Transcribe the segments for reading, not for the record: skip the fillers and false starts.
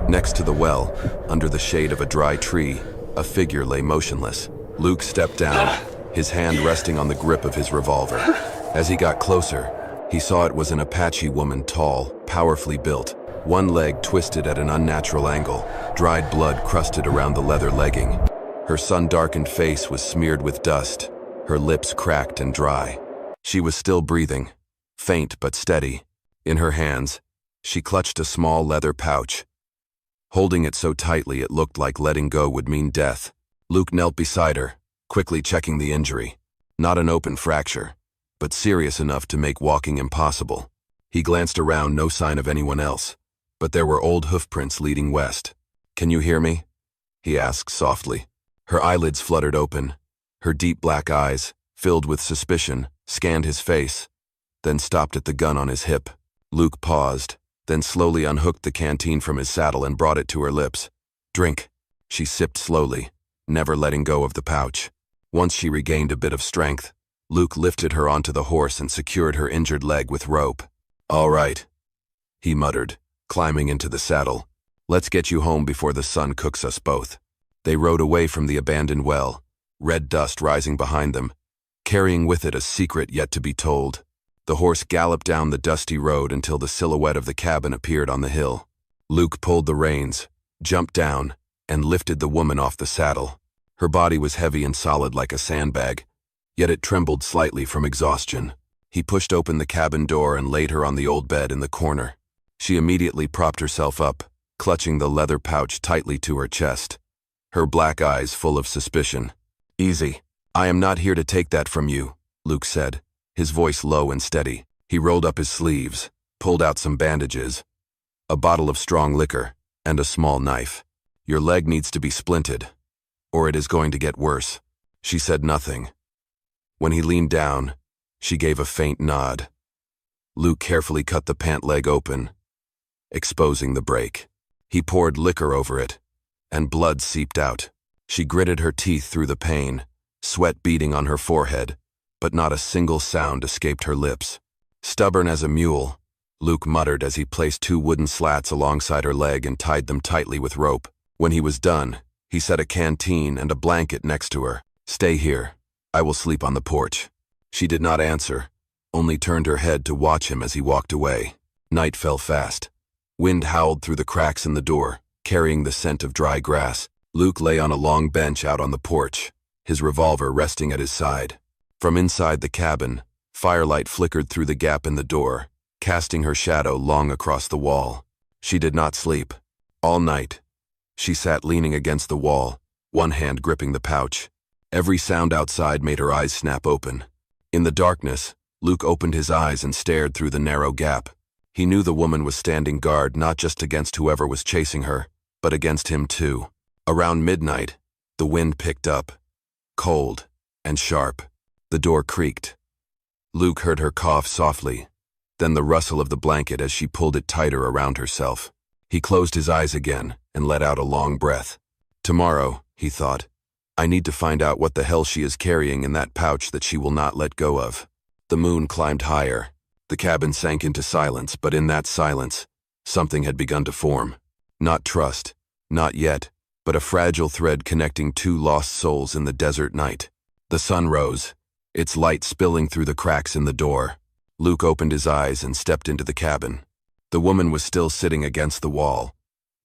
Next to the well, under the shade of a dry tree, a figure lay motionless. Luke stepped down, his hand resting on the grip of his revolver. As he got closer, he saw it was an Apache woman, tall, powerfully built, one leg twisted at an unnatural angle, dried blood crusted around the leather legging. Her sun-darkened face was smeared with dust, her lips cracked and dry. She was still breathing, faint but steady. In her hands, she clutched a small leather pouch. Holding it so tightly it looked like letting go would mean death. Luke knelt beside her, quickly checking the injury. Not an open fracture, but serious enough to make walking impossible. He glanced around, no sign of anyone else, but there were old hoofprints leading west. "Can you hear me?" he asked softly. Her eyelids fluttered open. Her deep black eyes, filled with suspicion, scanned his face, then stopped at the gun on his hip. Luke paused, then slowly unhooked the canteen from his saddle and brought it to her lips. "Drink." She sipped slowly, never letting go of the pouch. Once she regained a bit of strength, Luke lifted her onto the horse and secured her injured leg with rope. "All right," he muttered, climbing into the saddle. "Let's get you home before the sun cooks us both." They rode away from the abandoned well, red dust rising behind them, carrying with it a secret yet to be told. The horse galloped down the dusty road until the silhouette of the cabin appeared on the hill. Luke pulled the reins, jumped down, and lifted the woman off the saddle. Her body was heavy and solid like a sandbag, yet it trembled slightly from exhaustion. He pushed open the cabin door and laid her on the old bed in the corner. She immediately propped herself up, clutching the leather pouch tightly to her chest, her black eyes full of suspicion. "Easy. I am not here to take that from you," Luke said, his voice low and steady. He rolled up his sleeves, pulled out some bandages, a bottle of strong liquor, and a small knife. "Your leg needs to be splinted, or it is going to get worse." She said nothing. When he leaned down, she gave a faint nod. Luke carefully cut the pant leg open, exposing the break. He poured liquor over it, and blood seeped out. She gritted her teeth through the pain, sweat beading on her forehead, but not a single sound escaped her lips. "Stubborn as a mule," Luke muttered as he placed 2 wooden slats alongside her leg and tied them tightly with rope. When he was done, he set a canteen and a blanket next to her. "Stay here. I will sleep on the porch." She did not answer, only turned her head to watch him as he walked away. Night fell fast. Wind howled through the cracks in the door, carrying the scent of dry grass. Luke lay on a long bench out on the porch, his revolver resting at his side. From inside the cabin, firelight flickered through the gap in the door, casting her shadow long across the wall. She did not sleep. All night, she sat leaning against the wall, one hand gripping the pouch. Every sound outside made her eyes snap open. In the darkness, Luke opened his eyes and stared through the narrow gap. He knew the woman was standing guard not just against whoever was chasing her, but against him too. Around midnight, the wind picked up, cold and sharp. The door creaked. Luke heard her cough softly, then the rustle of the blanket as she pulled it tighter around herself. He closed his eyes again and let out a long breath. "Tomorrow," he thought, "I need to find out what the hell she is carrying in that pouch that she will not let go of." The moon climbed higher. The cabin sank into silence, but in that silence, something had begun to form. Not trust, not yet, but a fragile thread connecting 2 lost souls in the desert night. The sun rose, its light spilling through the cracks in the door. Luke opened his eyes and stepped into the cabin. The woman was still sitting against the wall,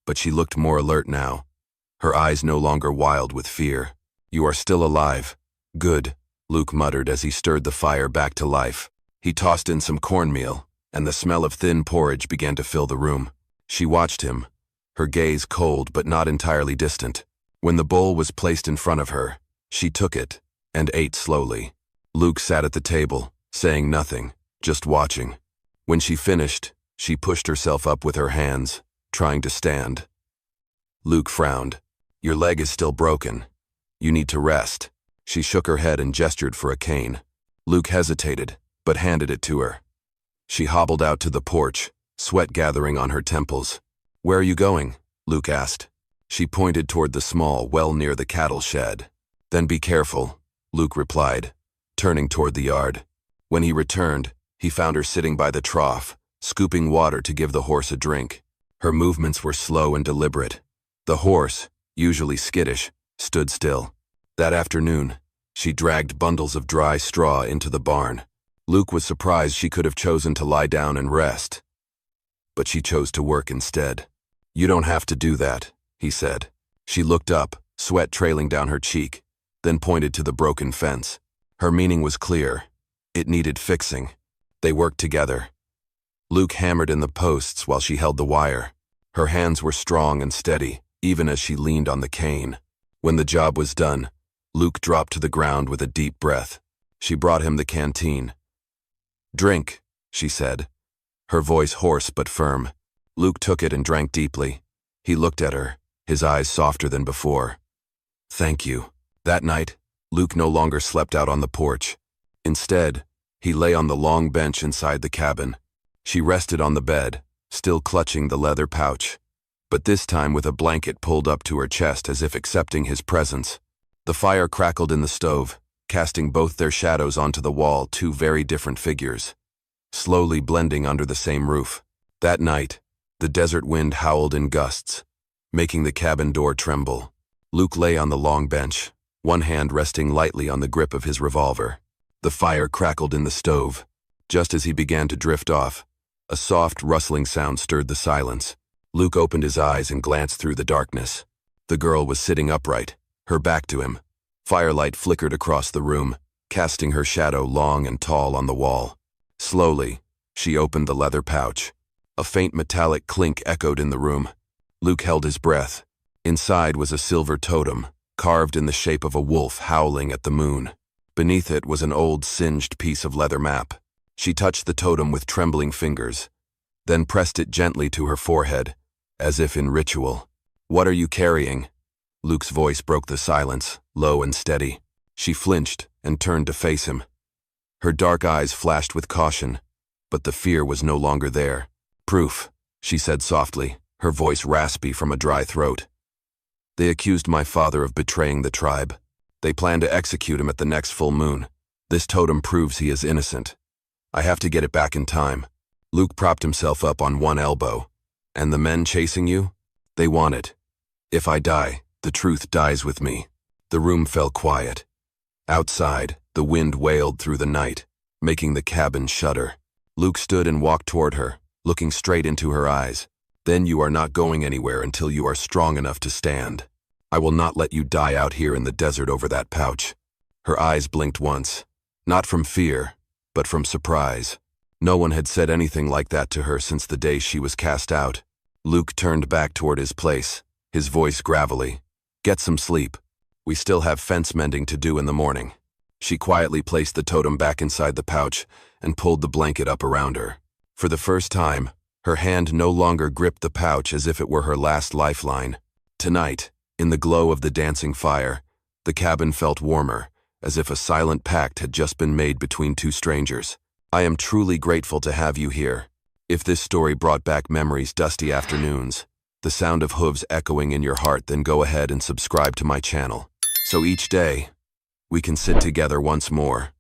but she looked more alert now, her eyes no longer wild with fear. "You are still alive. Good," Luke muttered as he stirred the fire back to life. He tossed in some cornmeal, and the smell of thin porridge began to fill the room. She watched him, her gaze cold but not entirely distant. When the bowl was placed in front of her, she took it and ate slowly. Luke sat at the table, saying nothing, just watching. When she finished, she pushed herself up with her hands, trying to stand. Luke frowned. "Your leg is still broken. You need to rest." She shook her head and gestured for a cane. Luke hesitated, but handed it to her. She hobbled out to the porch, sweat gathering on her temples. "Where are you going?" Luke asked. She pointed toward the small well near the cattle shed. "Then be careful," Luke replied, turning toward the yard. When he returned, he found her sitting by the trough, scooping water to give the horse a drink. Her movements were slow and deliberate. The horse, usually skittish, stood still. That afternoon, she dragged bundles of dry straw into the barn. Luke was surprised she could have chosen to lie down and rest. But she chose to work instead. "You don't have to do that," he said. She looked up, sweat trailing down her cheek, then pointed to the broken fence. Her meaning was clear. It needed fixing. They worked together. Luke hammered in the posts while she held the wire. Her hands were strong and steady, even as she leaned on the cane. When the job was done, Luke dropped to the ground with a deep breath. She brought him the canteen. "Drink," she said, her voice hoarse but firm. Luke took it and drank deeply. He looked at her, his eyes softer than before. "Thank you." That night, Luke no longer slept out on the porch. Instead, he lay on the long bench inside the cabin. She rested on the bed, still clutching the leather pouch, but this time with a blanket pulled up to her chest as if accepting his presence. The fire crackled in the stove, casting both their shadows onto the wall, two very different figures, slowly blending under the same roof. That night, the desert wind howled in gusts, making the cabin door tremble. Luke lay on the long bench, one hand resting lightly on the grip of his revolver. The fire crackled in the stove. Just as he began to drift off, a soft, rustling sound stirred the silence. Luke opened his eyes and glanced through the darkness. The girl was sitting upright, her back to him. Firelight flickered across the room, casting her shadow long and tall on the wall. Slowly, she opened the leather pouch. A faint metallic clink echoed in the room. Luke held his breath. Inside was a silver totem, carved in the shape of a wolf howling at the moon. Beneath it was an old, singed piece of leather map. She touched the totem with trembling fingers, then pressed it gently to her forehead, as if in ritual. "What are you carrying?" Luke's voice broke the silence, low and steady. She flinched and turned to face him. Her dark eyes flashed with caution, but the fear was no longer there. "Proof," she said softly, her voice raspy from a dry throat. "They accused my father of betraying the tribe. They plan to execute him at the next full moon. This totem proves he is innocent. I have to get it back in time." Luke propped himself up on one elbow. "And the men chasing you? They want it. If I die, the truth dies with me." The room fell quiet. Outside, the wind wailed through the night, making the cabin shudder. Luke stood and walked toward her, looking straight into her eyes. "Then you are not going anywhere until you are strong enough to stand. I will not let you die out here in the desert over that pouch." Her eyes blinked once, not from fear, but from surprise. No one had said anything like that to her since the day she was cast out. Luke turned back toward his place, his voice gravelly. "Get some sleep. We still have fence mending to do in the morning." She quietly placed the totem back inside the pouch and pulled the blanket up around her. For the first time, her hand no longer gripped the pouch as if it were her last lifeline. Tonight, in the glow of the dancing fire, the cabin felt warmer, as if a silent pact had just been made between two strangers. "I am truly grateful to have you here." If this story brought back memories, dusty afternoons, the sound of hooves echoing in your heart, then go ahead and subscribe to my channel. So each day, we can sit together once more,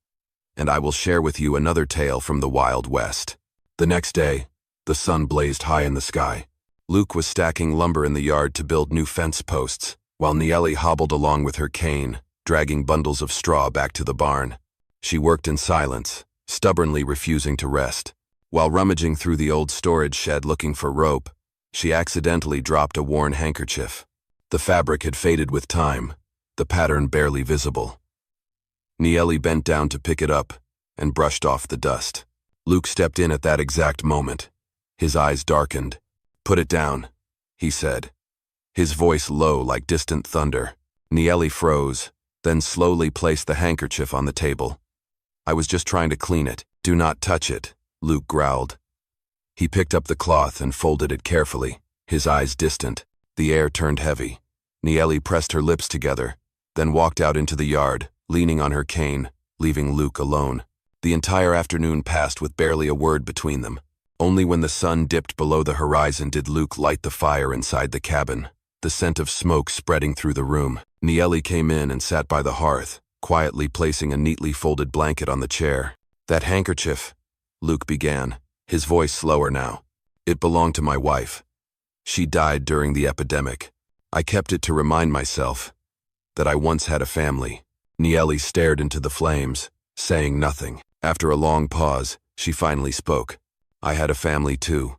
and I will share with you another tale from the Wild West. The next day, the sun blazed high in the sky. Luke was stacking lumber in the yard to build new fence posts, while Nieli hobbled along with her cane, dragging bundles of straw back to the barn. She worked in silence, stubbornly refusing to rest. While rummaging through the old storage shed looking for rope, she accidentally dropped a worn handkerchief. The fabric had faded with time, the pattern barely visible. Nieli bent down to pick it up and brushed off the dust. Luke stepped in at that exact moment. His eyes darkened. "Put it down," he said, his voice low like distant thunder. Nieli froze, then slowly placed the handkerchief on the table. "I was just trying to clean it." "Do not touch it," Luke growled. He picked up the cloth and folded it carefully, his eyes distant. The air turned heavy. Nieli pressed her lips together, then walked out into the yard, leaning on her cane, leaving Luke alone. The entire afternoon passed with barely a word between them. Only when the sun dipped below the horizon did Luke light the fire inside the cabin, the scent of smoke spreading through the room. Nieli came in and sat by the hearth, quietly placing a neatly folded blanket on the chair. "That handkerchief," Luke began, his voice slower now. "It belonged to my wife. She died during the epidemic. I kept it to remind myself that I once had a family. Nieli stared into the flames, saying nothing. After a long pause, she finally spoke. I had a family too.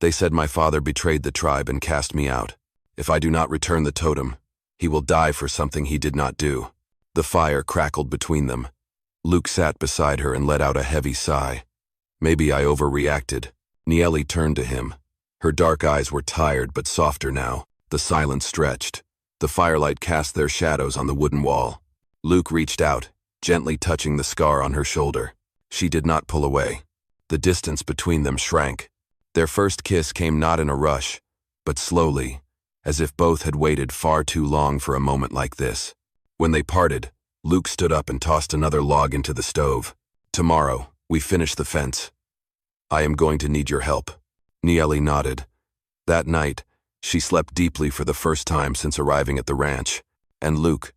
They said my father betrayed the tribe and cast me out. If I do not return the totem, he will die for something he did not do. The fire crackled between them. Luke sat beside her and let out a heavy sigh. Maybe I overreacted. Nieli turned to him. Her dark eyes were tired but softer now. The silence stretched. The firelight cast their shadows on the wooden wall. Luke reached out, gently touching the scar on her shoulder. She did not pull away. The distance between them shrank. Their first kiss came not in a rush, but slowly, as if both had waited far too long for a moment like this. When they parted, Luke stood up and tossed another log into the stove. Tomorrow, we finish the fence. I am going to need your help. Nieli nodded. That night, she slept deeply for the first time since arriving at the ranch, and Luke,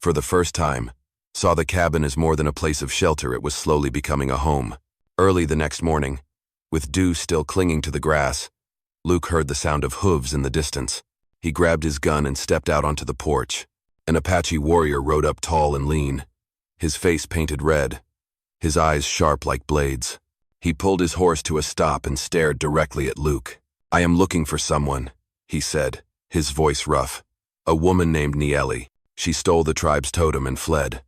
for the first time, saw the cabin as more than a place of shelter. It was slowly becoming a home. Early the next morning, with dew still clinging to the grass, Luke heard the sound of hooves in the distance. He grabbed his gun and stepped out onto the porch. An Apache warrior rode up tall and lean, his face painted red, his eyes sharp like blades. He pulled his horse to a stop and stared directly at Luke. I am looking for someone, he said, his voice rough. A woman named Nieli. She stole the tribe's totem and fled.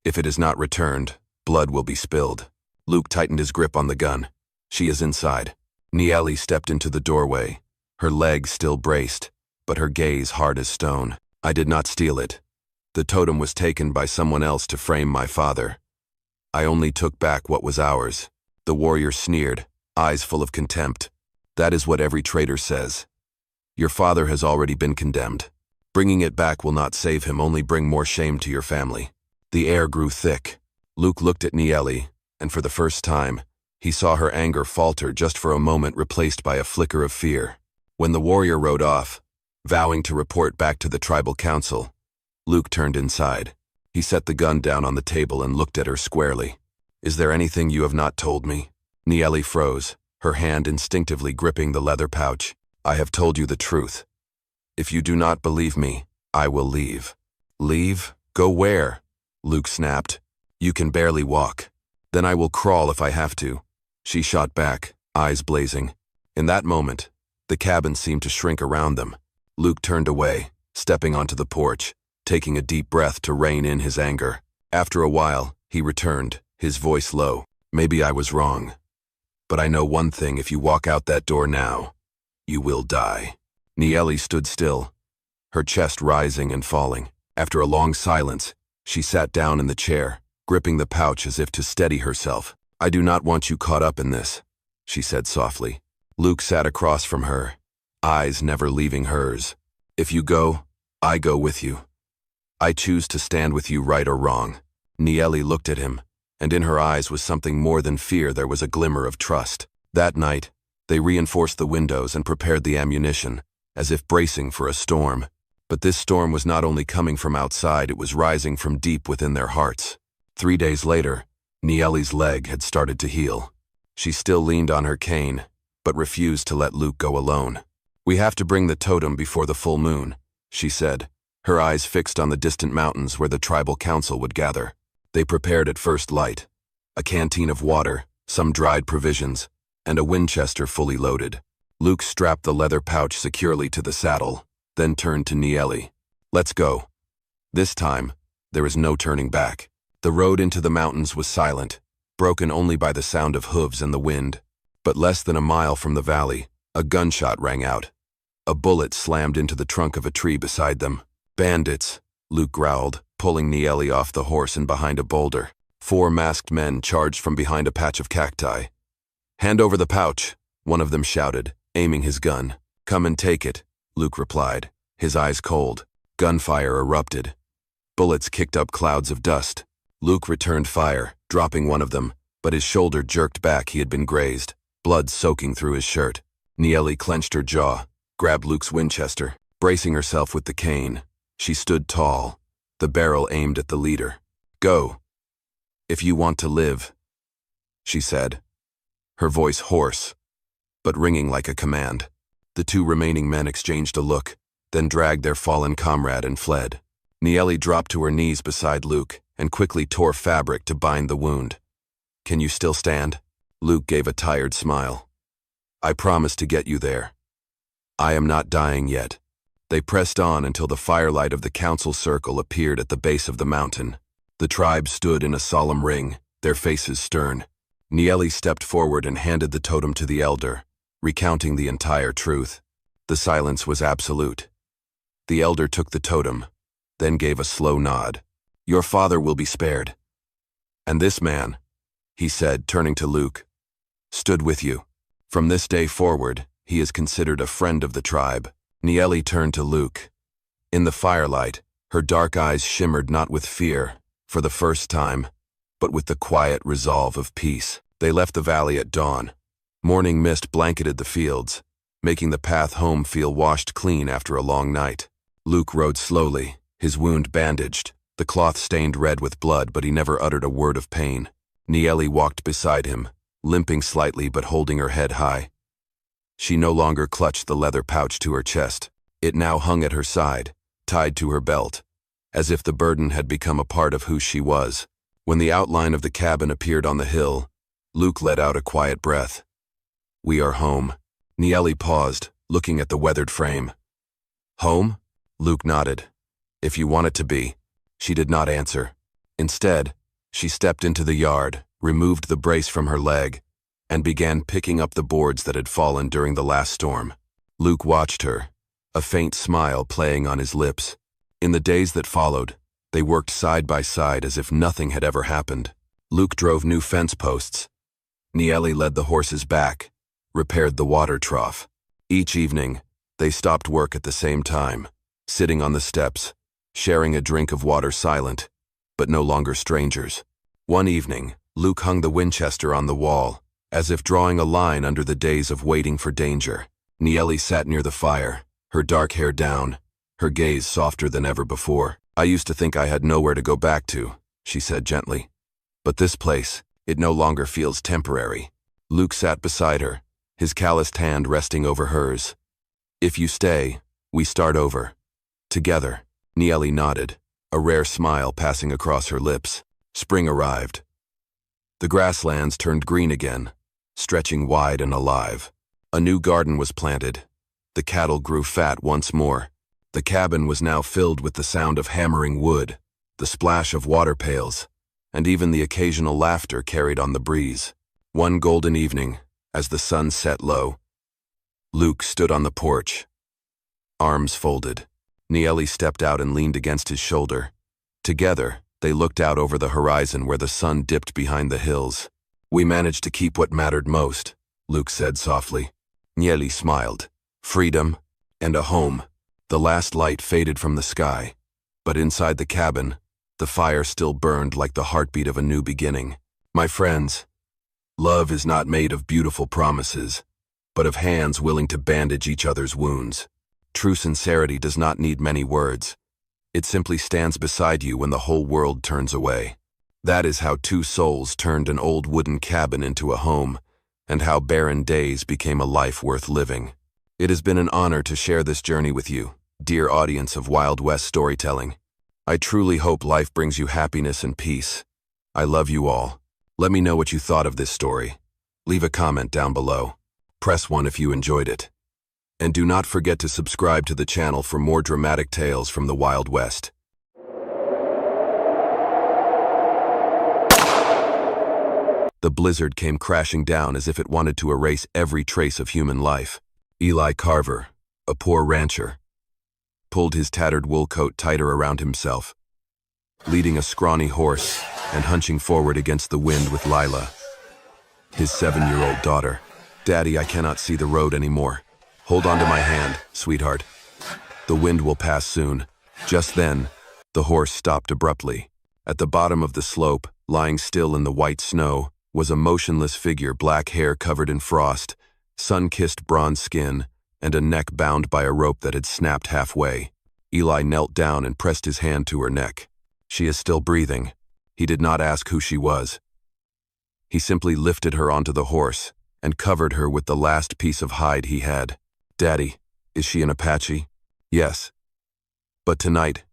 If it is not returned, blood will be spilled. Luke tightened his grip on the gun. She is inside. Nieli stepped into the doorway, her legs still braced, but her gaze hard as stone. I did not steal it. The totem was taken by someone else to frame my father. I only took back what was ours. The warrior sneered, eyes full of contempt. That is what every traitor says. Your father has already been condemned. Bringing it back will not save him, only bring more shame to your family. The air grew thick. Luke looked at Nieli, and for the first time, he saw her anger falter just for a moment, replaced by a flicker of fear. When the warrior rode off, vowing to report back to the tribal council, Luke turned inside. He set the gun down on the table and looked at her squarely. Is there anything you have not told me? Nieli froze, her hand instinctively gripping the leather pouch. I have told you the truth. If you do not believe me, I will leave. Leave? Go where? Luke snapped. You can barely walk. Then I will crawl if I have to. She shot back, eyes blazing. In that moment, the cabin seemed to shrink around them. Luke turned away, stepping onto the porch, taking a deep breath to rein in his anger. After a while, he returned, his voice low. Maybe I was wrong. But I know one thing: if you walk out that door now, you will die. Nieli stood still, her chest rising and falling. After a long silence, she sat down in the chair, gripping the pouch as if to steady herself. I do not want you caught up in this, she said softly. Luke sat across from her, eyes never leaving hers. If you go, I go with you. I choose to stand with you, right or wrong. Nieli looked at him, and in her eyes was something more than fear. There was a glimmer of trust. That night, they reinforced the windows and prepared the ammunition, as if bracing for a storm. But this storm was not only coming from outside, it was rising from deep within their hearts. 3 days later, Nieli's leg had started to heal. She still leaned on her cane, but refused to let Luke go alone. We have to bring the totem before the full moon, she said, her eyes fixed on the distant mountains where the tribal council would gather. They prepared at first light, a canteen of water, some dried provisions, and a Winchester fully loaded. Luke strapped the leather pouch securely to the saddle, then turned to Nieli. Let's go. This time, there is no turning back. The road into the mountains was silent, broken only by the sound of hooves and the wind. But less than a mile from the valley, a gunshot rang out. A bullet slammed into the trunk of a tree beside them. Bandits, Luke growled, pulling Nieli off the horse and behind a boulder. 4 masked men charged from behind a patch of cacti. Hand over the pouch, one of them shouted, aiming his gun. Come and take it, Luke replied, his eyes cold. Gunfire erupted. Bullets kicked up clouds of dust. Luke returned fire, dropping one of them, but his shoulder jerked back. He had been grazed, blood soaking through his shirt. Nieli clenched her jaw, grabbed Luke's Winchester. Bracing herself with the cane, she stood tall, the barrel aimed at the leader. Go. If you want to live, she said, her voice hoarse, but ringing like a command. The two remaining men exchanged a look, then dragged their fallen comrade and fled. Nieli dropped to her knees beside Luke and quickly tore fabric to bind the wound. "Can you still stand?" Luke gave a tired smile. "I promise to get you there. I am not dying yet." They pressed on until the firelight of the council circle appeared at the base of the mountain. The tribe stood in a solemn ring, their faces stern. Nieli stepped forward and handed the totem to the elder, recounting the entire truth. The silence was absolute. The elder took the totem, then gave a slow nod. "Your father will be spared. And this man," he said, turning to Luke, "stood with you. From this day forward, he is considered a friend of the tribe." Nieli turned to Luke. In the firelight, her dark eyes shimmered not with fear, for the first time, but with the quiet resolve of peace. They left the valley at dawn. Morning mist blanketed the fields, making the path home feel washed clean after a long night. Luke rode slowly, his wound bandaged, the cloth stained red with blood, but he never uttered a word of pain. Nieli walked beside him, limping slightly but holding her head high. She no longer clutched the leather pouch to her chest. It now hung at her side, tied to her belt, as if the burden had become a part of who she was. When the outline of the cabin appeared on the hill, Luke let out a quiet breath. "We are home." Nieli paused, looking at the weathered frame. "Home?" Luke nodded. "If you want it to be." She did not answer. Instead, she stepped into the yard, removed the brace from her leg, and began picking up the boards that had fallen during the last storm. Luke watched her, a faint smile playing on his lips. In the days that followed, they worked side by side as if nothing had ever happened. Luke drove new fence posts. Nieli led the horses back, repaired the water trough. Each evening, they stopped work at the same time, sitting on the steps, sharing a drink of water silent, but no longer strangers. One evening, Luke hung the Winchester on the wall, as if drawing a line under the days of waiting for danger. Nieli sat near the fire, her dark hair down, her gaze softer than ever before. "I used to think I had nowhere to go back to," she said gently. "But this place, it no longer feels temporary." Luke sat beside her, his calloused hand resting over hers. "If you stay, we start over. Together." Nieli nodded, a rare smile passing across her lips. Spring arrived. The grasslands turned green again, stretching wide and alive. A new garden was planted. The cattle grew fat once more. The cabin was now filled with the sound of hammering wood, the splash of water pails, and even the occasional laughter carried on the breeze. One golden evening, as the sun set low, Luke stood on the porch, arms folded. Nieli stepped out and leaned against his shoulder. Together, they looked out over the horizon where the sun dipped behind the hills. "We managed to keep what mattered most," Luke said softly. Nieli smiled. "Freedom and a home." The last light faded from the sky, but inside the cabin, the fire still burned like the heartbeat of a new beginning. "My friends, love is not made of beautiful promises, but of hands willing to bandage each other's wounds. True sincerity does not need many words. It simply stands beside you when the whole world turns away." That is how two souls turned an old wooden cabin into a home, and how barren days became a life worth living. It has been an honor to share this journey with you, dear audience of Wild West storytelling. I truly hope life brings you happiness and peace. I love you all. Let me know what you thought of this story. Leave a comment down below. Press 1 if you enjoyed it. And do not forget to subscribe to the channel for more dramatic tales from the Wild West. The blizzard came crashing down as if it wanted to erase every trace of human life. Eli Carver, a poor rancher, pulled his tattered wool coat tighter around himself, leading a scrawny horse and hunching forward against the wind with Lila, his 7-year-old daughter. "Daddy, I cannot see the road anymore. Hold on to my hand, sweetheart. The wind will pass soon." Just then, the horse stopped abruptly. At the bottom of the slope, lying still in the white snow, was a motionless figure, black hair covered in frost, sun-kissed bronze skin, and a neck bound by a rope that had snapped halfway. Eli knelt down and pressed his hand to her neck. "She is still breathing." He did not ask who she was. He simply lifted her onto the horse and covered her with the last piece of hide he had. Daddy, is she an Apache? Yes. But tonight,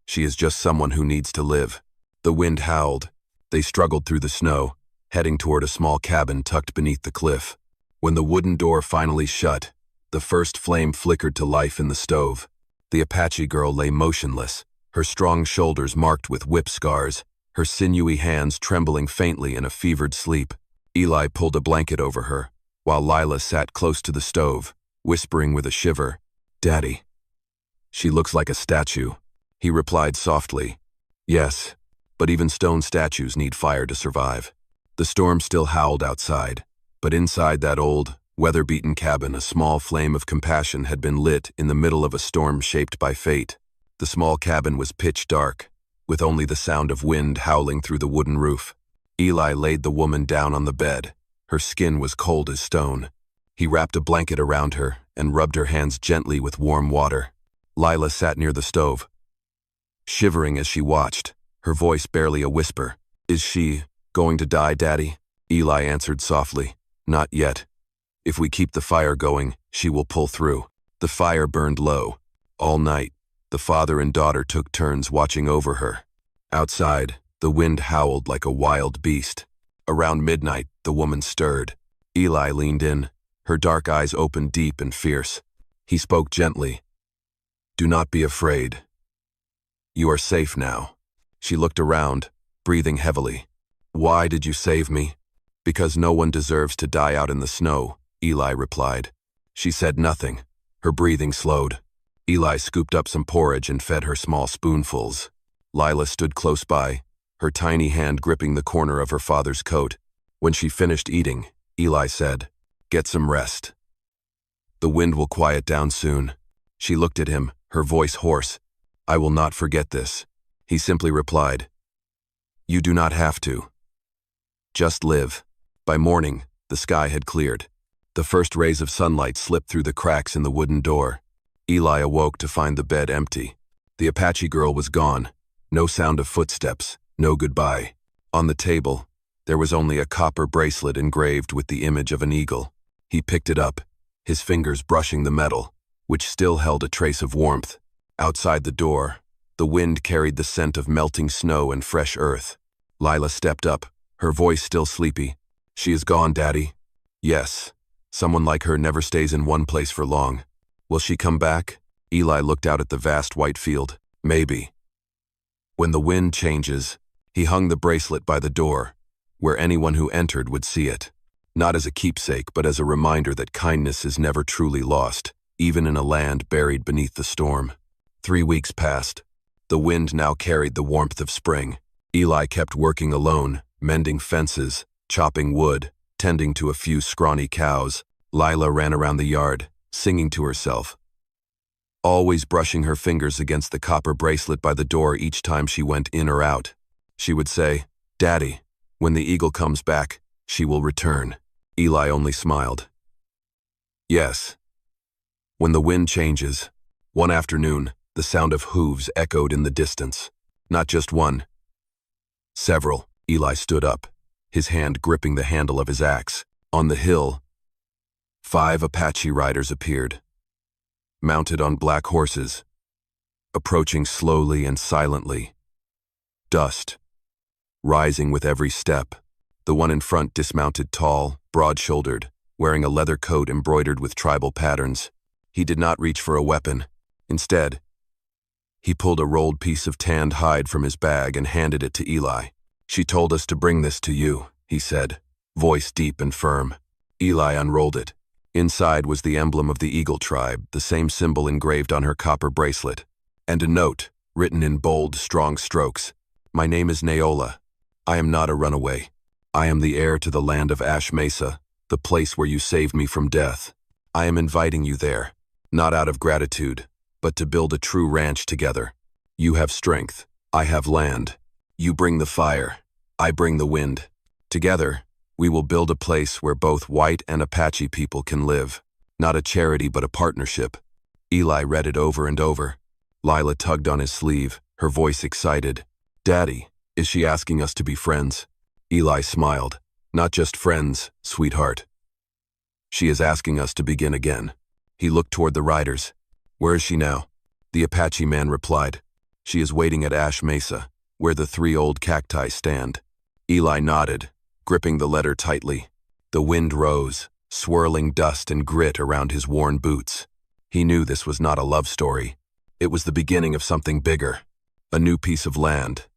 she is just someone who needs to live. The wind howled. They struggled through the snow, heading toward a small cabin tucked beneath the cliff. When the wooden door finally shut, the first flame flickered to life in the stove. The Apache girl lay motionless, her strong shoulders marked with whip scars, her sinewy hands trembling faintly in a fevered sleep. Eli pulled a blanket over her, while Lila sat close to the stove, whispering with a shiver, "Daddy." "She looks like a statue," he replied softly. "Yes, but even stone statues need fire to survive." The storm still howled outside, but inside that old, weather-beaten cabin a small flame of compassion had been lit in the middle of a storm shaped by fate. The small cabin was pitch dark, with only the sound of wind howling through the wooden roof. Eli laid the woman down on the bed. Her skin was cold as stone. He wrapped a blanket around her and rubbed her hands gently with warm water. Lila sat near the stove, shivering as she watched, her voice barely a whisper. "Is she going to die, Daddy?" Eli answered softly, "Not yet. If we keep the fire going, she will pull through." The fire burned low. All night, the father and daughter took turns watching over her. Outside, the wind howled like a wild beast. Around midnight, the woman stirred. Eli leaned in, her dark eyes opened deep and fierce. He spoke gently. "Do not be afraid. You are safe now." She looked around, breathing heavily. "Why did you save me?" "Because no one deserves to die out in the snow," Eli replied. She said nothing. Her breathing slowed. Eli scooped up some porridge and fed her small spoonfuls. Lila stood close by, her tiny hand gripping the corner of her father's coat. When she finished eating, Eli said, "Get some rest. The wind will quiet down soon." She looked at him, her voice hoarse. "I will not forget this." He simply replied, "You do not have to. Just live." By morning, the sky had cleared. The first rays of sunlight slipped through the cracks in the wooden door. Eli awoke to find the bed empty. The Apache girl was gone. No sound of footsteps, no goodbye. On the table, there was only a copper bracelet engraved with the image of an eagle. He picked it up, his fingers brushing the metal, which still held a trace of warmth. Outside the door, the wind carried the scent of melting snow and fresh earth. Lila stepped up, her voice still sleepy. "She is gone, Daddy." "Yes. Someone like her never stays in one place for long." "Will she come back?" Eli looked out at the vast white field. "Maybe." When the wind changes, he hung the bracelet by the door, where anyone who entered would see it. Not as a keepsake, but as a reminder that kindness is never truly lost, even in a land buried beneath the storm. 3 weeks passed. The wind now carried the warmth of spring. Eli kept working alone, mending fences, chopping wood, tending to a few scrawny cows. Lila ran around the yard, singing to herself, always brushing her fingers against the copper bracelet by the door each time she went in or out. She would say, "Daddy, when the eagle comes back, she will return." Eli only smiled. "Yes." When the wind changes, one afternoon, the sound of hooves echoed in the distance. Not just one. Several. Eli stood up, his hand gripping the handle of his axe. On the hill, 5 Apache riders appeared, mounted on black horses, approaching slowly and silently. Dust, rising with every step. The one in front dismounted tall, broad-shouldered, wearing a leather coat embroidered with tribal patterns. He did not reach for a weapon. Instead, he pulled a rolled piece of tanned hide from his bag and handed it to Eli. "She told us to bring this to you," he said, voice deep and firm. Eli unrolled it. Inside was the emblem of the Eagle tribe, the same symbol engraved on her copper bracelet, and a note, written in bold, strong strokes. "My name is Naola. I am not a runaway. I am the heir to the land of Ash Mesa, the place where you saved me from death. I am inviting you there, not out of gratitude, but to build a true ranch together. You have strength. I have land. You bring the fire. I bring the wind. Together, we will build a place where both white and Apache people can live. Not a charity, but a partnership." Eli read it over and over. Lila tugged on his sleeve, her voice excited. "Daddy, is she asking us to be friends?" Eli smiled. "Not just friends, sweetheart. She is asking us to begin again." He looked toward the riders. "Where is she now?" The Apache man replied. "She is waiting at Ash Mesa, where the 3 old cacti stand." Eli nodded, gripping the letter tightly. The wind rose, swirling dust and grit around his worn boots. He knew this was not a love story. It was the beginning of something bigger. A new piece of land,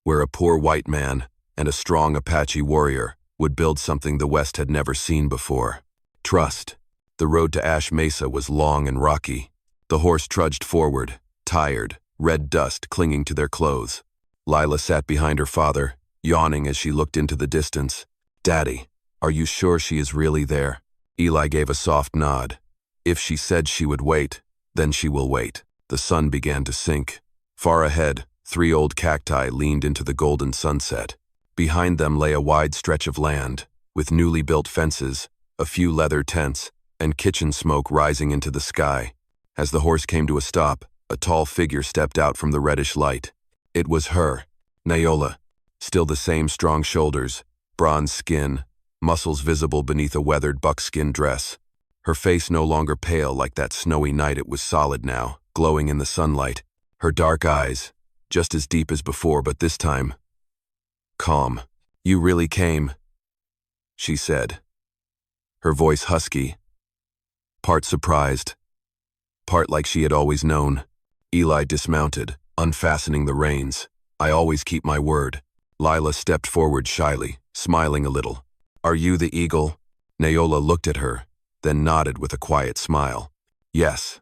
where a poor white man and a strong Apache warrior would build something the West had never seen before. Trust. The road to Ash Mesa was long and rocky. The horse trudged forward, tired, red dust clinging to their clothes. Lila sat behind her father, yawning as she looked into the distance. "Daddy, are you sure she is really there?" Eli gave a soft nod. "If she said she would wait, then she will wait." The sun began to sink. Far ahead, 3 old cacti leaned into the golden sunset. Behind them lay a wide stretch of land, with newly built fences, a few leather tents, and kitchen smoke rising into the sky. As the horse came to a stop, a tall figure stepped out from the reddish light. It was her, Naola. Still the same strong shoulders, bronze skin, muscles visible beneath a weathered buckskin dress. Her face no longer pale like that snowy night, it was solid now, glowing in the sunlight. Her dark eyes, just as deep as before, but this time calm. "You really came," she said, her voice husky, part surprised, part like she had always known. Eli dismounted, unfastening the reins. "I always keep my word." Lila stepped forward shyly, smiling a little. "Are you the eagle?" Naola looked at her, then nodded with a quiet smile. "Yes.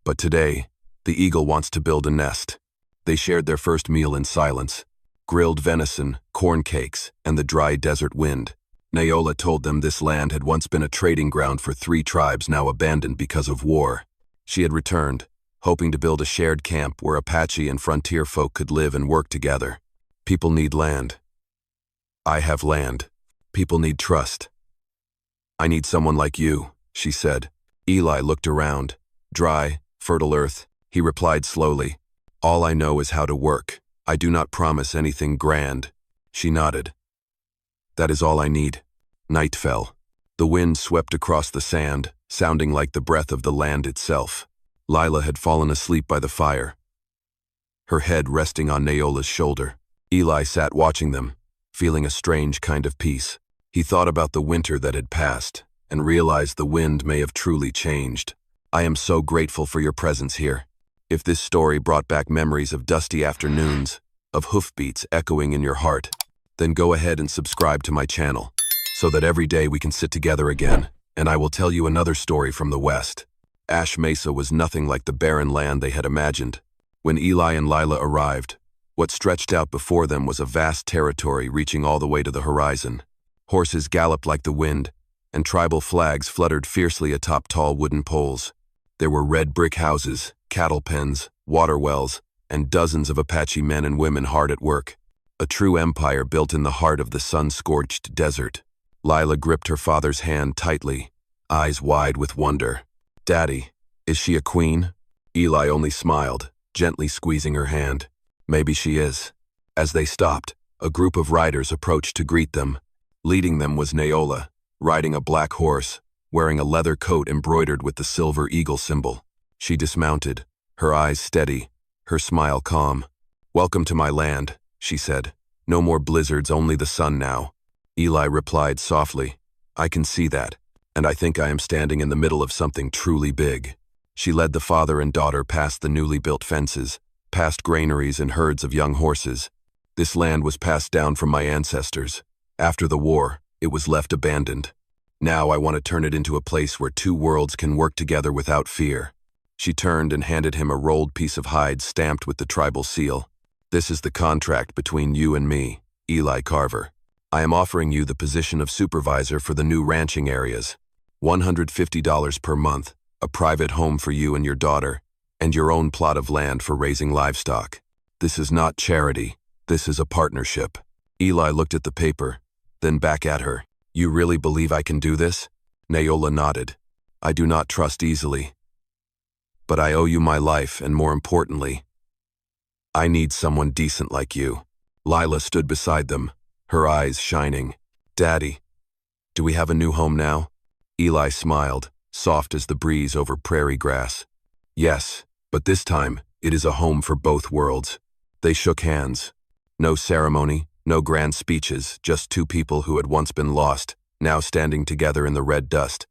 But today, the eagle wants to build a nest." They shared their first meal in silence. Grilled venison, corn cakes, and the dry desert wind. Naola told them this land had once been a trading ground for 3 tribes now abandoned because of war. She had returned, hoping to build a shared camp where Apache and frontier folk could live and work together. "People need land. I have land. People need trust. I need someone like you," she said. Eli looked around. "Dry, fertile earth," he replied slowly. "All I know is how to work. I do not promise anything grand." She nodded. "That is all I need." Night fell. The wind swept across the sand, sounding like the breath of the land itself. Lila had fallen asleep by the fire, her head resting on Naola's shoulder. Eli sat watching them, feeling a strange kind of peace. He thought about the winter that had passed, and realized the wind may have truly changed. "I am so grateful for your presence here." If this story brought back memories of dusty afternoons, of hoofbeats echoing in your heart, then go ahead and subscribe to my channel, so that every day we can sit together again, and I will tell you another story from the West. Ash Mesa was nothing like the barren land they had imagined. When Eli and Lila arrived, what stretched out before them was a vast territory reaching all the way to the horizon. Horses galloped like the wind, and tribal flags fluttered fiercely atop tall wooden poles. There were red brick houses, cattle pens, water wells, and dozens of Apache men and women hard at work. A true empire built in the heart of the sun-scorched desert. Lila gripped her father's hand tightly, eyes wide with wonder. "Daddy, is she a queen?" Eli only smiled, gently squeezing her hand. "Maybe she is." As they stopped, a group of riders approached to greet them. Leading them was Naola, riding a black horse, wearing a leather coat embroidered with the silver eagle symbol. She dismounted, her eyes steady, her smile calm. "Welcome to my land," she said. "No more blizzards, only the sun now." Eli replied softly, "I can see that, and I think I am standing in the middle of something truly big." She led the father and daughter past the newly built fences, past granaries and herds of young horses. "This land was passed down from my ancestors. After the war, it was left abandoned. Now I want to turn it into a place where 2 worlds can work together without fear." She turned and handed him a rolled piece of hide stamped with the tribal seal. "This is the contract between you and me, Eli Carver. I am offering you the position of supervisor for the new ranching areas. $150 per month, a private home for you and your daughter, and your own plot of land for raising livestock. This is not charity. This is a partnership." Eli looked at the paper, then back at her. "You really believe I can do this?" Naola nodded. "I do not trust easily. But I owe you my life, and more importantly, I need someone decent like you." Lila stood beside them, her eyes shining. "Daddy, do we have a new home now?" Eli smiled, soft as the breeze over prairie grass. Yes, but this time, it is a home for both worlds. They shook hands. No ceremony, no grand speeches, just two people who had once been lost, now standing together in the red dust,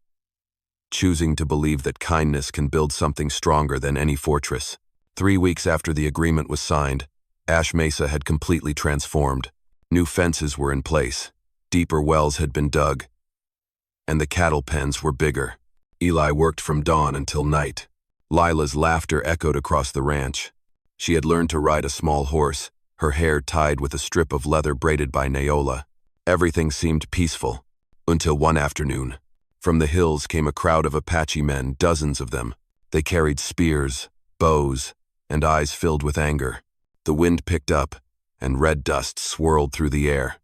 choosing to believe that kindness can build something stronger than any fortress. 3 weeks after the agreement was signed, Ash Mesa had completely transformed. New fences were in place, deeper wells had been dug, and the cattle pens were bigger. Eli worked from dawn until night. Lila's laughter echoed across the ranch. She had learned to ride a small horse, her hair tied with a strip of leather braided by Neola. Everything seemed peaceful, until one afternoon. From the hills came a crowd of Apache men, dozens of them. They carried spears, bows, and eyes filled with anger. The wind picked up, and red dust swirled through the air.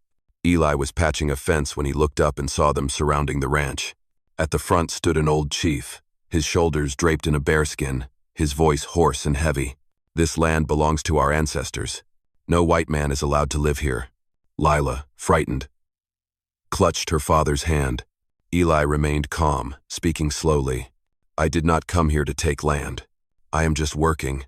Eli was patching a fence when he looked up and saw them surrounding the ranch. At the front stood an old chief, his shoulders draped in a bearskin, his voice hoarse and heavy. "This land belongs to our ancestors. No white man is allowed to live here." Lila, frightened, clutched her father's hand. Eli remained calm, speaking slowly. "I did not come here to take land. I am just working.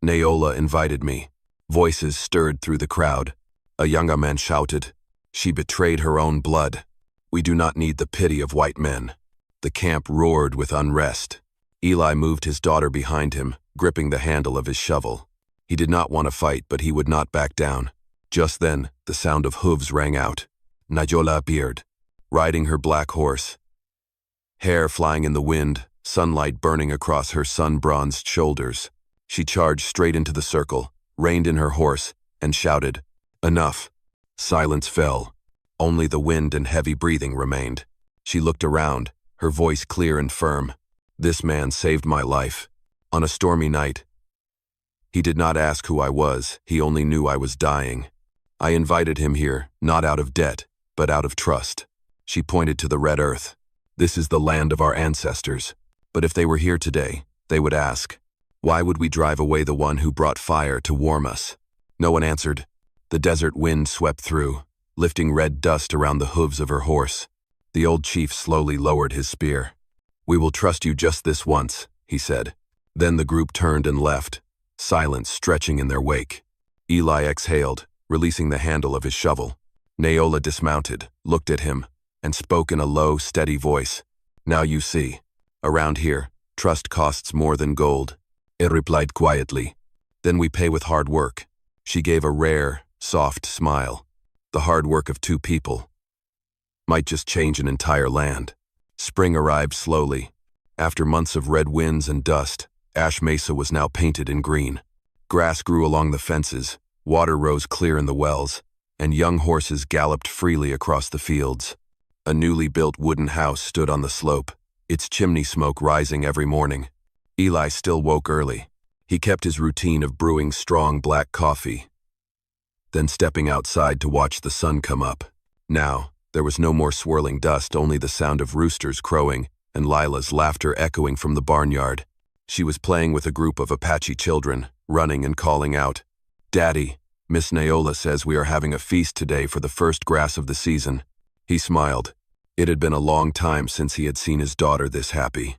Neola invited me." Voices stirred through the crowd. A younger man shouted, "She betrayed her own blood. We do not need the pity of white men." The camp roared with unrest. Eli moved his daughter behind him, gripping the handle of his shovel. He did not want to fight, but he would not back down. Just then, the sound of hooves rang out. Neola appeared, riding her black horse. Hair flying in the wind, sunlight burning across her sun-bronzed shoulders. She charged straight into the circle, reined in her horse, and shouted, "Enough." Silence fell. Only the wind and heavy breathing remained. She looked around, her voice clear and firm. "This man saved my life. On a stormy night. He did not ask who I was, he only knew I was dying. I invited him here, not out of debt, but out of trust." She pointed to the red earth. "This is the land of our ancestors. But if they were here today, they would ask, why would we drive away the one who brought fire to warm us?" No one answered. The desert wind swept through, lifting red dust around the hooves of her horse. The old chief slowly lowered his spear. "We will trust you just this once," he said. Then the group turned and left, silence stretching in their wake. Eli exhaled, releasing the handle of his shovel. Neola dismounted, looked at him, and spoke in a low, steady voice. "Now you see. Around here, trust costs more than gold." He replied quietly. "Then we pay with hard work." She gave a rare, soft smile. The hard work of two people might just change an entire land. Spring arrived slowly. After months of red winds and dust, Ash Mesa was now painted in green. Grass grew along the fences, water rose clear in the wells, and young horses galloped freely across the fields. A newly built wooden house stood on the slope, its chimney smoke rising every morning. Eli still woke early. He kept his routine of brewing strong black coffee, then stepping outside to watch the sun come up. Now, there was no more swirling dust, only the sound of roosters crowing and Lila's laughter echoing from the barnyard. She was playing with a group of Apache children, running and calling out, "Daddy, Miss Neola says we are having a feast today for the first grass of the season." He smiled. It had been a long time since he had seen his daughter this happy.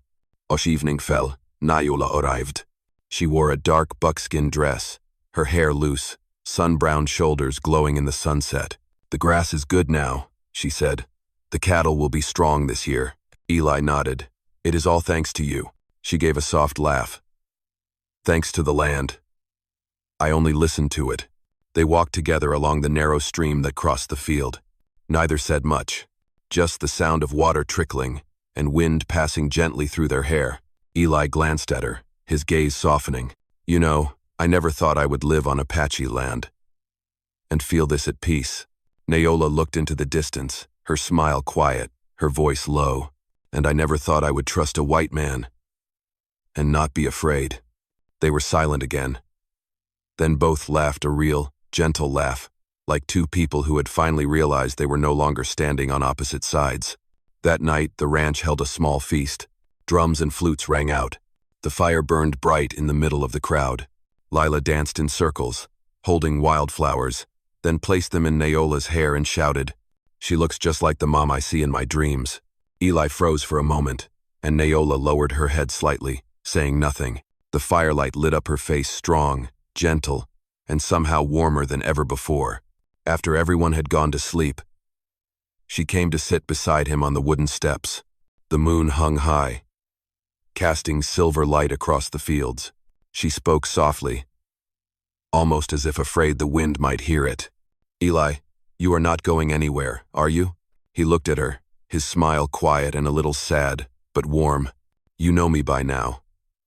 As evening fell, Neola arrived. She wore a dark buckskin dress, her hair loose, sun-browned shoulders glowing in the sunset. "The grass is good now," she said. "The cattle will be strong this year." Eli nodded. "It is all thanks to you." She gave a soft laugh. "Thanks to the land. I only listened to it." They walked together along the narrow stream that crossed the field. Neither said much, just the sound of water trickling and wind passing gently through their hair. Eli glanced at her, his gaze softening. "You know, I never thought I would live on Apache land and feel this at peace." Neola looked into the distance, her smile quiet, her voice low. "And I never thought I would trust a white man and not be afraid." They were silent again. Then both laughed, a real, gentle laugh, like two people who had finally realized they were no longer standing on opposite sides. That night, the ranch held a small feast. Drums and flutes rang out. The fire burned bright in the middle of the crowd. Lila danced in circles, holding wildflowers, then placed them in Neola's hair and shouted, "She looks just like the mom I see in my dreams." Eli froze for a moment, and Naola lowered her head slightly, saying nothing. The firelight lit up her face strong, gentle, and somehow warmer than ever before. After everyone had gone to sleep, she came to sit beside him on the wooden steps. The moon hung high, casting silver light across the fields. She spoke softly, almost as if afraid the wind might hear it. "Eli, you are not going anywhere, are you?" He looked at her, his smile quiet and a little sad, but warm. "You know me by now.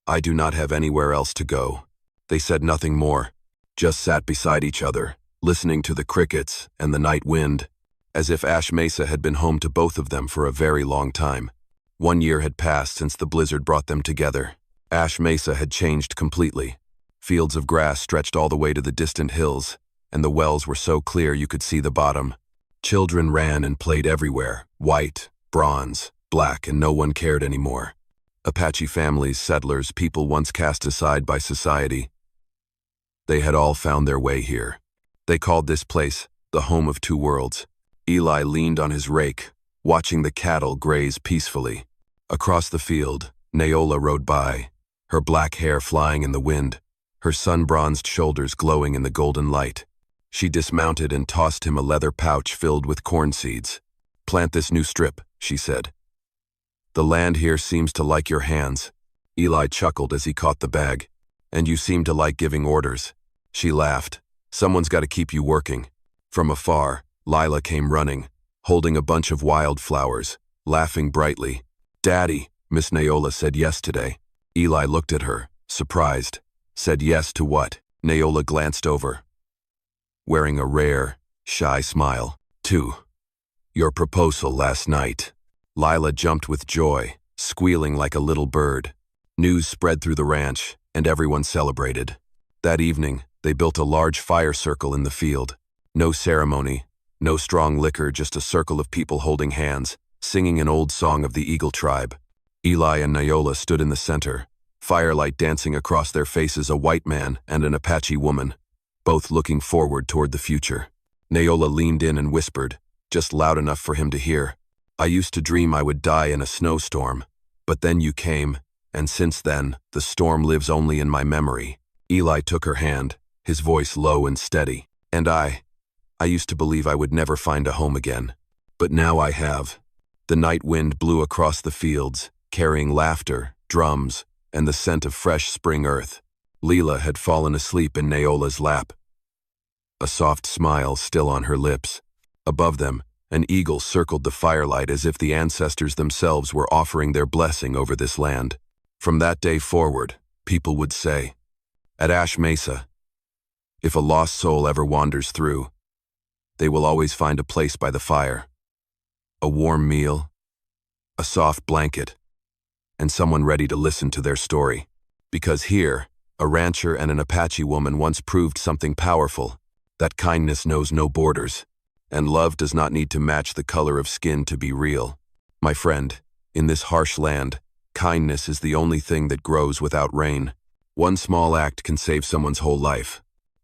I do not have anywhere else to go." They said nothing more, just sat beside each other, listening to the crickets and the night wind, as if Ash Mesa had been home to both of them for a very long time. 1 year had passed since the blizzard brought them together. Ash Mesa had changed completely. Fields of grass stretched all the way to the distant hills, and the wells were so clear you could see the bottom. Children ran and played everywhere, white, bronze, black, and no one cared anymore. Apache families, settlers, people once cast aside by society. They had all found their way here. They called this place the home of two worlds. Eli leaned on his rake, watching the cattle graze peacefully. Across the field, Naola rode by, her black hair flying in the wind, her sun-bronzed shoulders glowing in the golden light. She dismounted and tossed him a leather pouch filled with corn seeds. "Plant this new strip," she said. "The land here seems to like your hands." Eli chuckled as he caught the bag. "And you seem to like giving orders." She laughed. "Someone's got to keep you working." From afar, Lila came running, holding a bunch of wildflowers, laughing brightly. "Daddy," Miss Naola said yes today. Eli looked at her, surprised. "Said yes to what?" Naola glanced over, wearing a rare, shy smile. "To your proposal last night." Lila jumped with joy, squealing like a little bird. News spread through the ranch, and everyone celebrated. That evening, they built a large fire circle in the field. No ceremony, no strong liquor, just a circle of people holding hands, singing an old song of the Eagle tribe. Eli and Naola stood in the center, firelight dancing across their faces, a white man and an Apache woman, both looking forward toward the future. Naola leaned in and whispered, just loud enough for him to hear, "I used to dream I would die in a snowstorm, but then you came, and since then, the storm lives only in my memory." Eli took her hand, his voice low and steady. "And I used to believe I would never find a home again. But now I have." The night wind blew across the fields, carrying laughter, drums, and the scent of fresh spring earth. Leela had fallen asleep in Naola's lap, a soft smile still on her lips. Above them, an eagle circled the firelight as if the ancestors themselves were offering their blessing over this land. From that day forward, people would say, at Ash Mesa, if a lost soul ever wanders through, they will always find a place by the fire, a warm meal, a soft blanket, and someone ready to listen to their story. Because here, a rancher and an Apache woman once proved something powerful, that kindness knows no borders, and love does not need to match the color of skin to be real. My friend, in this harsh land, kindness is the only thing that grows without rain. One small act can save someone's whole life.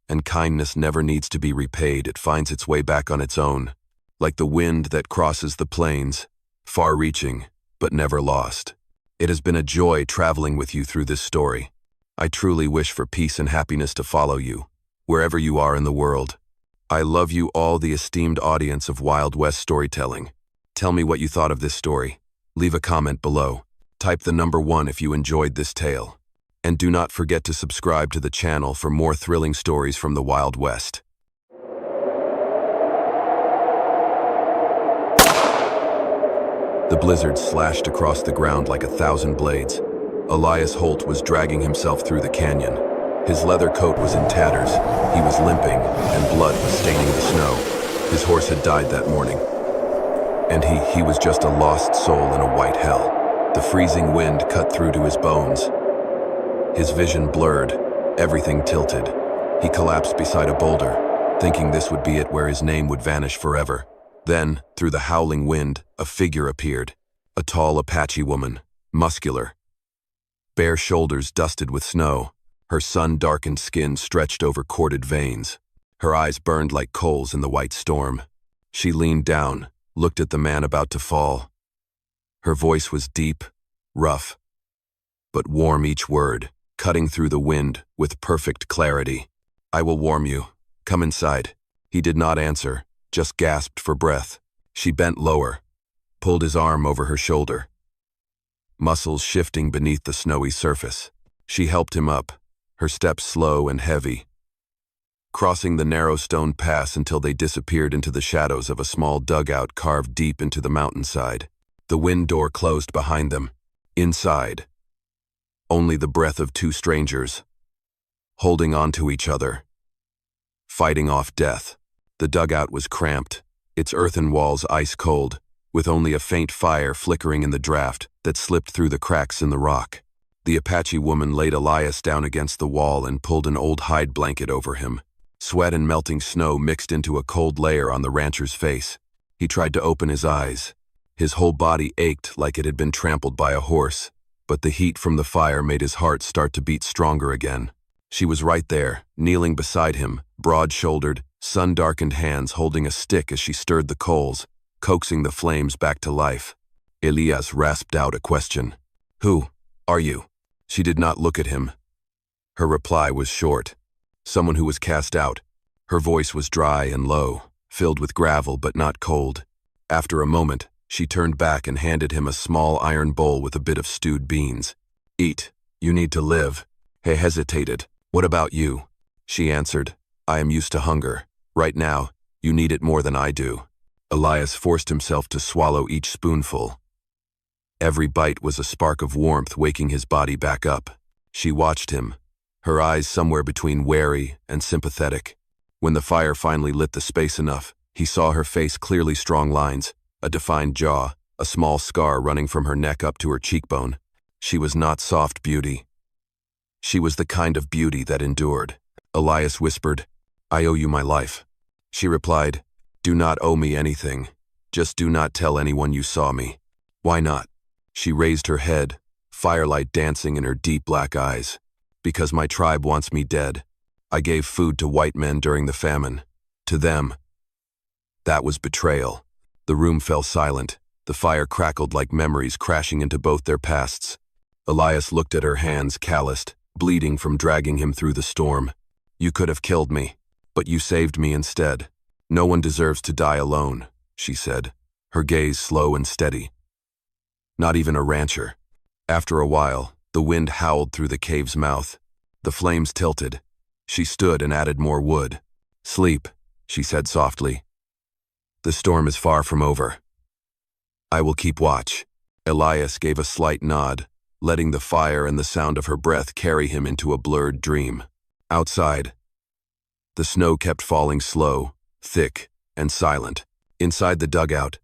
And kindness never needs to be repaid, it finds its way back on its own, like the wind that crosses the plains, far-reaching, but never lost. It has been a joy traveling with you through this story. I truly wish for peace and happiness to follow you, wherever you are in the world. I love you all, the esteemed audience of Wild West storytelling. Tell me what you thought of this story. Leave a comment below. Type the number 1 if you enjoyed this tale. And do not forget to subscribe to the channel for more thrilling stories from the Wild West. The blizzard slashed across the ground like 1,000 blades. Elias Holt was dragging himself through the canyon. His leather coat was in tatters, he was limping, and blood was staining the snow. His horse had died that morning. And he was just a lost soul in a white hell. The freezing wind cut through to his bones. His vision blurred, everything tilted. He collapsed beside a boulder, thinking this would be it, where his name would vanish forever. Then, through the howling wind, a figure appeared. A tall Apache woman, muscular. Bare shoulders dusted with snow, her sun-darkened skin stretched over corded veins. Her eyes burned like coals in the white storm. She leaned down, looked at the man about to fall. Her voice was deep, rough, but warm each word, cutting through the wind with perfect clarity. "I will warm you. Come inside." He did not answer, just gasped for breath. She bent lower, pulled his arm over her shoulder, muscles shifting beneath the snowy surface. She helped him up, her steps slow and heavy, crossing the narrow stone pass until they disappeared into the shadows of a small dugout carved deep into the mountainside. The wind door closed behind them. Inside, only the breath of two strangers, holding on to each other, fighting off death. The dugout was cramped, its earthen walls ice-cold, with only a faint fire flickering in the draft that slipped through the cracks in the rock. The Apache woman laid Elias down against the wall and pulled an old hide blanket over him. Sweat and melting snow mixed into a cold layer on the rancher's face. He tried to open his eyes. His whole body ached like it had been trampled by a horse, but the heat from the fire made his heart start to beat stronger again. She was right there, kneeling beside him, broad-shouldered, sun-darkened hands holding a stick as she stirred the coals, coaxing the flames back to life. Elias rasped out a question. "Who are you?" She did not look at him. Her reply was short. Someone who was cast out. Her voice was dry and low, filled with gravel but not cold. After a moment, she turned back and handed him a small iron bowl with a bit of stewed beans. "Eat. You need to live." He hesitated. "What about you?" She answered, "I am used to hunger. Right now, you need it more than I do." Elias forced himself to swallow each spoonful. Every bite was a spark of warmth waking his body back up. She watched him, her eyes somewhere between wary and sympathetic. When the fire finally lit the space enough, he saw her face clearly strong lines, a defined jaw, a small scar running from her neck up to her cheekbone. She was not soft beauty. She was the kind of beauty that endured. Elias whispered, "I owe you my life." She replied, "Do not owe me anything. Just do not tell anyone you saw me." "Why not?" She raised her head, firelight dancing in her deep black eyes. "Because my tribe wants me dead. I gave food to white men during the famine. To them." That was betrayal. The room fell silent. The fire crackled like memories crashing into both their pasts. Elias looked at her hands, calloused, bleeding from dragging him through the storm. "You could have killed me, but you saved me instead. No one deserves to die alone," she said, her gaze slow and steady. "Not even a rancher." After a while, the wind howled through the cave's mouth. The flames tilted. She stood and added more wood. "Sleep," she said softly. "The storm is far from over. I will keep watch." Elias gave a slight nod, letting the fire and the sound of her breath carry him into a blurred dream. Outside, the snow kept falling slow, thick, and silent. Inside the dugout,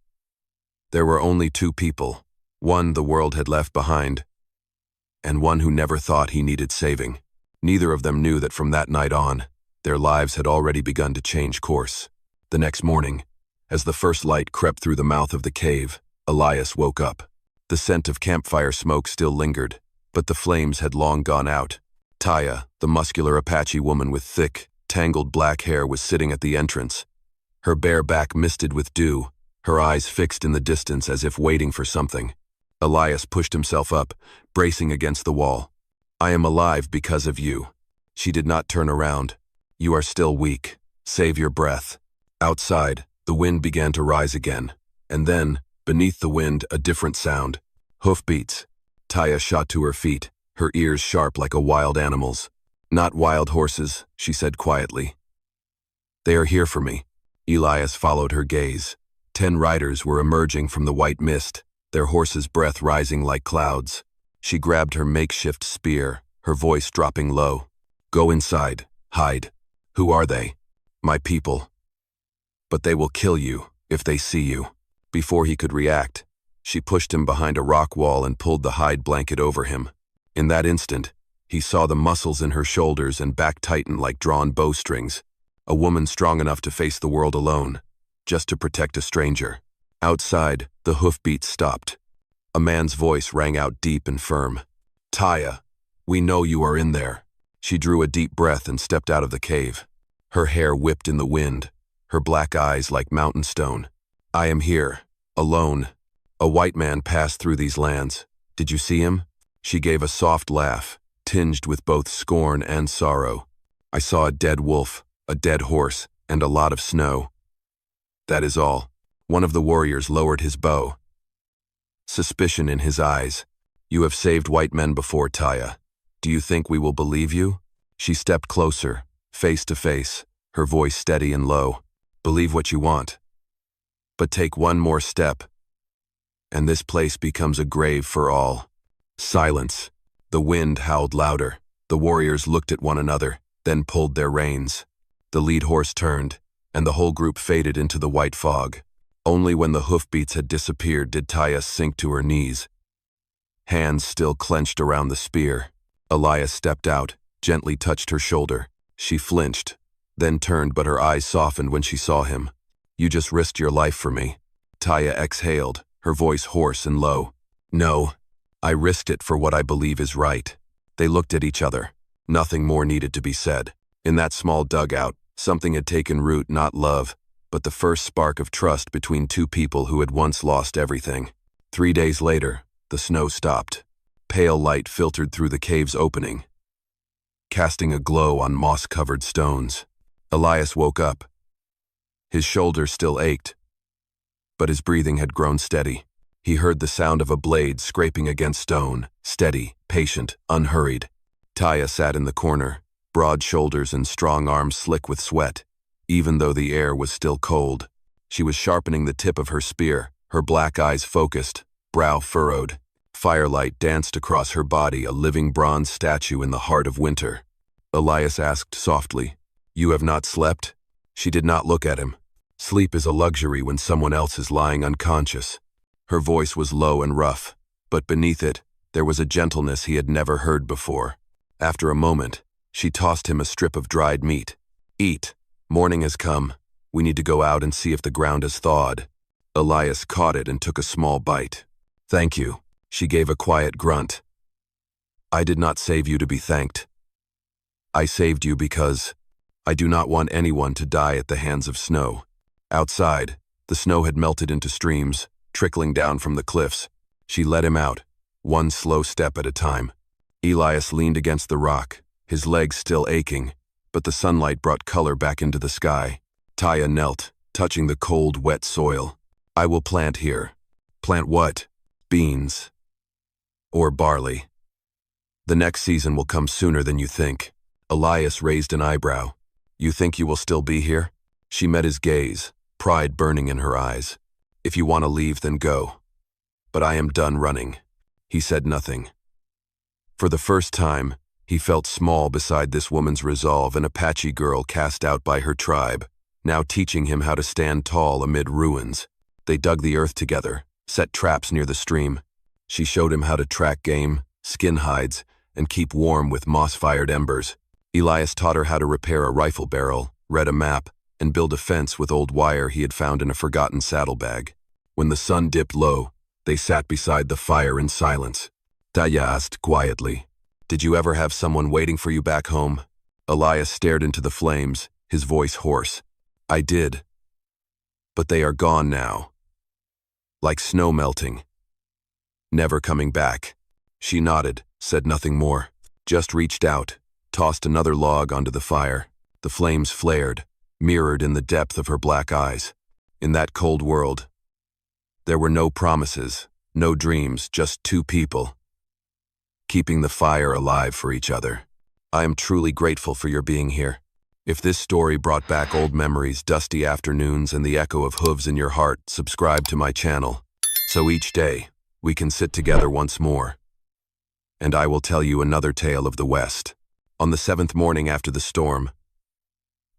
there were only two people, one the world had left behind, and one who never thought he needed saving. Neither of them knew that from that night on, their lives had already begun to change course. The next morning, as the first light crept through the mouth of the cave, Elias woke up. The scent of campfire smoke still lingered, but the flames had long gone out. Taya, the muscular Apache woman with thick, tangled black hair, was sitting at the entrance, her bare back misted with dew, her eyes fixed in the distance as if waiting for something. Elias pushed himself up, bracing against the wall. "I am alive because of you." She did not turn around. "You are still weak. Save your breath." Outside, the wind began to rise again, and then, beneath the wind, a different sound. Hoofbeats. Taya shot to her feet, her ears sharp like a wild animal's. "Not wild horses," she said quietly. "They are here for me." Elias followed her gaze. 10 riders were emerging from the white mist, their horses' breath rising like clouds. She grabbed her makeshift spear, her voice dropping low. "Go inside. Hide." "Who are they?" "My people." "But they will kill you if they see you." Before he could react, she pushed him behind a rock wall and pulled the hide blanket over him. In that instant, he saw the muscles in her shoulders and back tighten like drawn bowstrings. A woman strong enough to face the world alone, just to protect a stranger. Outside, the hoofbeats stopped. A man's voice rang out deep and firm. "Taya, we know you are in there." She drew a deep breath and stepped out of the cave. Her hair whipped in the wind, her black eyes like mountain stone. "I am here, alone. A white man passed through these lands. Did you see him? She gave a soft laugh, tinged with both scorn and sorrow. I saw a dead wolf, a dead horse, and a lot of snow. That is all. One of the warriors lowered his bow. Suspicion in his eyes. You have saved white men before, Taya. Do you think we will believe you? She stepped closer, face to face, her voice steady and low. Believe what you want. But take one more step, and this place becomes a grave for all. Silence. The wind howled louder. The warriors looked at one another, then pulled their reins. The lead horse turned, and the whole group faded into the white fog. Only when the hoofbeats had disappeared did Taya sink to her knees. Hands still clenched around the spear. Elias stepped out, gently touched her shoulder. She flinched, then turned, but her eyes softened when she saw him. You just risked your life for me. Taya exhaled, her voice hoarse and low. No, I risked it for what I believe is right. They looked at each other. Nothing more needed to be said. In that small dugout, something had taken root, not love, but the first spark of trust between two people who had once lost everything. 3 days later, the snow stopped. Pale light filtered through the cave's opening, casting a glow on moss-covered stones. Elias woke up. His shoulders still ached, but his breathing had grown steady. He heard the sound of a blade scraping against stone, steady, patient, unhurried. Taya sat in the corner, broad shoulders and strong arms slick with sweat. Even though the air was still cold, she was sharpening the tip of her spear, her black eyes focused, brow furrowed. Firelight danced across her body, a living bronze statue in the heart of winter. Elias asked softly, "You have not slept?" She did not look at him. Sleep is a luxury when someone else is lying unconscious. Her voice was low and rough, but beneath it, there was a gentleness he had never heard before. After a moment, she tossed him a strip of dried meat. "Eat. Morning has come. We need to go out and see if the ground has thawed." Elias caught it and took a small bite. "Thank you." She gave a quiet grunt. "I did not save you to be thanked. I saved you because I do not want anyone to die at the hands of snow." Outside, the snow had melted into streams, trickling down from the cliffs. She led him out, one slow step at a time. Elias leaned against the rock, his legs still aching, but the sunlight brought color back into the sky. Taya knelt, touching the cold, wet soil. "I will plant here." "Plant what?" "Beans. Or barley. The next season will come sooner than you think." Elias raised an eyebrow. "You think you will still be here?" She met his gaze, pride burning in her eyes. "If you want to leave, then go. But I am done running." He said nothing. For the first time, he felt small beside this woman's resolve, an Apache girl cast out by her tribe, now teaching him how to stand tall amid ruins. They dug the earth together, set traps near the stream. She showed him how to track game, skin hides, and keep warm with moss-fired embers. Elias taught her how to repair a rifle barrel, read a map, and build a fence with old wire he had found in a forgotten saddlebag. When the sun dipped low, they sat beside the fire in silence. Taya asked quietly, "Did you ever have someone waiting for you back home?" Elias stared into the flames, his voice hoarse. "I did. But they are gone now. Like snow melting. Never coming back." She nodded, said nothing more, just reached out, tossed another log onto the fire. The flames flared, mirrored in the depth of her black eyes. In that cold world, there were no promises, no dreams, just two people, keeping the fire alive for each other. "I am truly grateful for your being here. If this story brought back old memories, dusty afternoons, and the echo of hooves in your heart, subscribe to my channel, so each day we can sit together once more, and I will tell you another tale of the West." On the 7th morning after the storm,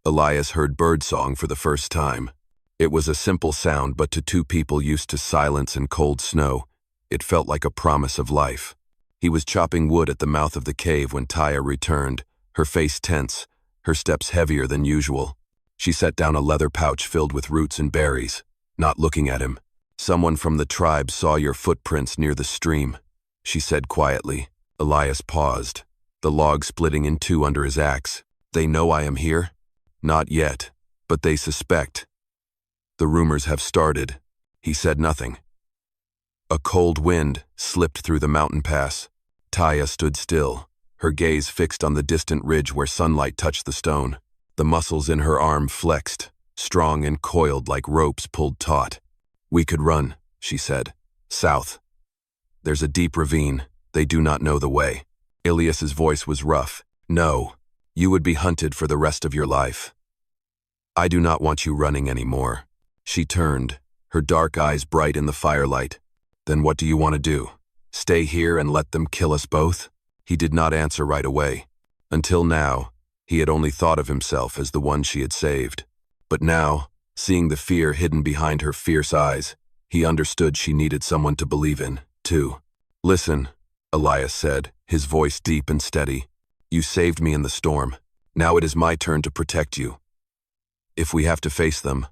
Elias heard birdsong for the first time. It was a simple sound, but to two people used to silence and cold snow, it felt like a promise of life. He was chopping wood at the mouth of the cave when Taya returned, her face tense, her steps heavier than usual. She set down a leather pouch filled with roots and berries, not looking at him. "Someone from the tribe saw your footprints near the stream," she said quietly. Elias paused, the log splitting in two under his axe. "They know I am here?" "Not yet, but they suspect. The rumors have started." He said nothing. A cold wind slipped through the mountain pass. Taya stood still, her gaze fixed on the distant ridge where sunlight touched the stone. The muscles in her arm flexed, strong and coiled like ropes pulled taut. "We could run," she said. "South. There's a deep ravine. They do not know the way." Ilias's voice was rough. "No, you would be hunted for the rest of your life. I do not want you running anymore." She turned, her dark eyes bright in the firelight. "Then what do you want to do? Stay here and let them kill us both?" He did not answer right away. Until now, he had only thought of himself as the one she had saved. But now, seeing the fear hidden behind her fierce eyes, he understood she needed someone to believe in, too. "Listen," Elias said, his voice deep and steady. "You saved me in the storm. Now it is my turn to protect you. If we have to face them,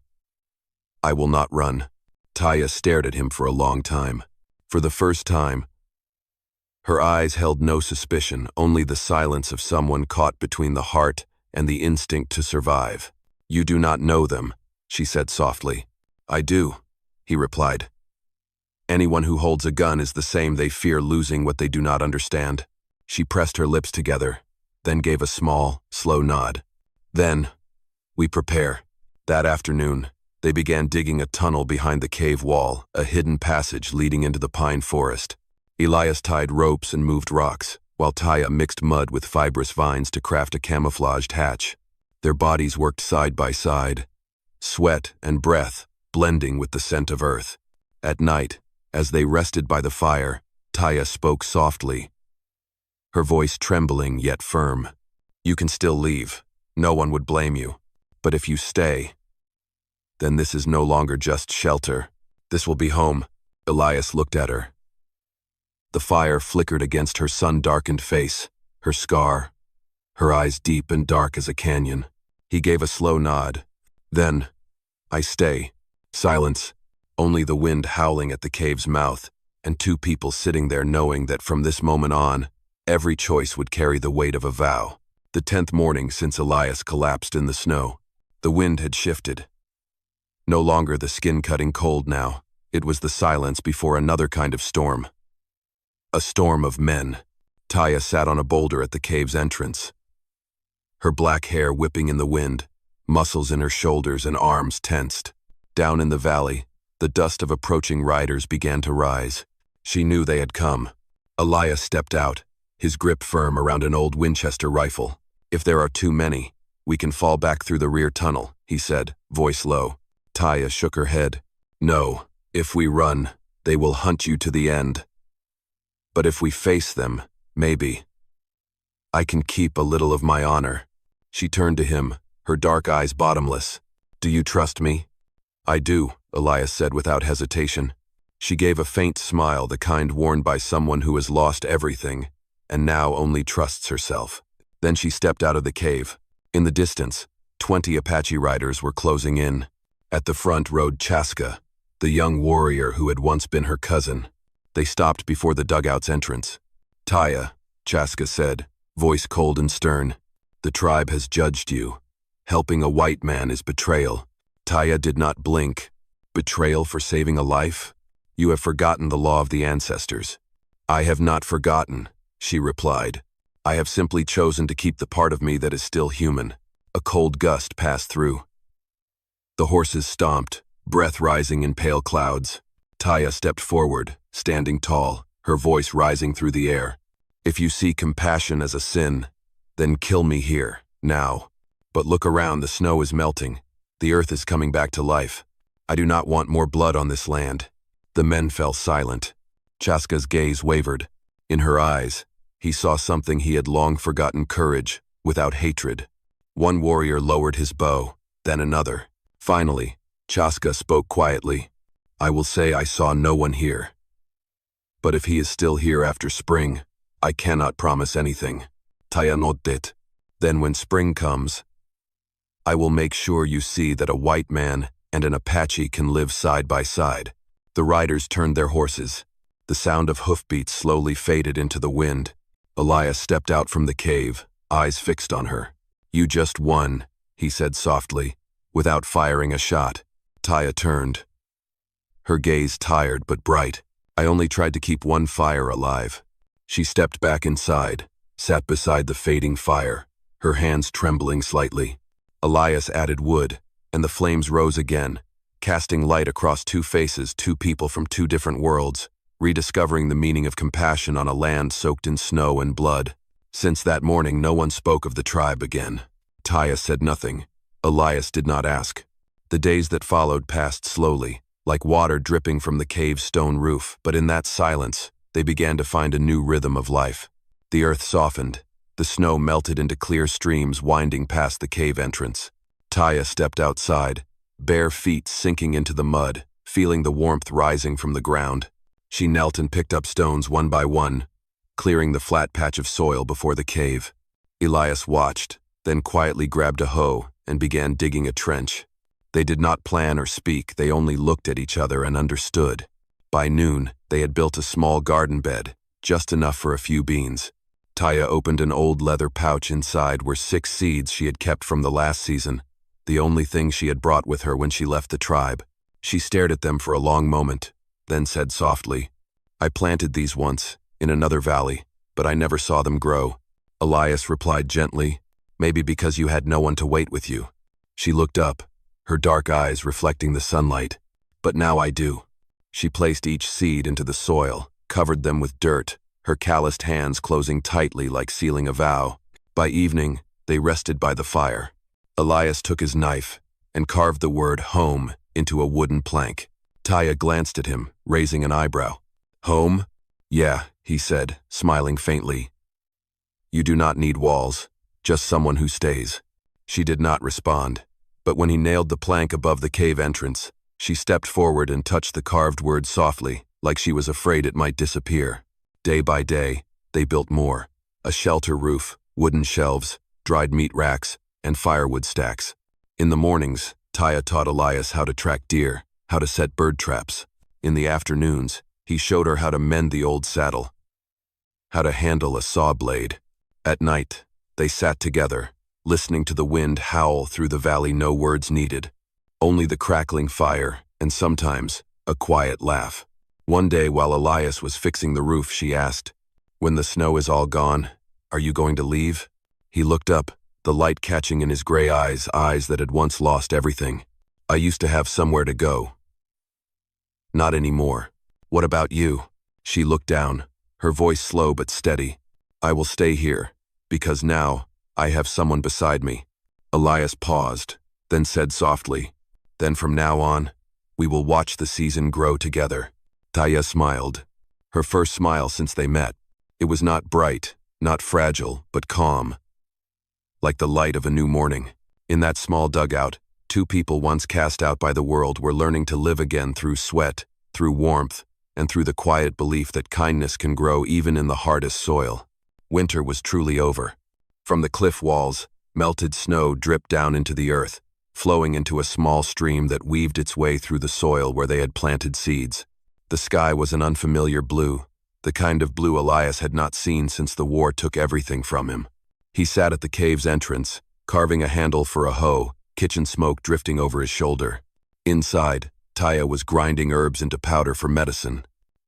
I will not run." Taya stared at him for a long time. For the first time, her eyes held no suspicion, only the silence of someone caught between the heart and the instinct to survive. "You do not know them," she said softly. "I do," he replied. "Anyone who holds a gun is the same. They fear losing what they do not understand." She pressed her lips together, then gave a small, slow nod. "Then, we prepare." That afternoon, they began digging a tunnel behind the cave wall, a hidden passage leading into the pine forest. Elias tied ropes and moved rocks, while Taya mixed mud with fibrous vines to craft a camouflaged hatch. Their bodies worked side by side, sweat and breath blending with the scent of earth. At night, as they rested by the fire, Taya spoke softly, her voice trembling yet firm. "You can still leave. No one would blame you. But if you stay, then this is no longer just shelter. This will be home." Elias looked at her. The fire flickered against her sun-darkened face, her scar, her eyes deep and dark as a canyon. He gave a slow nod. "Then, I stay." Silence, only the wind howling at the cave's mouth, and two people sitting there knowing that from this moment on, every choice would carry the weight of a vow. The 10th morning since Elias collapsed in the snow. The wind had shifted. No longer the skin-cutting cold now. It was the silence before another kind of storm. A storm of men. Taya sat on a boulder at the cave's entrance, her black hair whipping in the wind, muscles in her shoulders and arms tensed. Down in the valley, the dust of approaching riders began to rise. She knew they had come. Elias stepped out, his grip firm around an old Winchester rifle. "If there are too many, we can fall back through the rear tunnel," he said, voice low. Taya shook her head. "No, if we run, they will hunt you to the end. But if we face them, maybe. I can keep a little of my honor." She turned to him, her dark eyes bottomless. "Do you trust me?" "I do," Elias said without hesitation. She gave a faint smile, the kind worn by someone who has lost everything, and now only trusts herself. Then she stepped out of the cave. In the distance, 20 Apache riders were closing in. At the front rode Chaska, the young warrior who had once been her cousin. They stopped before the dugout's entrance. "Taya," Chaska said, voice cold and stern, "the tribe has judged you. Helping a white man is betrayal." Taya did not blink. "Betrayal for saving a life? You have forgotten the law of the ancestors." "I have not forgotten," she replied. "I have simply chosen to keep the part of me that is still human." A cold gust passed through. The horses stomped, breath rising in pale clouds. Taya stepped forward, standing tall, her voice rising through the air. "If you see compassion as a sin, then kill me here, now. But look around, the snow is melting. The earth is coming back to life. I do not want more blood on this land." The men fell silent. Chaska's gaze wavered. In her eyes, he saw something he had long forgotten: courage, without hatred. One warrior lowered his bow, then another. Finally, Chaska spoke quietly. "I will say I saw no one here. But if he is still here after spring, I cannot promise anything. Taya nodded. Then when spring comes, I will make sure you see that a white man and an Apache can live side by side." The riders turned their horses. The sound of hoofbeats slowly faded into the wind. Elias stepped out from the cave, eyes fixed on her. "You just won," he said softly, without firing a shot. Taya turned, her gaze tired but bright. I only tried to keep one fire alive. She stepped back inside, sat beside the fading fire, her hands trembling slightly. Elias added wood, and the flames rose again, casting light across two faces, two people from two different worlds, rediscovering the meaning of compassion on a land soaked in snow and blood. Since that morning, no one spoke of the tribe again. Taya said nothing. Elias did not ask. The days that followed passed slowly, like water dripping from the cave's stone roof, but in that silence, they began to find a new rhythm of life. The earth softened. The snow melted into clear streams winding past the cave entrance. Taya stepped outside, bare feet sinking into the mud, feeling the warmth rising from the ground. She knelt and picked up stones one by one, clearing the flat patch of soil before the cave. Elias watched, then quietly grabbed a hoe and began digging a trench. They did not plan or speak, they only looked at each other and understood. By noon, they had built a small garden bed, just enough for a few beans. Taya opened an old leather pouch. Inside were 6 seeds she had kept from the last season, the only thing she had brought with her when she left the tribe. She stared at them for a long moment, then said softly, "I planted these once, in another valley, but I never saw them grow." Elias replied gently, "Maybe because you had no one to wait with you." She looked up, her dark eyes reflecting the sunlight. "But now I do." She placed each seed into the soil, covered them with dirt, her calloused hands closing tightly like sealing a vow. By evening, they rested by the fire. Elias took his knife and carved the word home into a wooden plank. Taya glanced at him, raising an eyebrow. "Home?" "Yeah," he said, smiling faintly. "You do not need walls, just someone who stays." She did not respond, but when he nailed the plank above the cave entrance, she stepped forward and touched the carved word softly, like she was afraid it might disappear. Day by day, they built more. A shelter roof, wooden shelves, dried meat racks, and firewood stacks. In the mornings, Taya taught Elias how to track deer, how to set bird traps. In the afternoons, he showed her how to mend the old saddle, how to handle a saw blade. At night, they sat together, listening to the wind howl through the valley, no words needed. Only the crackling fire, and sometimes, a quiet laugh. One day while Elias was fixing the roof, she asked, "When the snow is all gone, are you going to leave?" He looked up, the light catching in his gray eyes, eyes that had once lost everything. "I used to have somewhere to go. Not anymore. What about you?" She looked down, her voice slow but steady. "I will stay here, because now, I have someone beside me." Elias paused, then said softly, "Then from now on, we will watch the season grow together." Taya smiled, her first smile since they met. It was not bright, not fragile, but calm, like the light of a new morning. In that small dugout, 2 people once cast out by the world were learning to live again through sweat, through warmth, and through the quiet belief that kindness can grow even in the hardest soil. Winter was truly over. From the cliff walls, melted snow dripped down into the earth, flowing into a small stream that weaved its way through the soil where they had planted seeds. The sky was an unfamiliar blue, the kind of blue Elias had not seen since the war took everything from him. He sat at the cave's entrance, carving a handle for a hoe, kitchen smoke drifting over his shoulder. Inside, Taya was grinding herbs into powder for medicine.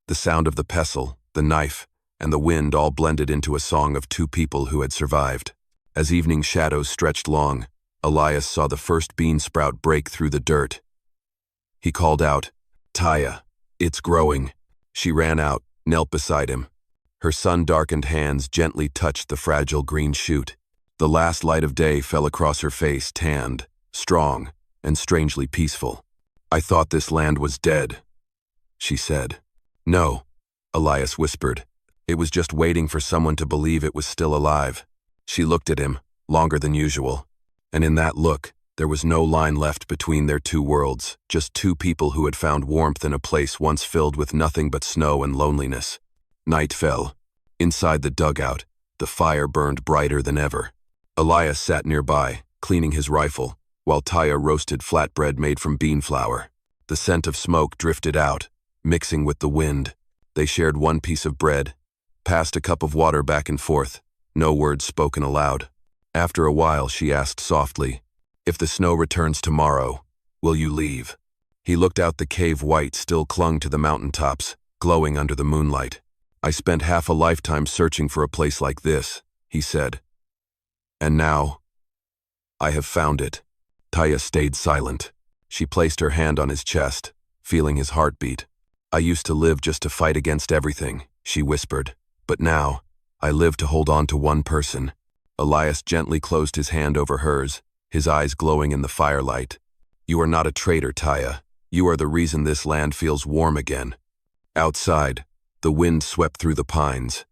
The sound of the pestle, the knife, and the wind all blended into a song of 2 people who had survived. As evening shadows stretched long, Elias saw the first bean sprout break through the dirt. He called out, "Taya, it's growing." She ran out, knelt beside him. Her sun-darkened hands gently touched the fragile green shoot. The last light of day fell across her face, tanned, strong, and strangely peaceful. "I thought this land was dead," she said. "No," Elias whispered. "It was just waiting for someone to believe it was still alive." She looked at him, longer than usual, and in that look, there was no line left between their 2 worlds, just 2 people who had found warmth in a place once filled with nothing but snow and loneliness. Night fell. Inside the dugout, the fire burned brighter than ever. Elias sat nearby, cleaning his rifle, while Taya roasted flatbread made from bean flour. The scent of smoke drifted out, mixing with the wind. They shared one piece of bread, passed a cup of water back and forth, no words spoken aloud. After a while, she asked softly, "If the snow returns tomorrow, will you leave?" He looked out. The cave white still clung to the mountaintops, glowing under the moonlight. "I spent half a lifetime searching for a place like this," he said. "And now, I have found it." Taya stayed silent. She placed her hand on his chest, feeling his heartbeat. "I used to live just to fight against everything," she whispered. "But now, I live to hold on to one person." Elias gently closed his hand over hers, his eyes glowing in the firelight. "You are not a traitor, Taya. You are the reason this land feels warm again." Outside, the wind swept through the pines.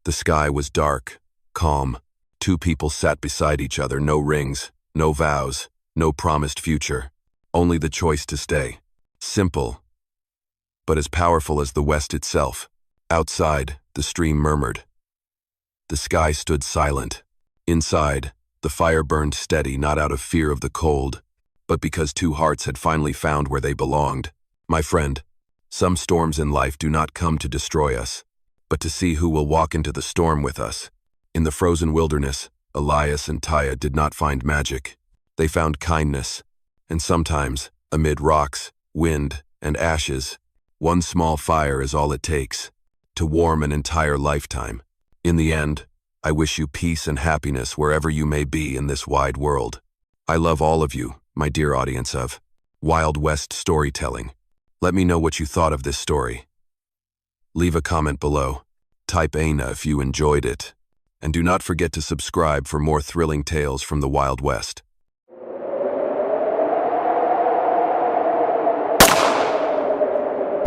The sky was dark, calm. Two people sat beside each other, no rings, no vows, no promised future. Only the choice to stay. Simple, but as powerful as the West itself. Outside, the stream murmured. The sky stood silent. Inside, the fire burned steady, not out of fear of the cold, but because two hearts had finally found where they belonged. My friend, some storms in life do not come to destroy us, but to see who will walk into the storm with us. In the frozen wilderness, Elias and Taya did not find magic. They found kindness, and sometimes, amid rocks, wind, and ashes, one small fire is all it takes to warm an entire lifetime. In the end, I wish you peace and happiness wherever you may be in this wide world. I love all of you, my dear audience of Wild West Storytelling. Let me know what you thought of this story. Leave a comment below. Type Aina if you enjoyed it. And do not forget to subscribe for more thrilling tales from the Wild West.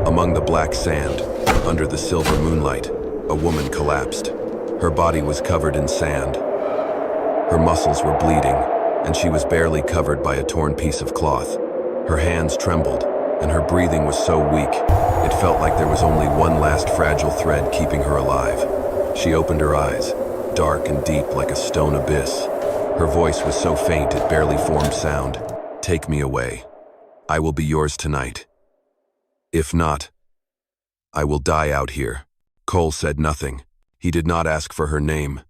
Among the black sand, under the silver moonlight, a woman collapsed. Her body was covered in sand. Her muscles were bleeding, and she was barely covered by a torn piece of cloth. Her hands trembled, and her breathing was so weak, it felt like there was only one last fragile thread keeping her alive. She opened her eyes, dark and deep like a stone abyss. Her voice was so faint it barely formed sound. "Take me away. I will be yours tonight. If not, I will die out here." Cole said nothing. He did not ask for her name.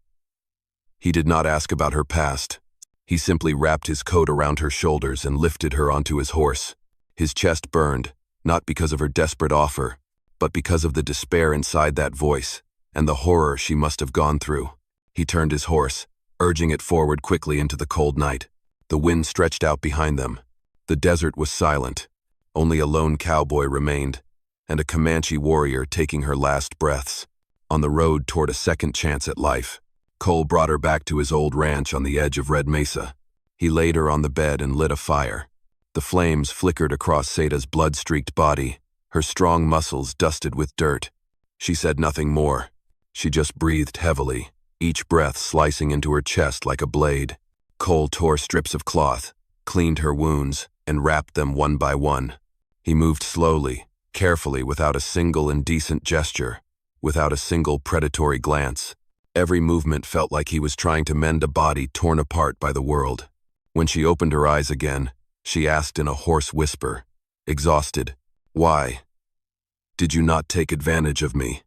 He did not ask about her past. He simply wrapped his coat around her shoulders and lifted her onto his horse. His chest burned, not because of her desperate offer, but because of the despair inside that voice and the horror she must have gone through. He turned his horse, urging it forward quickly into the cold night. The wind stretched out behind them. The desert was silent. Only a lone cowboy remained, and a Comanche warrior taking her last breaths. On the road toward a second chance at life, Cole brought her back to his old ranch on the edge of Red Mesa. He laid her on the bed and lit a fire. The flames flickered across Sada's blood-streaked body, her strong muscles dusted with dirt. She said nothing more. She just breathed heavily, each breath slicing into her chest like a blade. Cole tore strips of cloth, cleaned her wounds, and wrapped them one by one. He moved slowly, carefully, without a single indecent gesture, without a single predatory glance. Every movement felt like he was trying to mend a body torn apart by the world. When she opened her eyes again, she asked in a hoarse whisper, exhausted, "Why did you not take advantage of me?"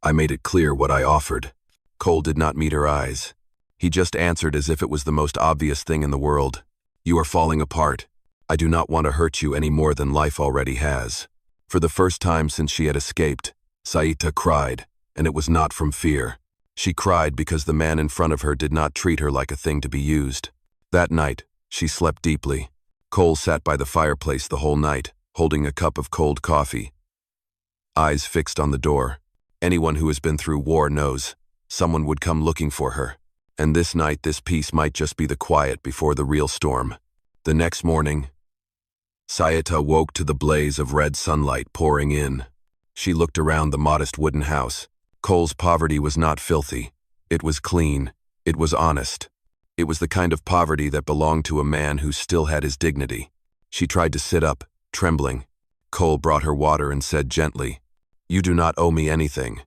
I made it clear what I offered. Cole did not meet her eyes. He just answered as if it was the most obvious thing in the world. "You are falling apart. I do not want to hurt you any more than life already has." For the first time since she had escaped, Saita cried, and it was not from fear. She cried because the man in front of her did not treat her like a thing to be used. That night, she slept deeply. Cole sat by the fireplace the whole night, holding a cup of cold coffee. Eyes fixed on the door. Anyone who has been through war knows someone would come looking for her. And this night, this peace might just be the quiet before the real storm. The next morning, Sayata woke to the blaze of red sunlight pouring in. She looked around the modest wooden house. Cole's poverty was not filthy. It was clean. It was honest. It was the kind of poverty that belonged to a man who still had his dignity. She tried to sit up, trembling. Cole brought her water and said gently, "You do not owe me anything.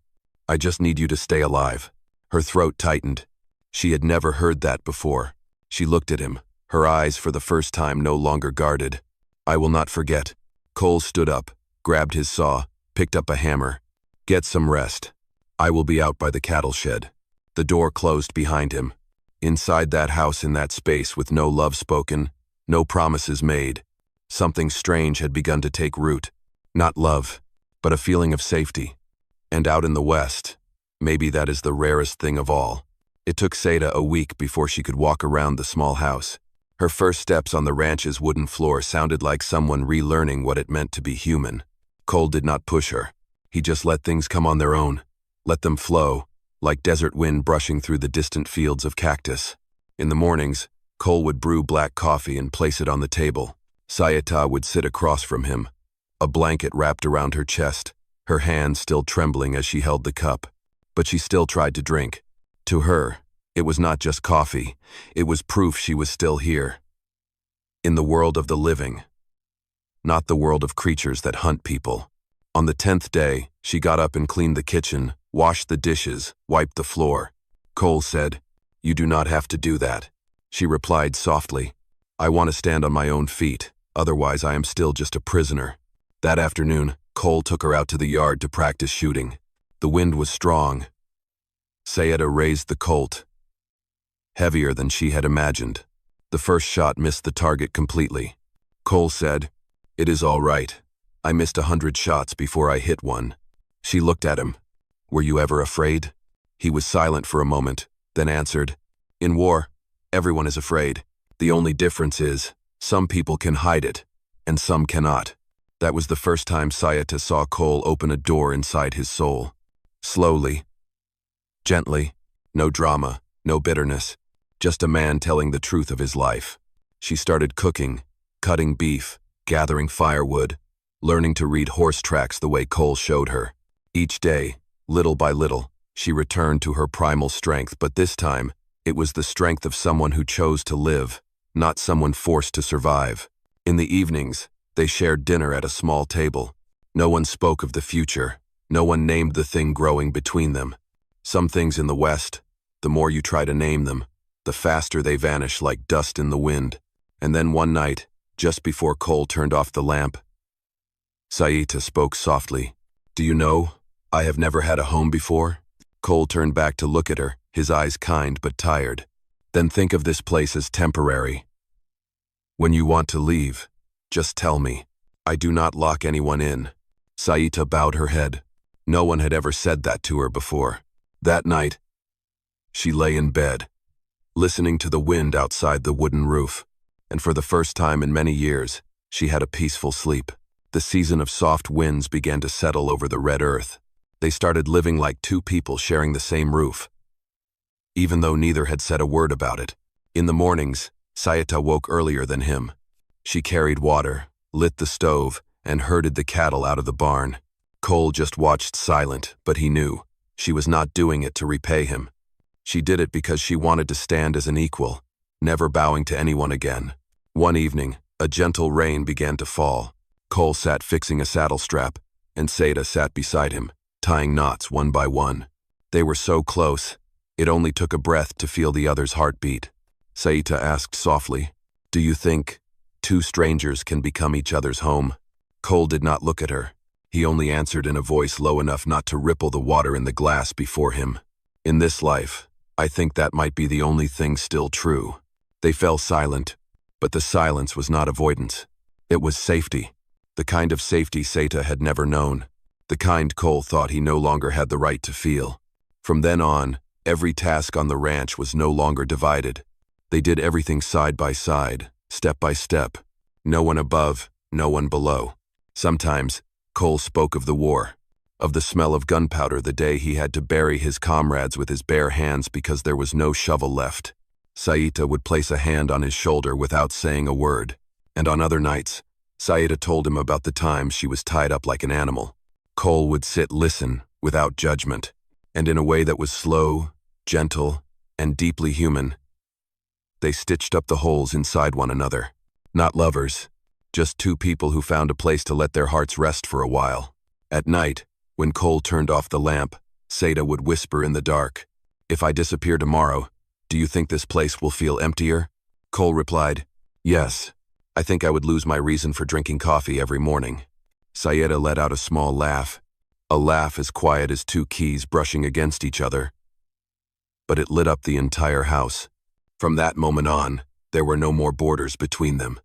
I just need you to stay alive." Her throat tightened. She had never heard that before. She looked at him, her eyes for the first time no longer guarded. "I will not forget." Cole stood up, grabbed his saw, picked up a hammer. "Get some rest. I will be out by the cattle shed." The door closed behind him. Inside that house, in that space with no love spoken, no promises made, something strange had begun to take root. Not love, but a feeling of safety. And out in the West, maybe that is the rarest thing of all. It took Seda a week before she could walk around the small house. Her first steps on the ranch's wooden floor sounded like someone relearning what it meant to be human. Cole did not push her. He just let things come on their own, let them flow, like desert wind brushing through the distant fields of cactus. In the mornings, Cole would brew black coffee and place it on the table. Sayata would sit across from him, a blanket wrapped around her chest, her hands still trembling as she held the cup. But she still tried to drink. To her, it was not just coffee, it was proof she was still here. In the world of the living, not the world of creatures that hunt people. On the 10th day, she got up and cleaned the kitchen, washed the dishes, wiped the floor. Cole said, "You do not have to do that." She replied softly, "I want to stand on my own feet, otherwise I am still just a prisoner." That afternoon, Cole took her out to the yard to practice shooting. The wind was strong. Sayata raised the Colt, heavier than she had imagined. The first shot missed the target completely. Cole said, "It is all right. I missed 100 shots before I hit one." She looked at him. "Were you ever afraid?" He was silent for a moment, then answered, "In war, everyone is afraid. The only difference is, some people can hide it, and some cannot." That was the first time Sayata saw Cole open a door inside his soul. Slowly, gently, no drama, no bitterness, just a man telling the truth of his life. She started cooking, cutting beef, gathering firewood, learning to read horse tracks the way Cole showed her. Each day, little by little, she returned to her primal strength, but this time, it was the strength of someone who chose to live, not someone forced to survive. In the evenings, they shared dinner at a small table. No one spoke of the future. No one named the thing growing between them. Some things in the West, the more you try to name them, the faster they vanish like dust in the wind. And then one night, just before Cole turned off the lamp, Sayata spoke softly. "Do you know, I have never had a home before?" Cole turned back to look at her, his eyes kind but tired. "Then think of this place as temporary. When you want to leave, just tell me. I do not lock anyone in." Sayata bowed her head. No one had ever said that to her before. That night, she lay in bed, listening to the wind outside the wooden roof, and for the first time in many years, she had a peaceful sleep. The season of soft winds began to settle over the red earth. They started living like two people sharing the same roof, even though neither had said a word about it. In the mornings, Sayata woke earlier than him. She carried water, lit the stove, and herded the cattle out of the barn. Cole just watched silent, but he knew. She was not doing it to repay him. She did it because she wanted to stand as an equal, never bowing to anyone again. One evening, a gentle rain began to fall. Cole sat fixing a saddle strap, and Sayata sat beside him, tying knots one by one. They were so close, it only took a breath to feel the other's heartbeat. Sayata asked softly, "Do you think two strangers can become each other's home?" Cole did not look at her. He only answered in a voice low enough not to ripple the water in the glass before him. "In this life, I think that might be the only thing still true." They fell silent, but the silence was not avoidance. It was safety. The kind of safety Sayata had never known. The kind Cole thought he no longer had the right to feel. From then on, every task on the ranch was no longer divided. They did everything side by side, step by step. No one above, no one below. Sometimes, Cole spoke of the war, of the smell of gunpowder the day he had to bury his comrades with his bare hands because there was no shovel left. Sayata would place a hand on his shoulder without saying a word. And on other nights, Sayata told him about the times she was tied up like an animal. Cole would listen, without judgment, and in a way that was slow, gentle, and deeply human. They stitched up the holes inside one another. Not lovers, just two people who found a place to let their hearts rest for a while. At night, when Cole turned off the lamp, Sayata would whisper in the dark, "If I disappear tomorrow, do you think this place will feel emptier?" Cole replied, "Yes. I think I would lose my reason for drinking coffee every morning." Sayata let out a small laugh, a laugh as quiet as two keys brushing against each other. But it lit up the entire house. From that moment on, there were no more borders between them.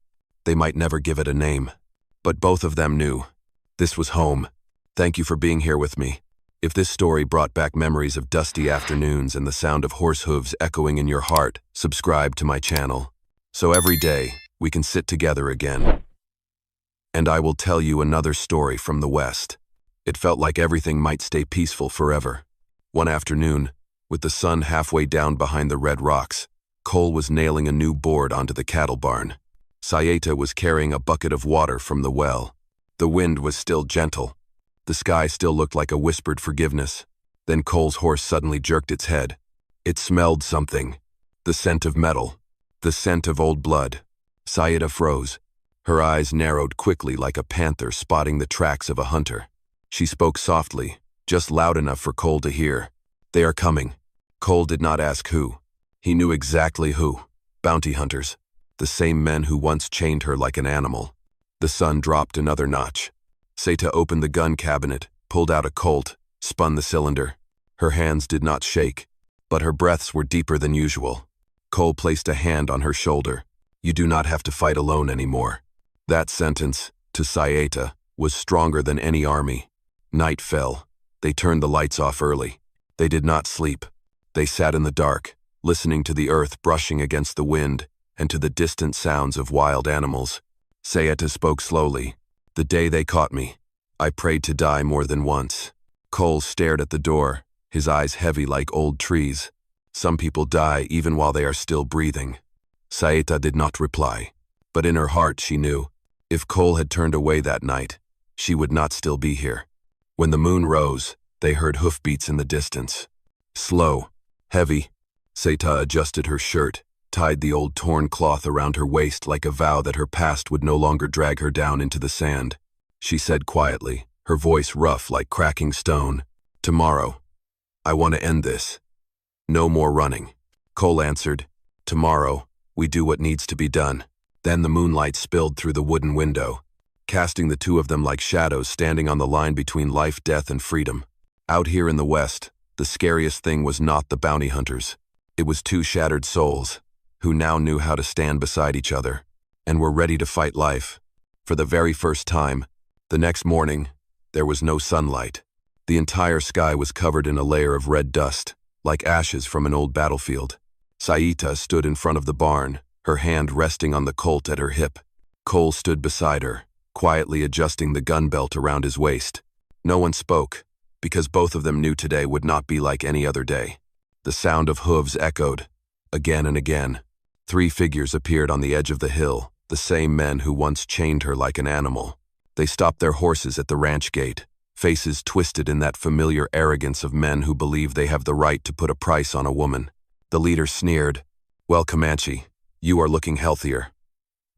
They might never give it a name, but both of them knew. This was home. Thank you for being here with me. If this story brought back memories of dusty afternoons and the sound of horse hooves echoing in your heart, subscribe to my channel. So every day, we can sit together again. And I will tell you another story from the West. It felt like everything might stay peaceful forever. One afternoon, with the sun halfway down behind the red rocks, Cole was nailing a new board onto the cattle barn. Sayeta was carrying a bucket of water from the well. The wind was still gentle. The sky still looked like a whispered forgiveness. Then Cole's horse suddenly jerked its head. It smelled something. The scent of metal. The scent of old blood. Sayeta froze. Her eyes narrowed quickly like a panther spotting the tracks of a hunter. She spoke softly, just loud enough for Cole to hear. "They are coming." Cole did not ask who. He knew exactly who. Bounty hunters. The same men who once chained her like an animal. The sun dropped another notch. Sayeta opened the gun cabinet, pulled out a Colt, spun the cylinder. Her hands did not shake, but her breaths were deeper than usual. Cole placed a hand on her shoulder. "You do not have to fight alone anymore." That sentence, to Sayeta, was stronger than any army. Night fell. They turned the lights off early. They did not sleep. They sat in the dark, listening to the earth brushing against the wind and to the distant sounds of wild animals. Sayeta spoke slowly. "The day they caught me, I prayed to die more than once." Cole stared at the door, his eyes heavy like old trees. Some people die even while they are still breathing. Sayeta did not reply, but in her heart she knew, if Cole had turned away that night, she would not still be here. When the moon rose, they heard hoofbeats in the distance. Slow, heavy. Sayeta adjusted her shirt, tied the old torn cloth around her waist like a vow that her past would no longer drag her down into the sand. She said quietly, her voice rough like cracking stone, "Tomorrow. I want to end this. No more running." Cole answered, "Tomorrow, we do what needs to be done." Then the moonlight spilled through the wooden window, casting the two of them like shadows standing on the line between life, death, and freedom. Out here in the West, the scariest thing was not the bounty hunters. It was two shattered souls, who now knew how to stand beside each other, and were ready to fight life. For the very first time, the next morning, there was no sunlight. The entire sky was covered in a layer of red dust, like ashes from an old battlefield. Sayeta stood in front of the barn, her hand resting on the Colt at her hip. Cole stood beside her, quietly adjusting the gun belt around his waist. No one spoke, because both of them knew today would not be like any other day. The sound of hooves echoed, again and again. 3 figures appeared on the edge of the hill, the same men who once chained her like an animal. They stopped their horses at the ranch gate, faces twisted in that familiar arrogance of men who believe they have the right to put a price on a woman. The leader sneered, "Well, Comanche, you are looking healthier.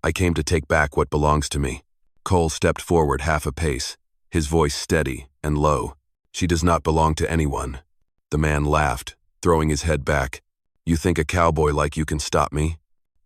I came to take back what belongs to me." Cole stepped forward half a pace, his voice steady and low. "She does not belong to anyone." The man laughed, throwing his head back. "You think a cowboy like you can stop me?"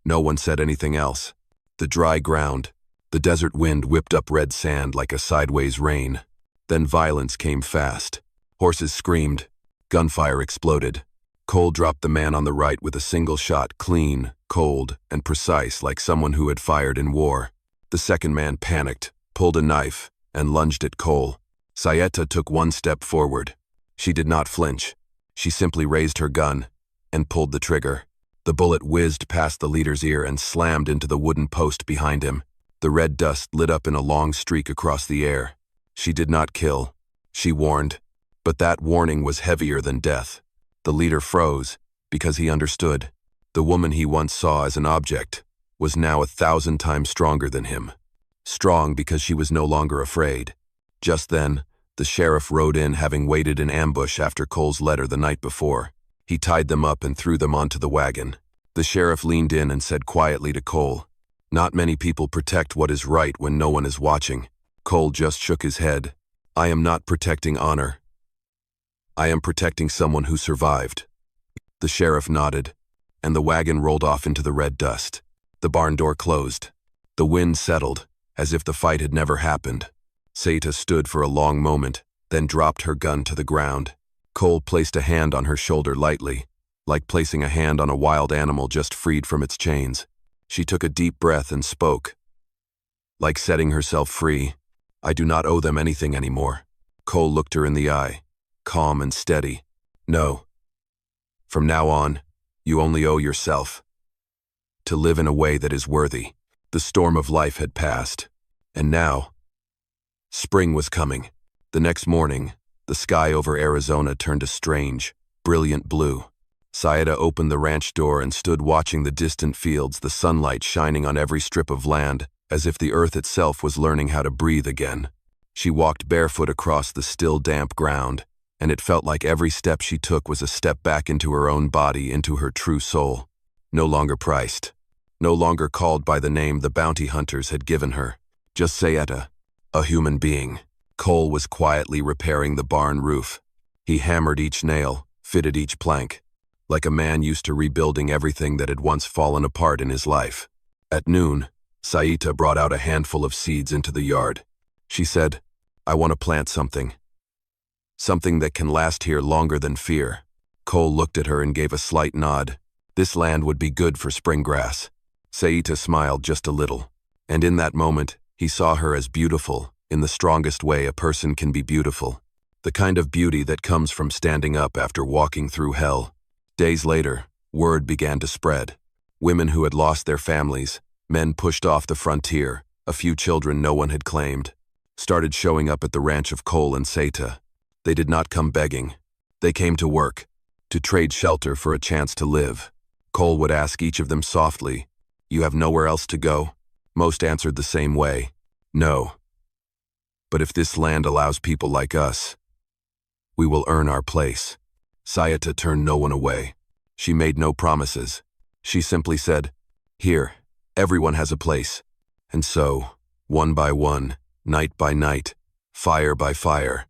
No one said anything else. The dry ground, the desert wind whipped up red sand like a sideways rain. Then violence came fast. Horses screamed. Gunfire exploded. Cole dropped the man on the right with a single shot, clean, cold, and precise like someone who had fired in war. The second man panicked, pulled a knife, and lunged at Cole. Sayeta took one step forward. She did not flinch. She simply raised her gun and pulled the trigger. The bullet whizzed past the leader's ear and slammed into the wooden post behind him. The red dust lit up in a long streak across the air. She did not kill. She warned. But that warning was heavier than death. The leader froze because he understood. The woman he once saw as an object was now 1,000 times stronger than him. Strong because she was no longer afraid. Just then, the sheriff rode in, having waited in ambush after Cole's letter the night before. He tied them up and threw them onto the wagon. The sheriff leaned in and said quietly to Cole, "Not many people protect what is right when no one is watching." Cole just shook his head. "I am not protecting honor. I am protecting someone who survived." The sheriff nodded, and the wagon rolled off into the red dust. The barn door closed. The wind settled, as if the fight had never happened. Sayeta stood for a long moment, then dropped her gun to the ground. Cole placed a hand on her shoulder lightly, like placing a hand on a wild animal just freed from its chains. She took a deep breath and spoke. Like setting herself free, "I do not owe them anything anymore. Cole looked her in the eye, calm and steady. No. From now on, you only owe yourself to live in a way that is worthy. The storm of life had passed, and now, spring was coming. The next morning, the sky over Arizona turned a strange, brilliant blue. Sayita opened the ranch door and stood watching the distant fields, the sunlight shining on every strip of land, as if the earth itself was learning how to breathe again. She walked barefoot across the still damp ground, and it felt like every step she took was a step back into her own body, into her true soul. No longer priced. No longer called by the name the bounty hunters had given her. Just Sayita, a human being. Cole was quietly repairing the barn roof. He hammered each nail, fitted each plank, like a man used to rebuilding everything that had once fallen apart in his life. At noon, Sayita brought out a handful of seeds into the yard. She said, "I want to plant something. Something that can last here longer than fear." Cole looked at her and gave a slight nod. This land would be good for spring grass. Sayita smiled just a little, and in that moment, he saw her as beautiful, in the strongest way a person can be beautiful. The kind of beauty that comes from standing up after walking through hell. Days later, word began to spread. Women who had lost their families, men pushed off the frontier, a few children no one had claimed, started showing up at the ranch of Cole and Sayita. They did not come begging. They came to work, to trade shelter for a chance to live. Cole would ask each of them softly, "You have nowhere else to go?" Most answered the same way, "No. But if this land allows people like us, we will earn our place." Sayita turned no one away. She made no promises. She simply said, "Here, everyone has a place." And so, one by one, night by night, fire by fire,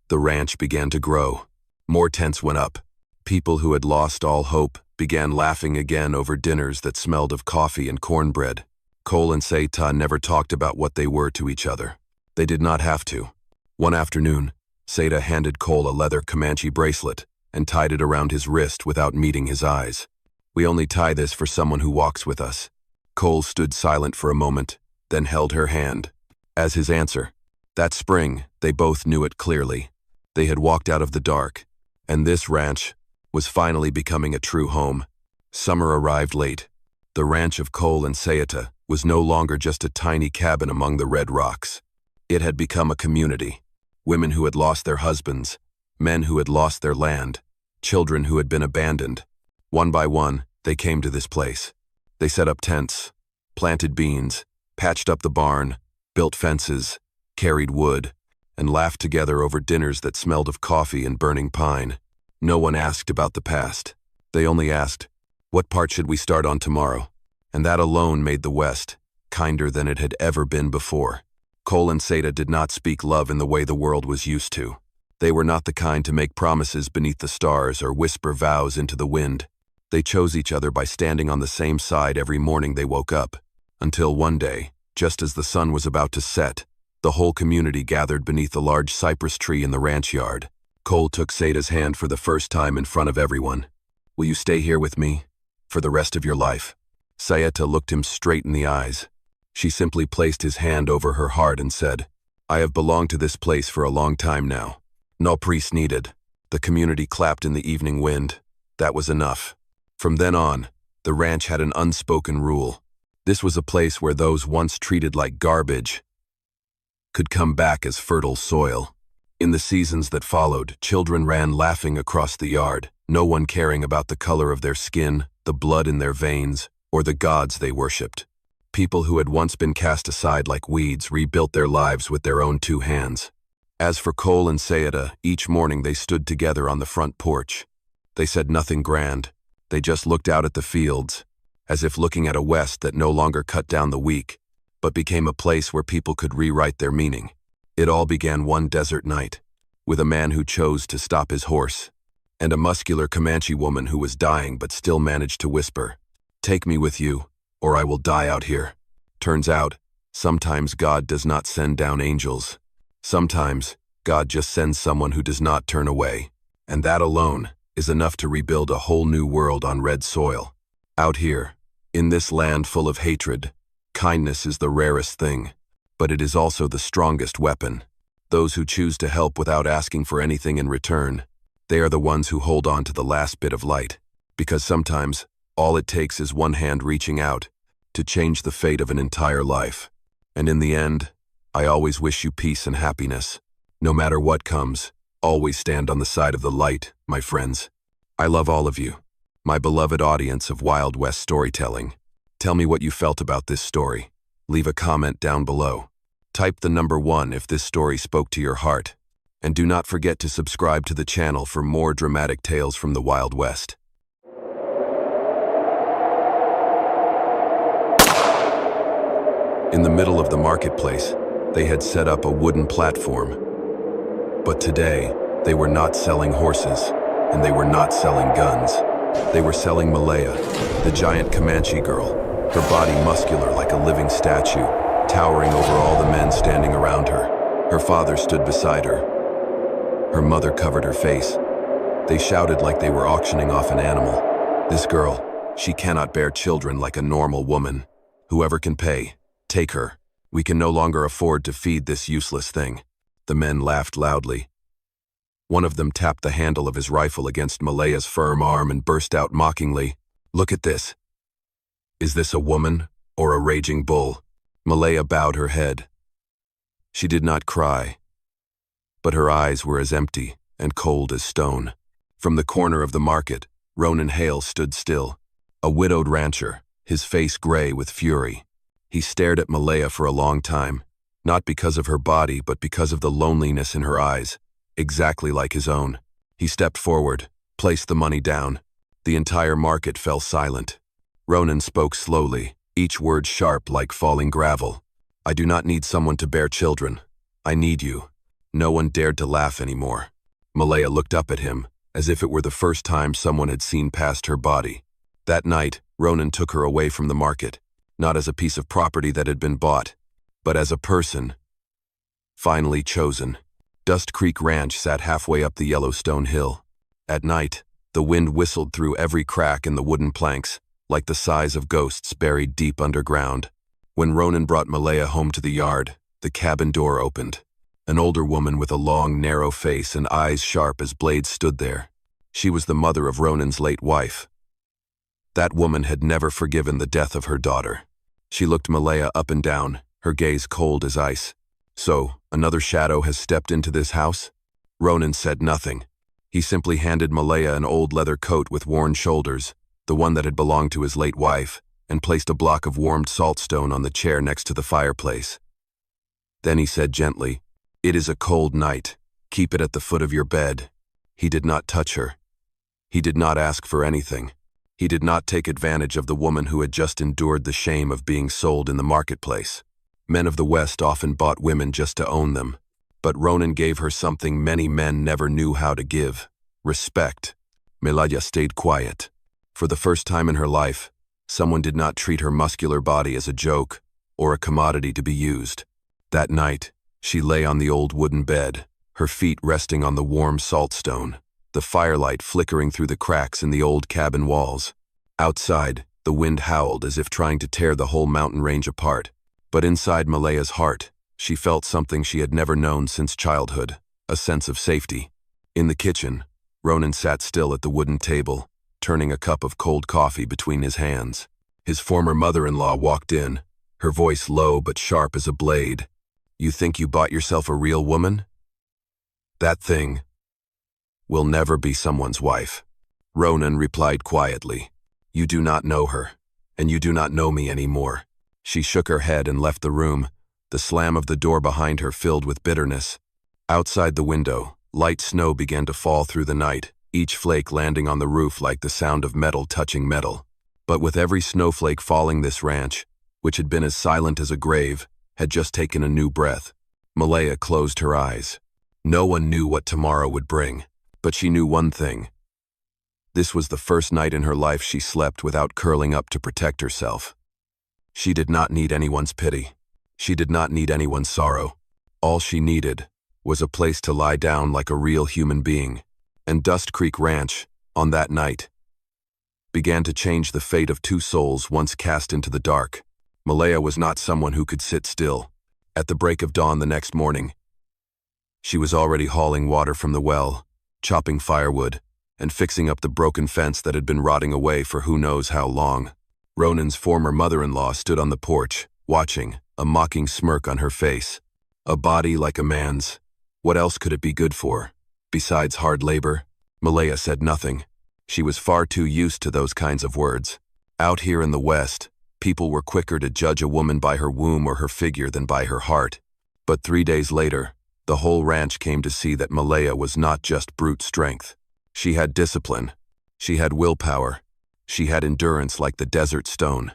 the ranch began to grow. More tents went up. People who had lost all hope began laughing again over dinners that smelled of coffee and cornbread. Cole and Sayita never talked about what they were to each other. They did not have to. One afternoon, Sayita handed Cole a leather Comanche bracelet and tied it around his wrist without meeting his eyes. "We only tie this for someone who walks with us." Cole stood silent for a moment, then held her hand. As his answer, that spring, they both knew it clearly. They had walked out of the dark, and this ranch was finally becoming a true home. Summer arrived late. The ranch of Cole and Sayita was no longer just a tiny cabin among the red rocks. It had become a community. Women who had lost their husbands, men who had lost their land, children who had been abandoned. One by one, they came to this place. They set up tents, planted beans, patched up the barn, built fences, carried wood, and laughed together over dinners that smelled of coffee and burning pine. No one asked about the past. They only asked, "What part should we start on tomorrow?" And that alone made the West kinder than it had ever been before. Cole and Sayita did not speak love in the way the world was used to. They were not the kind to make promises beneath the stars or whisper vows into the wind. They chose each other by standing on the same side every morning they woke up. Until one day, just as the sun was about to set, the whole community gathered beneath a large cypress tree in the ranch yard. Cole took Sayita's hand for the first time in front of everyone. "Will you stay here with me for the rest of your life?" Sayita looked him straight in the eyes. She simply placed his hand over her heart and said, "I have belonged to this place for a long time now. No priest needed." The community clapped in the evening wind. That was enough. From then on, the ranch had an unspoken rule. This was a place where those once treated like garbage could come back as fertile soil. In the seasons that followed, children ran laughing across the yard, no one caring about the color of their skin, the blood in their veins, or the gods they worshipped. People who had once been cast aside like weeds rebuilt their lives with their own two hands. As for Cole and Sayita, each morning they stood together on the front porch. They said nothing grand. They just looked out at the fields, as if looking at a West that no longer cut down the weak, but became a place where people could rewrite their meaning. It all began one desert night, with a man who chose to stop his horse, and a muscular Comanche woman who was dying but still managed to whisper, "Take me with you, or I will die out here." Turns out, sometimes God does not send down angels. Sometimes, God just sends someone who does not turn away, and that alone is enough to rebuild a whole new world on red soil. Out here, in this land full of hatred, kindness is the rarest thing, but it is also the strongest weapon. Those who choose to help without asking for anything in return, they are the ones who hold on to the last bit of light. Because sometimes, all it takes is one hand reaching out to change the fate of an entire life. And in the end, I always wish you peace and happiness. No matter what comes, always stand on the side of the light, my friends. I love all of you, my beloved audience of Wild West storytelling. Tell me what you felt about this story. Leave a comment down below. Type the number 1 if this story spoke to your heart. And do not forget to subscribe to the channel for more dramatic tales from the Wild West. In the middle of the marketplace, they had set up a wooden platform. But today, they were not selling horses, and they were not selling guns. They were selling Malaya, the giant Comanche girl, her body muscular like a living statue, towering over all the men standing around her. Her father stood beside her. Her mother covered her face. They shouted like they were auctioning off an animal. This girl, she cannot bear children like a normal woman. Whoever can pay, take her. We can no longer afford to feed this useless thing. The men laughed loudly. One of them tapped the handle of his rifle against Malaya's firm arm and burst out mockingly, "Look at this. Is this a woman or a raging bull?" Malaya bowed her head. She did not cry, but her eyes were as empty and cold as stone. From the corner of the market, Ronan Hale stood still, a widowed rancher, his face gray with fury. He stared at Malaya for a long time, not because of her body but because of the loneliness in her eyes, exactly like his own. He stepped forward, placed the money down. The entire market fell silent. Ronan spoke slowly, each word sharp like falling gravel. "I do not need someone to bear children. I need you." No one dared to laugh anymore. Malaya looked up at him, as if it were the first time someone had seen past her body. That night, Ronan took her away from the market, not as a piece of property that had been bought, but as a person, finally chosen. Dust Creek Ranch sat halfway up the Yellowstone Hill. At night, the wind whistled through every crack in the wooden planks, like the sighs of ghosts buried deep underground. When Ronan brought Malaya home to the yard, the cabin door opened. An older woman with a long, narrow face and eyes sharp as blades stood there. She was the mother of Ronan's late wife. That woman had never forgiven the death of her daughter. She looked Malaya up and down, her gaze cold as ice. "So, another shadow has stepped into this house?" Ronan said nothing. He simply handed Malaya an old leather coat with worn shoulders, the one that had belonged to his late wife, and placed a block of warmed saltstone on the chair next to the fireplace. Then he said gently, "It is a cold night. Keep it at the foot of your bed." He did not touch her. He did not ask for anything. He did not take advantage of the woman who had just endured the shame of being sold in the marketplace. Men of the West often bought women just to own them, but Ronan gave her something many men never knew how to give: respect. Malaya stayed quiet. For the first time in her life, someone did not treat her muscular body as a joke or a commodity to be used. That night, she lay on the old wooden bed, her feet resting on the warm saltstone, the firelight flickering through the cracks in the old cabin walls. Outside, the wind howled as if trying to tear the whole mountain range apart. But inside Malaya's heart, she felt something she had never known since childhood, a sense of safety. In the kitchen, Ronan sat still at the wooden table, turning a cup of cold coffee between his hands. His former mother-in-law walked in, her voice low but sharp as a blade. "You think you bought yourself a real woman? That thing will never be someone's wife." Ronan replied quietly, "You do not know her, and you do not know me anymore." She shook her head and left the room, the slam of the door behind her filled with bitterness. Outside the window, light snow began to fall through the night, each flake landing on the roof like the sound of metal touching metal. But with every snowflake falling, this ranch, which had been as silent as a grave, had just taken a new breath. Malaya closed her eyes. No one knew what tomorrow would bring, but she knew one thing. This was the first night in her life she slept without curling up to protect herself. She did not need anyone's pity. She did not need anyone's sorrow. All she needed was a place to lie down like a real human being. And Dust Creek Ranch, on that night, began to change the fate of two souls once cast into the dark. Malaya was not someone who could sit still. At the break of dawn the next morning, She was already hauling water from the well, chopping firewood, and fixing up the broken fence that had been rotting away for who knows how long. Ronan's former mother-in-law stood on the porch, watching, a mocking smirk on her face. A body like a man's. What else could it be good for? Besides hard labor? Malaya said nothing. She was far too used to those kinds of words. Out here in the West, people were quicker to judge a woman by her womb or her figure than by her heart. But 3 days later, the whole ranch came to see that Malaya was not just brute strength. She had discipline. She had willpower. She had endurance like the desert stone.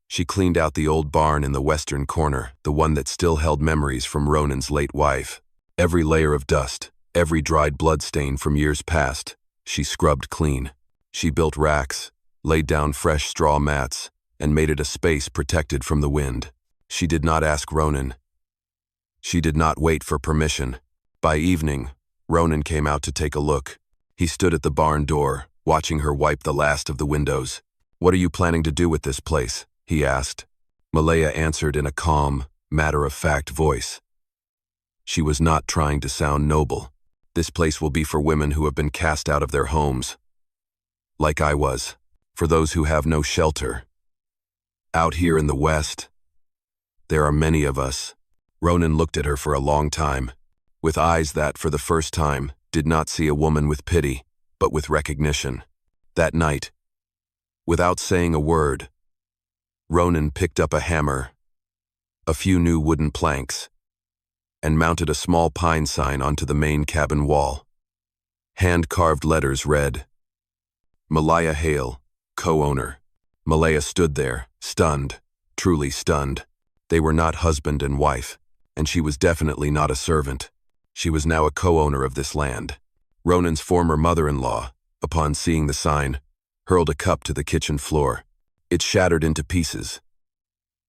She cleaned out the old barn in the western corner, the one that still held memories from Ronan's late wife. Every layer of dust, every dried bloodstain from years past, she scrubbed clean. She built racks, laid down fresh straw mats, and made it a space protected from the wind. She did not ask Ronan. She did not wait for permission. By evening, Ronan came out to take a look. He stood at the barn door, watching her wipe the last of the windows. "What are you planning to do with this place?" he asked. Malaya answered in a calm, matter-of-fact voice. She was not trying to sound noble. "This place will be for women who have been cast out of their homes. Like I was. For those who have no shelter. Out here in the West, there are many of us." Ronan looked at her for a long time, with eyes that, for the first time, did not see a woman with pity, but with recognition. That night, without saying a word, Ronan picked up a hammer, a few new wooden planks, and mounted a small pine sign onto the main cabin wall. Hand-carved letters read, "Malaya Hale, co-owner." Malaya stood there, stunned, truly stunned. They were not husband and wife, and she was definitely not a servant. She was now a co-owner of this land. Ronan's former mother-in-law, upon seeing the sign, hurled a cup to the kitchen floor. It shattered into pieces.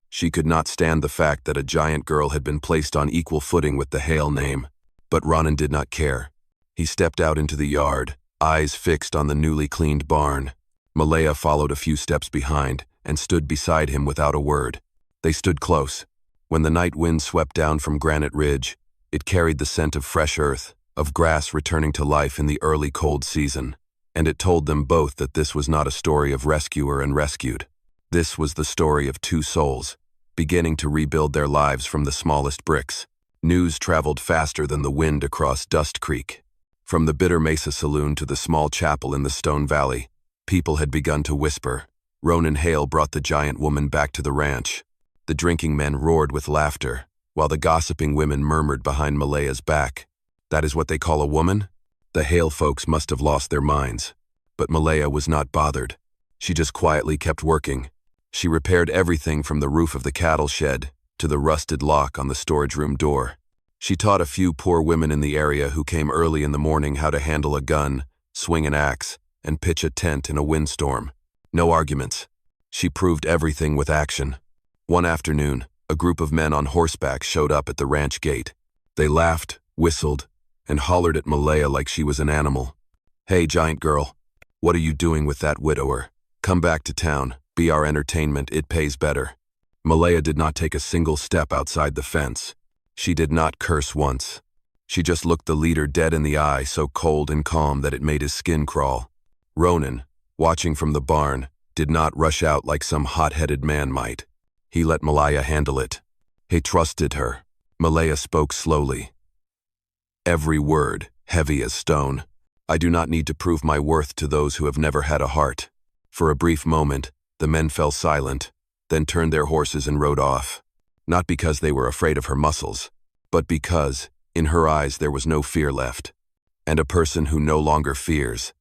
She could not stand the fact that a giant girl had been placed on equal footing with the Hale name, but Ronan did not care. He stepped out into the yard, eyes fixed on the newly cleaned barn. Malaya followed a few steps behind and stood beside him without a word. They stood close. When the night wind swept down from Granite Ridge, it carried the scent of fresh earth, of grass returning to life in the early cold season, and it told them both that this was not a story of rescuer and rescued. This was the story of two souls, beginning to rebuild their lives from the smallest bricks. News traveled faster than the wind across Dust Creek. From the Bitter Mesa Saloon to the small chapel in the Stone Valley, people had begun to whisper. Ronan Hale brought the giant woman back to the ranch. The drinking men roared with laughter, while the gossiping women murmured behind Malaya's back. "That is what they call a woman?" The Hale folks must have lost their minds. But Malaya was not bothered. She just quietly kept working. She repaired everything from the roof of the cattle shed to the rusted lock on the storage room door. She taught a few poor women in the area who came early in the morning how to handle a gun, swing an axe, and pitch a tent in a windstorm. No arguments. She proved everything with action. One afternoon, a group of men on horseback showed up at the ranch gate. They laughed, whistled, and hollered at Malaya like she was an animal. "Hey, giant girl, what are you doing with that widower? Come back to town, be our entertainment, it pays better." Malaya did not take a single step outside the fence. She did not curse once. She just looked the leader dead in the eye, so cold and calm that it made his skin crawl. Ronan, watching from the barn, did not rush out like some hot-headed man might. He let Malaya handle it. He trusted her. Malaya spoke slowly. Every word, heavy as stone. "I do not need to prove my worth to those who have never had a heart." For a brief moment, the men fell silent, then turned their horses and rode off. Not because they were afraid of her muscles, but because, in her eyes, there was no fear left. And a person who no longer fears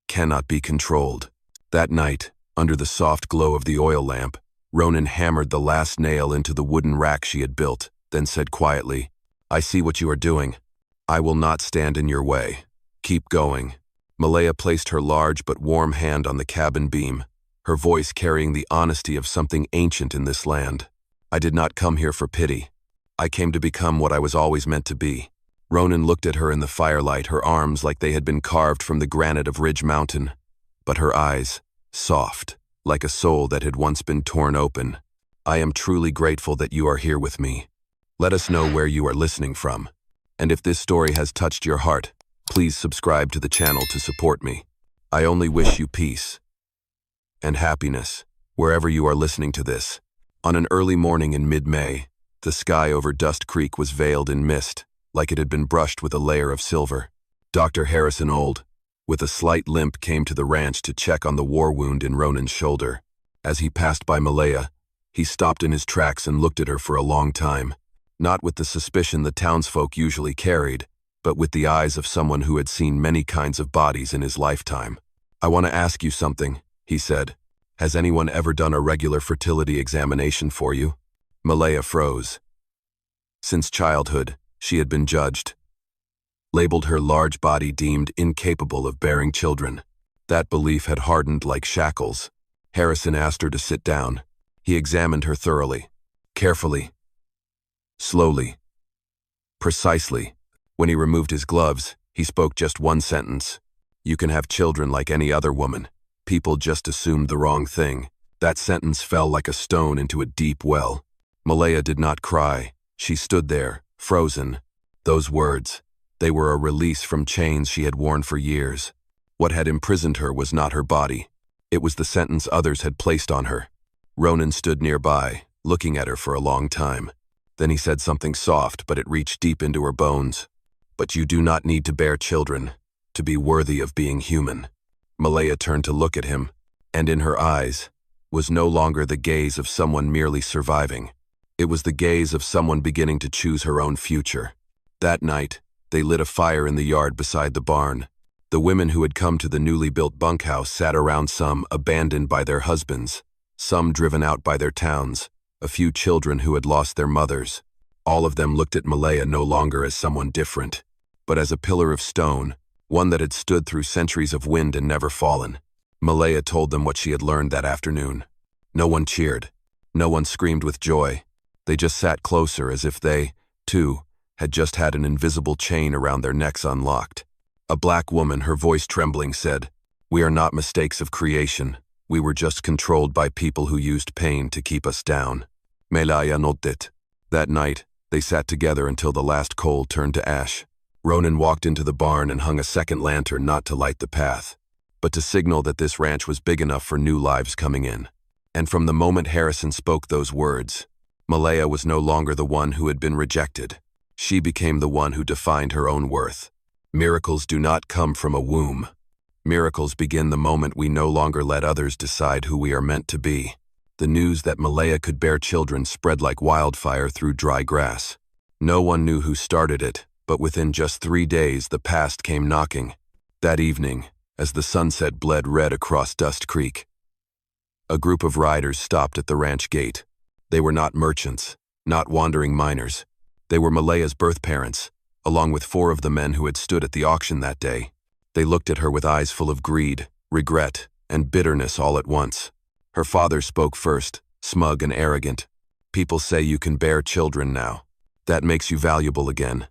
cannot be controlled. That night, under the soft glow of the oil lamp, Ronan hammered the last nail into the wooden rack she had built, then said quietly, "I see what you are doing. I will not stand in your way. Keep going." Malaya placed her large but warm hand on the cabin beam, her voice carrying the honesty of something ancient in this land. "I did not come here for pity. I came to become what I was always meant to be." Ronan looked at her in the firelight, her arms like they had been carved from the granite of Ridge Mountain, but her eyes, soft, like a soul that had once been torn open. "I am truly grateful that you are here with me. Let us know where you are listening from, And if this story has touched your heart, please subscribe to the channel to support me. I only wish you peace and happiness wherever you are listening to this. On an early morning in mid-May, the sky over Dust Creek was veiled in mist, like it had been brushed with a layer of silver. Dr. Harrison Old, with a slight limp, came to the ranch to check on the war wound in Ronan's shoulder. As he passed by Malaya, he stopped in his tracks and looked at her for a long time, not with the suspicion the townsfolk usually carried, but with the eyes of someone who had seen many kinds of bodies in his lifetime. "I want to ask you something," he said. "Has anyone ever done a regular fertility examination for you?" Malaya froze. Since childhood, she had been judged, labeled her large body deemed incapable of bearing children. That belief had hardened like shackles. Harrison asked her to sit down. He examined her thoroughly, carefully, slowly, precisely. When he removed his gloves, he spoke just one sentence. "You can have children like any other woman. People just assumed the wrong thing." That sentence fell like a stone into a deep well. Malaya did not cry. She stood there, frozen. Those words, they were a release from chains she had worn for years. What had imprisoned her was not her body. It was the sentence others had placed on her. Ronan stood nearby, looking at her for a long time. Then he said something soft, but it reached deep into her bones. "But you do not need to bear children to be worthy of being human." Malaya turned to look at him, and in her eyes was no longer the gaze of someone merely surviving. It was the gaze of someone beginning to choose her own future. That night, they lit a fire in the yard beside the barn. The women who had come to the newly built bunkhouse sat around, some abandoned by their husbands, some driven out by their towns, a few children who had lost their mothers. All of them looked at Malaya no longer as someone different, but as a pillar of stone, one that had stood through centuries of wind and never fallen. Malaya told them what she had learned that afternoon. No one cheered. No one screamed with joy. They just sat closer, as if they, too, had just had an invisible chain around their necks unlocked. A black woman, her voice trembling, said, "We are not mistakes of creation. We were just controlled by people who used pain to keep us down." Malaya nodded. That night, they sat together until the last coal turned to ash. Ronan walked into the barn and hung a second lantern, not to light the path, but to signal that this ranch was big enough for new lives coming in. And from the moment Harrison spoke those words, Malaya was no longer the one who had been rejected. She became the one who defined her own worth. Miracles do not come from a womb. Miracles begin the moment we no longer let others decide who we are meant to be. The news that Malaya could bear children spread like wildfire through dry grass. No one knew who started it, but within just 3 days the past came knocking. That evening, as the sunset bled red across Dust Creek, a group of riders stopped at the ranch gate. They were not merchants, not wandering miners. They were Malaya's birth parents, along with 4 of the men who had stood at the auction that day. They looked at her with eyes full of greed, regret, and bitterness all at once. Her father spoke first, smug and arrogant. "People say you can bear children now. That makes you valuable again.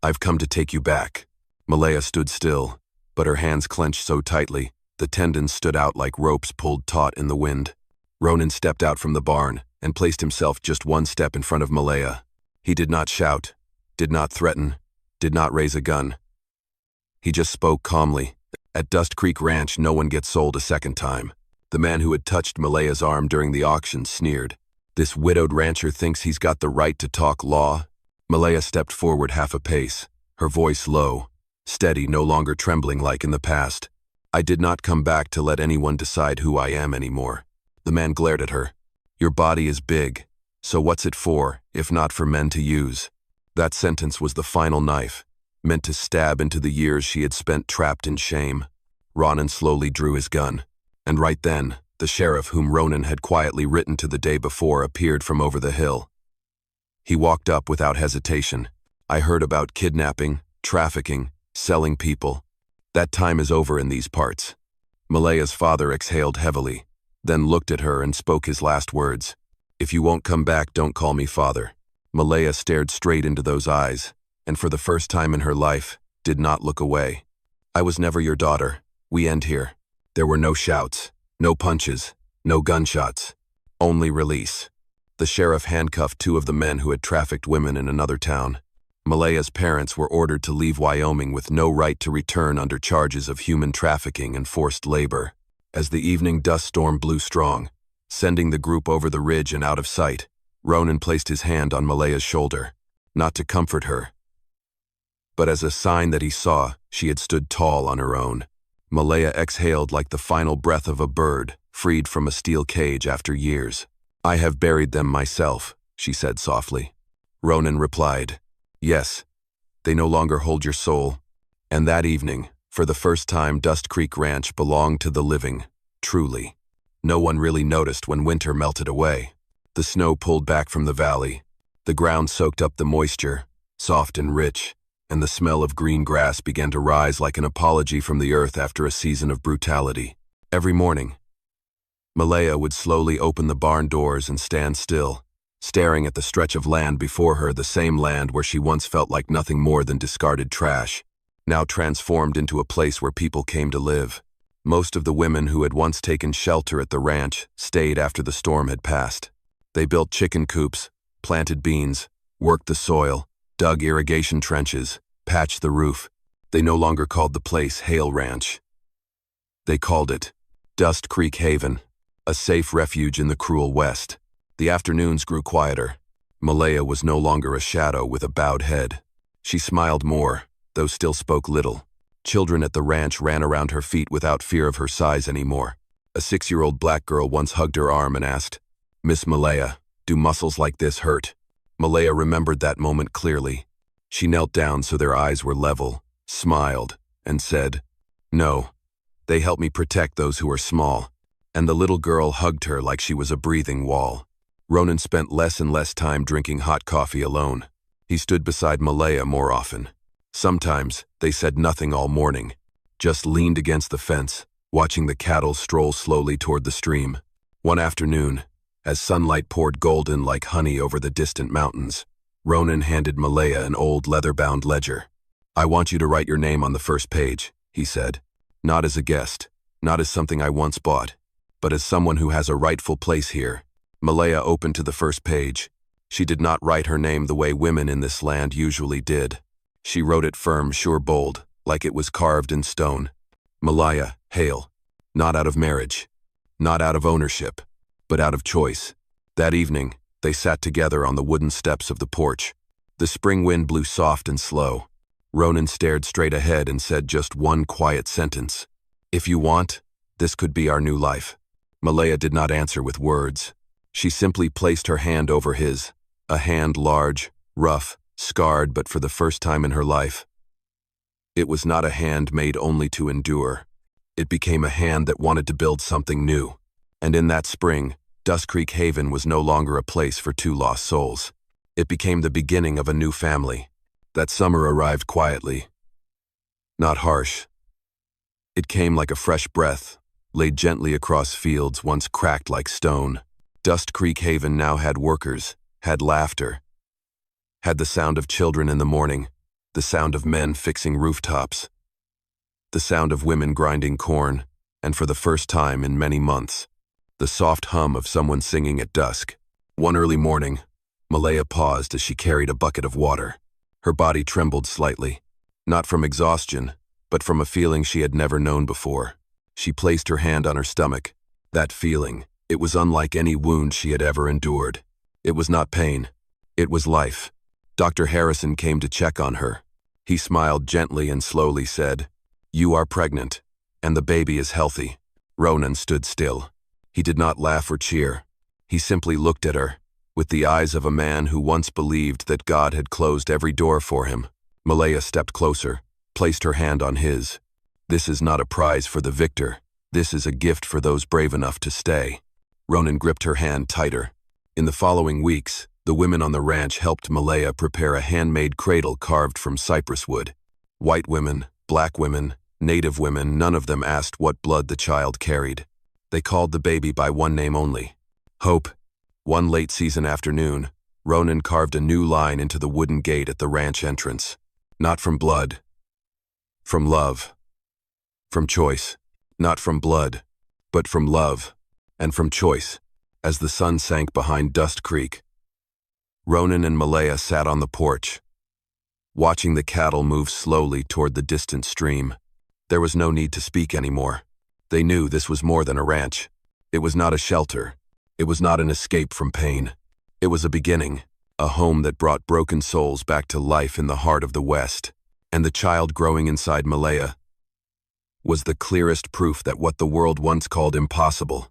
I've come to take you back." Malaya stood still, but her hands clenched so tightly, the tendons stood out like ropes pulled taut in the wind. Ronan stepped out from the barn and placed himself just one step in front of Malaya. He did not shout, did not threaten, did not raise a gun. He just spoke calmly. "At Dust Creek Ranch, no one gets sold a second time." The man who had touched Malaya's arm during the auction sneered. "This widowed rancher thinks he's got the right to talk law?" Malaya stepped forward half a pace, her voice low, steady, no longer trembling like in the past. "I did not come back to let anyone decide who I am anymore." The man glared at her. "Your body is big, so what's it for, if not for men to use?" That sentence was the final knife, meant to stab into the years she had spent trapped in shame. Ronan slowly drew his gun, and right then, the sheriff whom Ronan had quietly written to the day before appeared from over the hill. He walked up without hesitation. "I heard about kidnapping, trafficking, selling people. That time is over in these parts." Malaya's father exhaled heavily, then looked at her and spoke his last words. "If you won't come back, don't call me father." Malaya stared straight into those eyes, and for the first time in her life, did not look away. "I was never your daughter. We end here." There were no shouts, no punches, no gunshots, only release. The sheriff handcuffed 2 of the men who had trafficked women in another town. Malaya's parents were ordered to leave Wyoming with no right to return under charges of human trafficking and forced labor. As the evening dust storm blew strong, sending the group over the ridge and out of sight, Ronan placed his hand on Malaya's shoulder, not to comfort her, but as a sign that he saw she had stood tall on her own. Malaya exhaled like the final breath of a bird, freed from a steel cage after years. "I have buried them myself," she said softly. Ronan replied, "Yes, they no longer hold your soul." And that evening, for the first time, Dust Creek Ranch belonged to the living, truly. No one really noticed when winter melted away. The snow pulled back from the valley. The ground soaked up the moisture, soft and rich, and the smell of green grass began to rise like an apology from the earth after a season of brutality. Every morning, Malaya would slowly open the barn doors and stand still, staring at the stretch of land before her, the same land where she once felt like nothing more than discarded trash, now transformed into a place where people came to live. Most of the women who had once taken shelter at the ranch stayed after the storm had passed. They built chicken coops, planted beans, worked the soil, dug irrigation trenches, patched the roof. They no longer called the place Hale Ranch. They called it Dust Creek Haven, a safe refuge in the cruel West. The afternoons grew quieter. Malaya was no longer a shadow with a bowed head. She smiled more, though still spoke little. Children at the ranch ran around her feet without fear of her size anymore. A 6-year-old black girl once hugged her arm and asked, "Miss Malaya, do muscles like this hurt?" Malaya remembered that moment clearly. She knelt down so their eyes were level, smiled, and said, "No, they help me protect those who are small." And the little girl hugged her like she was a breathing wall. Ronan spent less and less time drinking hot coffee alone. He stood beside Malaya more often. Sometimes they said nothing all morning, just leaned against the fence, watching the cattle stroll slowly toward the stream. One afternoon, as sunlight poured golden like honey over the distant mountains, Ronan handed Malaya an old leather-bound ledger. "I want you to write your name on the first page," he said. "Not as a guest, not as something I once bought, but as someone who has a rightful place here." Malaya opened to the first page. She did not write her name the way women in this land usually did. She wrote it firm, sure, bold, like it was carved in stone. Malaya Hale, not out of marriage, not out of ownership, but out of choice. That evening, they sat together on the wooden steps of the porch. The spring wind blew soft and slow. Ronan stared straight ahead and said just one quiet sentence. "If you want, this could be our new life." Malaya did not answer with words. She simply placed her hand over his, a hand large, rough, scarred, but for the first time in her life. It was not a hand made only to endure. It became a hand that wanted to build something new. And in that spring, Dust Creek Haven was no longer a place for two lost souls. It became the beginning of a new family. That summer arrived quietly, not harsh. It came like a fresh breath, laid gently across fields once cracked like stone. Dust Creek Haven now had workers, had laughter, had the sound of children in the morning, the sound of men fixing rooftops, the sound of women grinding corn, and for the first time in many months, the soft hum of someone singing at dusk. One early morning, Malaya paused as she carried a bucket of water. Her body trembled slightly, not from exhaustion, but from a feeling she had never known before. She placed her hand on her stomach. That feeling, it was unlike any wound she had ever endured. It was not pain. It was life. Dr. Harrison came to check on her. He smiled gently and slowly said, "You are pregnant, and the baby is healthy." Ronan stood still. He did not laugh or cheer. He simply looked at her, with the eyes of a man who once believed that God had closed every door for him. Malaya stepped closer, placed her hand on his. "This is not a prize for the victor. This is a gift for those brave enough to stay." Ronan gripped her hand tighter. In the following weeks, the women on the ranch helped Malaya prepare a handmade cradle carved from cypress wood. White women, black women, native women, none of them asked what blood the child carried. They called the baby by one name only, Hope. One late season afternoon, Ronan carved a new line into the wooden gate at the ranch entrance. Not from blood, from love, from choice. Not from blood, but from love, and from choice. As the sun sank behind Dust Creek, Ronan and Malaya sat on the porch. watching the cattle move slowly toward the distant stream. There was no need to speak anymore. They knew this was more than a ranch. It was not a shelter. It was not an escape from pain. It was a beginning, a home that brought broken souls back to life in the heart of the West. And the child growing inside Malaya was the clearest proof that what the world once called impossible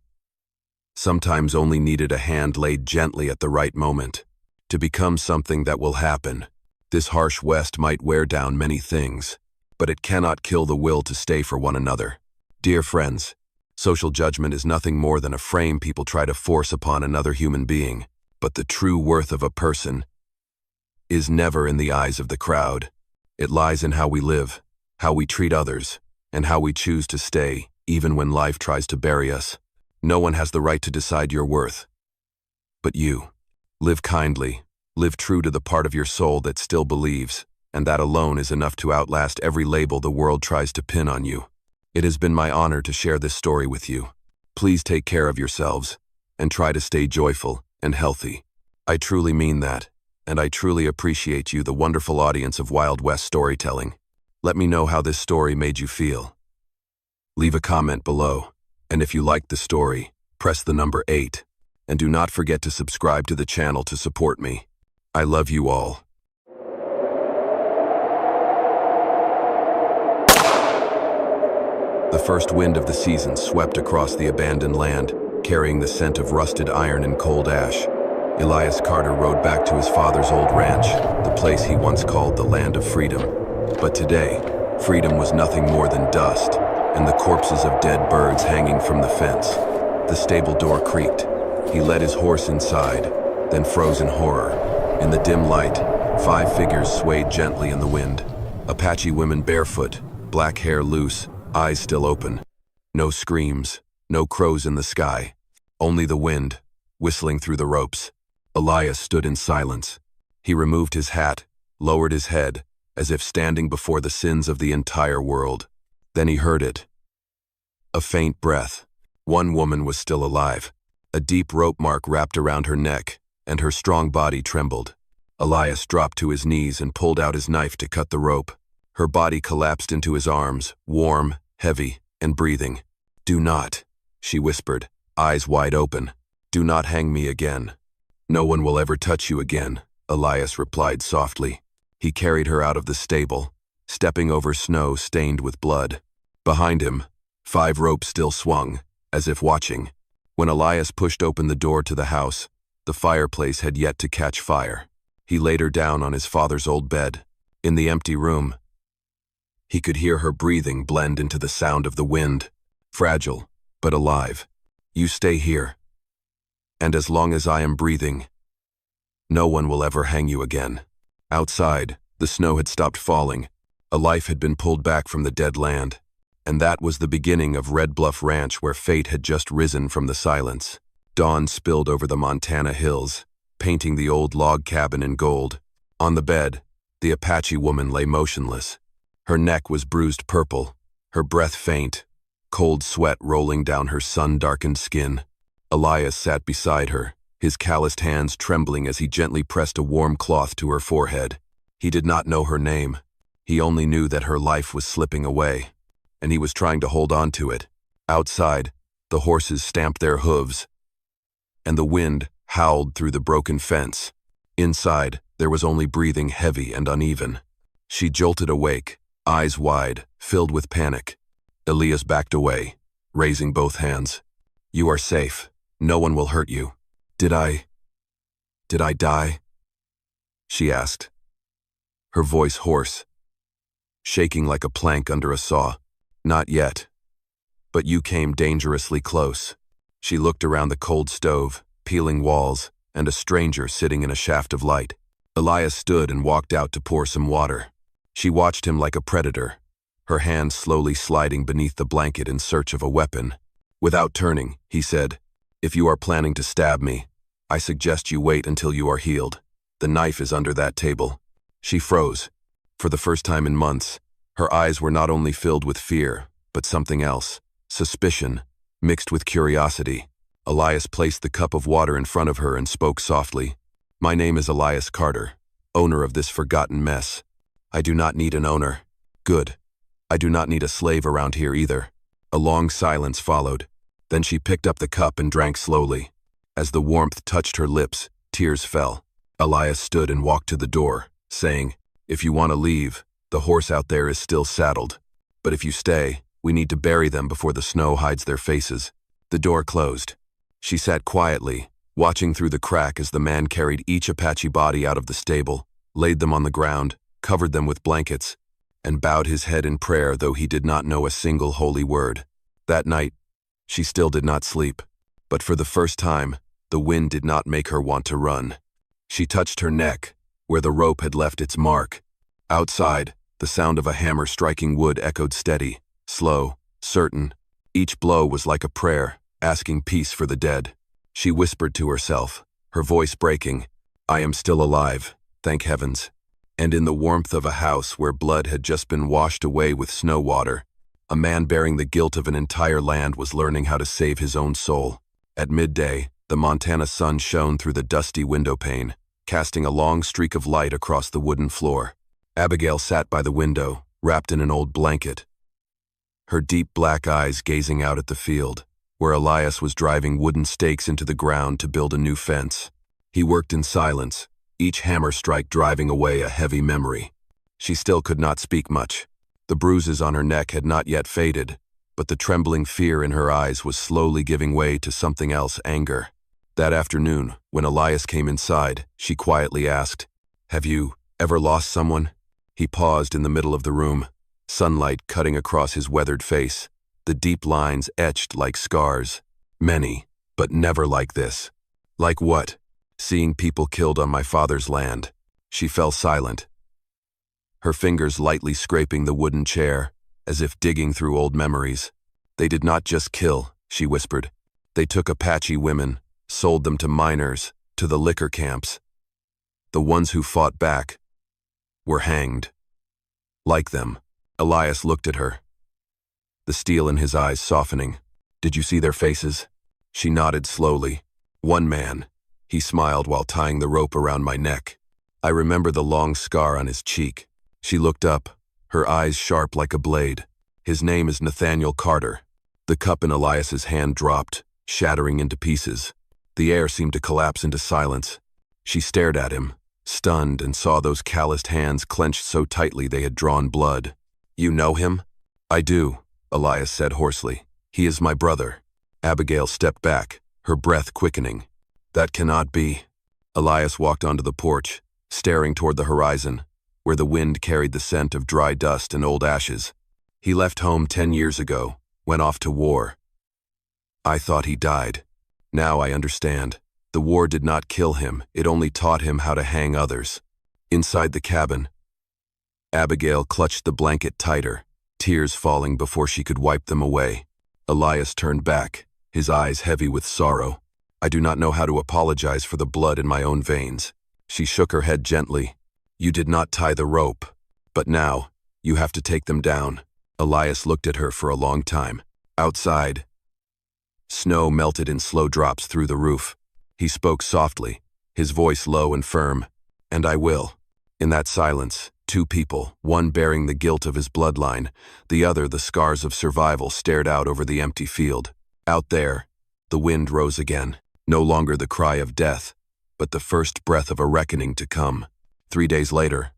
sometimes only needed a hand laid gently at the right moment to become something that will happen. This harsh West might wear down many things, but it cannot kill the will to stay for one another. Dear friends, social judgment is nothing more than a frame people try to force upon another human being, but the true worth of a person is never in the eyes of the crowd. It lies in how we live, how we treat others, and how we choose to stay, even when life tries to bury us. No one has the right to decide your worth. But you. Live kindly, live true to the part of your soul that still believes, and that alone is enough to outlast every label the world tries to pin on you. It has been my honor to share this story with you. Please take care of yourselves, and try to stay joyful and healthy. I truly mean that, and I truly appreciate you, the wonderful audience of Wild West storytelling. Let me know how this story made you feel. Leave a comment below, and if you liked the story, press the number 8, and do not forget to subscribe to the channel to support me. I love you all. The first wind of the season swept across the abandoned land, carrying the scent of rusted iron and cold ash. Elias Carter rode back to his father's old ranch, the place he once called the land of freedom. But today, freedom was nothing more than dust, and the corpses of dead birds hanging from the fence. The stable door creaked. He led his horse inside, then froze in horror. In the dim light, 5 figures swayed gently in the wind. Apache women barefoot, black hair loose, eyes still open. No screams, no crows in the sky. Only the wind, whistling through the ropes. Elias stood in silence. He removed his hat, lowered his head, as if standing before the sins of the entire world. Then he heard it. A faint breath. One woman was still alive. A deep rope mark wrapped around her neck, and her strong body trembled. Elias dropped to his knees and pulled out his knife to cut the rope. Her body collapsed into his arms, warm, heavy, and breathing. "Do not," she whispered, eyes wide open. "Do not hang me again." "No one will ever touch you again," Elias replied softly. He carried her out of the stable, stepping over snow stained with blood. Behind him, 5 ropes still swung, as if watching. When Elias pushed open the door to the house, the fireplace had yet to catch fire. He laid her down on his father's old bed. In the empty room, he could hear her breathing blend into the sound of the wind. Fragile, but alive. "You stay here. And as long as I am breathing, no one will ever hang you again." Outside, the snow had stopped falling. A life had been pulled back from the dead land. And that was the beginning of Red Bluff Ranch, where fate had just risen from the silence. Dawn spilled over the Montana hills, painting the old log cabin in gold. On the bed, the Apache woman lay motionless. Her neck was bruised purple, her breath faint, cold sweat rolling down her sun-darkened skin. Elias sat beside her, his calloused hands trembling as he gently pressed a warm cloth to her forehead. He did not know her name. He only knew that her life was slipping away, and he was trying to hold on to it. Outside, the horses stamped their hooves, and the wind howled through the broken fence. Inside, there was only breathing heavy and uneven. She jolted awake, eyes wide, filled with panic. Elias backed away, raising both hands. "You are safe. No one will hurt you." Did I die?" she asked, her voice hoarse, shaking like a plank under a saw. "Not yet. But you came dangerously close." She looked around the cold stove, peeling walls, and a stranger sitting in a shaft of light. Elias stood and walked out to pour some water. She watched him like a predator, her hand slowly sliding beneath the blanket in search of a weapon. Without turning, he said, "If you are planning to stab me, I suggest you wait until you are healed. The knife is under that table." She froze. For the first time in months, her eyes were not only filled with fear, but something else, suspicion, mixed with curiosity. Elias placed the cup of water in front of her and spoke softly. "My name is Elias Carter, owner of this forgotten mess. I do not need an owner. Good. I do not need a slave around here either. A long silence followed. Then she picked up the cup and drank slowly. As the warmth touched her lips, tears fell. Elias stood and walked to the door, saying, "If you want to leave, the horse out there is still saddled. But if you stay, we need to bury them before the snow hides their faces." The door closed. She sat quietly, watching through the crack as the man carried each Apache body out of the stable, laid them on the ground, covered them with blankets, and bowed his head in prayer, though he did not know a single holy word. That night, she still did not sleep, but for the first time, the wind did not make her want to run. She touched her neck, where the rope had left its mark. Outside, the sound of a hammer striking wood echoed steady, slow, certain. Each blow was like a prayer, asking peace for the dead. She whispered to herself, her voice breaking, "I am still alive, thank heavens." And in the warmth of a house where blood had just been washed away with snow water, a man bearing the guilt of an entire land was learning how to save his own soul. At midday, the Montana sun shone through the dusty window pane, casting a long streak of light across the wooden floor. Abigail sat by the window, wrapped in an old blanket, her deep black eyes gazing out at the field, where Elias was driving wooden stakes into the ground to build a new fence. He worked in silence, each hammer strike driving away a heavy memory. She still could not speak much. The bruises on her neck had not yet faded, but the trembling fear in her eyes was slowly giving way to something else, anger. That afternoon, when Elias came inside, she quietly asked, "Have you ever lost someone?" He paused in the middle of the room, sunlight cutting across his weathered face, the deep lines etched like scars. "Many, but never like this." "Like what?" "Seeing people killed on my father's land." She fell silent, her fingers lightly scraping the wooden chair, as if digging through old memories. "They did not just kill," she whispered. "They took Apache women, sold them to miners, to the liquor camps. The ones who fought back were hanged. Like them." Elias looked at her, the steel in his eyes softening. "Did you see their faces?" She nodded slowly. "One man. He smiled while tying the rope around my neck. I remember the long scar on his cheek." She looked up, her eyes sharp like a blade. "His name is Nathaniel Carter." The cup in Elias's hand dropped, shattering into pieces. The air seemed to collapse into silence. She stared at him, stunned, and saw those calloused hands clenched so tightly they had drawn blood. "You know him?" "I do," Elias said hoarsely. "He is my brother." Abigail stepped back, her breath quickening. "That cannot be." Elias walked onto the porch, staring toward the horizon, where the wind carried the scent of dry dust and old ashes. "He left home 10 years ago, went off to war. I thought he died. Now I understand. The war did not kill him, it only taught him how to hang others." Inside the cabin, Abigail clutched the blanket tighter, tears falling before she could wipe them away. Elias turned back, his eyes heavy with sorrow. "I do not know how to apologize for the blood in my own veins." She shook her head gently. "You did not tie the rope, but now, you have to take them down." Elias looked at her for a long time. Outside, snow melted in slow drops through the roof. He spoke softly, his voice low and firm. "And I will." In that silence, two people, one bearing the guilt of his bloodline, the other the scars of survival, stared out over the empty field. Out there, the wind rose again, no longer the cry of death, but the first breath of a reckoning to come. 3 days later,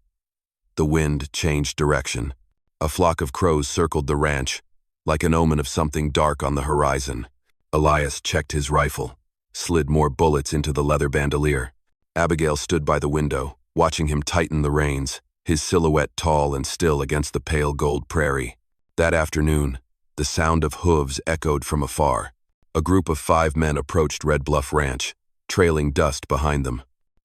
the wind changed direction. A flock of crows circled the ranch, like an omen of something dark on the horizon. Elias checked his rifle, slid more bullets into the leather bandolier. Abigail stood by the window, watching him tighten the reins, his silhouette tall and still against the pale gold prairie. That afternoon, the sound of hooves echoed from afar. A group of 5 men approached Red Bluff Ranch, trailing dust behind them.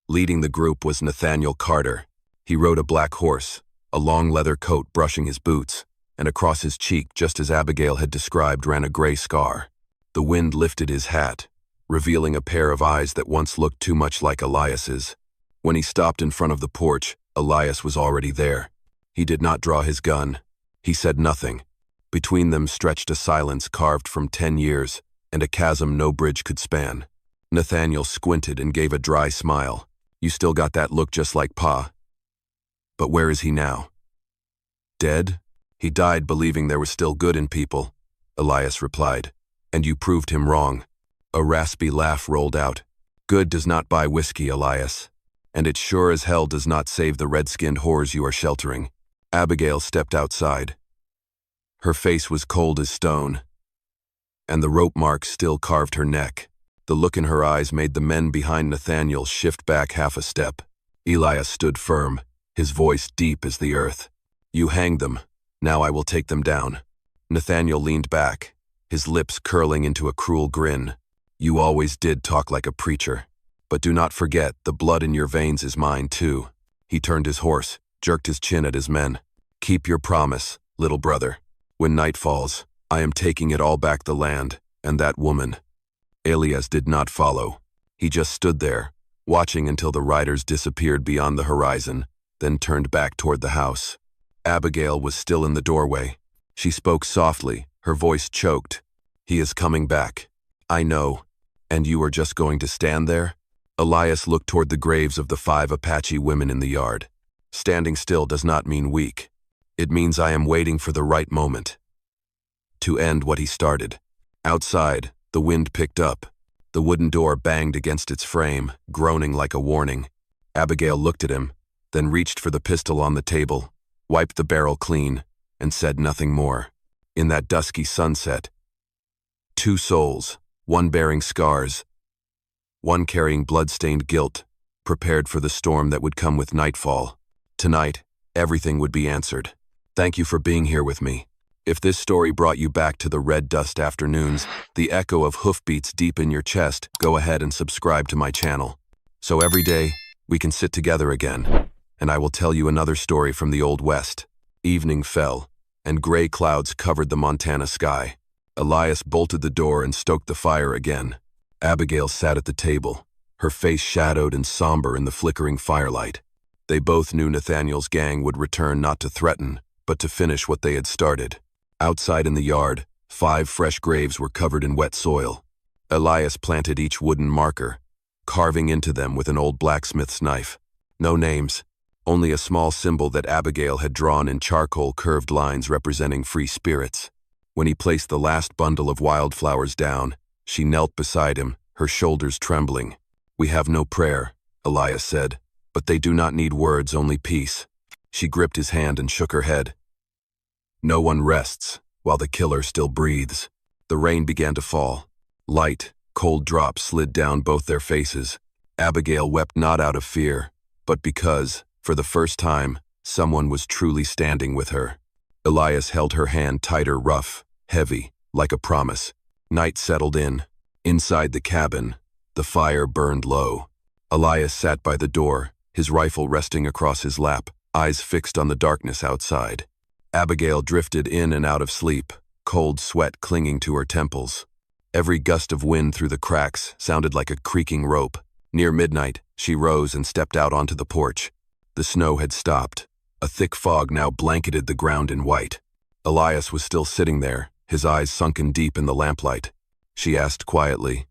Leading the group was Nathaniel Carter. He rode a black horse, a long leather coat brushing his boots, and across his cheek, just as Abigail had described, ran a gray scar. The wind lifted his hat, revealing a pair of eyes that once looked too much like Elias's. When he stopped in front of the porch, Elias was already there. He did not draw his gun. He said nothing. Between them stretched a silence carved from 10 years, and a chasm no bridge could span. Nathaniel squinted and gave a dry smile. "You still got that look just like Pa." "But where is he now?" Dead? He died believing there was still good in people, Elias replied. And you proved him wrong. A raspy laugh rolled out. Good does not buy whiskey, Elias. And it sure as hell does not save the red-skinned whores you are sheltering. Abigail stepped outside. Her face was cold as stone, and the rope marks still carved her neck. The look in her eyes made the men behind Nathaniel shift back half a step. Elias stood firm, his voice deep as the earth. You hanged them. Now I will take them down. Nathaniel leaned back, his lips curling into a cruel grin. You always did talk like a preacher. But do not forget, the blood in your veins is mine too. He turned his horse, jerked his chin at his men. Keep your promise, little brother. When night falls, I am taking it all back, the land, and that woman. Elias did not follow. He just stood there, watching until the riders disappeared beyond the horizon, then turned back toward the house. Abigail was still in the doorway. She spoke softly, her voice choked. He is coming back. I know. And you are just going to stand there? Elias looked toward the graves of the 5 Apache women in the yard. Standing still does not mean weak. It means I am waiting for the right moment to end what he started. Outside, the wind picked up. The wooden door banged against its frame, groaning like a warning. Abigail looked at him, then reached for the pistol on the table, wiped the barrel clean, and said nothing more. In that dusky sunset, 2 souls, one bearing scars, one carrying blood-stained guilt, prepared for the storm that would come with nightfall. Tonight, everything would be answered. Thank you for being here with me. If this story brought you back to the red dust afternoons, the echo of hoofbeats deep in your chest, go ahead and subscribe to my channel. So every day, we can sit together again, and I will tell you another story from the Old West. Evening fell, and gray clouds covered the Montana sky. Elias bolted the door and stoked the fire again. Abigail sat at the table, her face shadowed and somber in the flickering firelight. They both knew Nathaniel's gang would return not to threaten, but to finish what they had started. Outside in the yard, 5 fresh graves were covered in wet soil. Elias planted each wooden marker, carving into them with an old blacksmith's knife. No names, only a small symbol that Abigail had drawn in charcoal curved lines representing free spirits. When he placed the last bundle of wildflowers down, she knelt beside him, her shoulders trembling. We have no prayer, Elias said, but they do not need words, only peace. She gripped his hand and shook her head. No one rests while the killer still breathes. The rain began to fall. Light, cold drops slid down both their faces. Abigail wept not out of fear, but because, for the first time, someone was truly standing with her. Elias held her hand tighter, rough, heavy, like a promise. Night settled in. Inside the cabin, the fire burned low. Elias sat by the door, his rifle resting across his lap, eyes fixed on the darkness outside. Abigail drifted in and out of sleep, cold sweat clinging to her temples. Every gust of wind through the cracks sounded like a creaking rope. Near midnight, she rose and stepped out onto the porch. The snow had stopped. A thick fog now blanketed the ground in white. Elias was still sitting there, his eyes sunken deep in the lamplight. She asked quietly,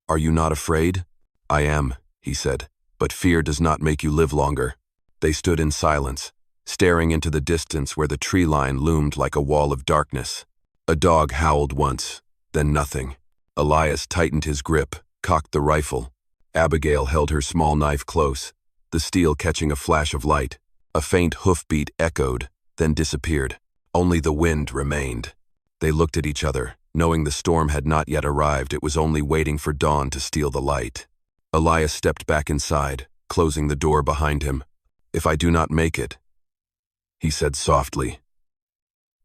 "Are you not afraid?" "I am," he said, "but fear does not make you live longer." They stood in silence, staring into the distance where the tree line loomed like a wall of darkness. A dog howled once, then nothing. Elias tightened his grip, cocked the rifle. Abigail held her small knife close, the steel catching a flash of light. A faint hoofbeat echoed, then disappeared. Only the wind remained. They looked at each other, knowing the storm had not yet arrived. It was only waiting for dawn to steal the light. Elias stepped back inside, closing the door behind him. "If I do not make it," he said softly,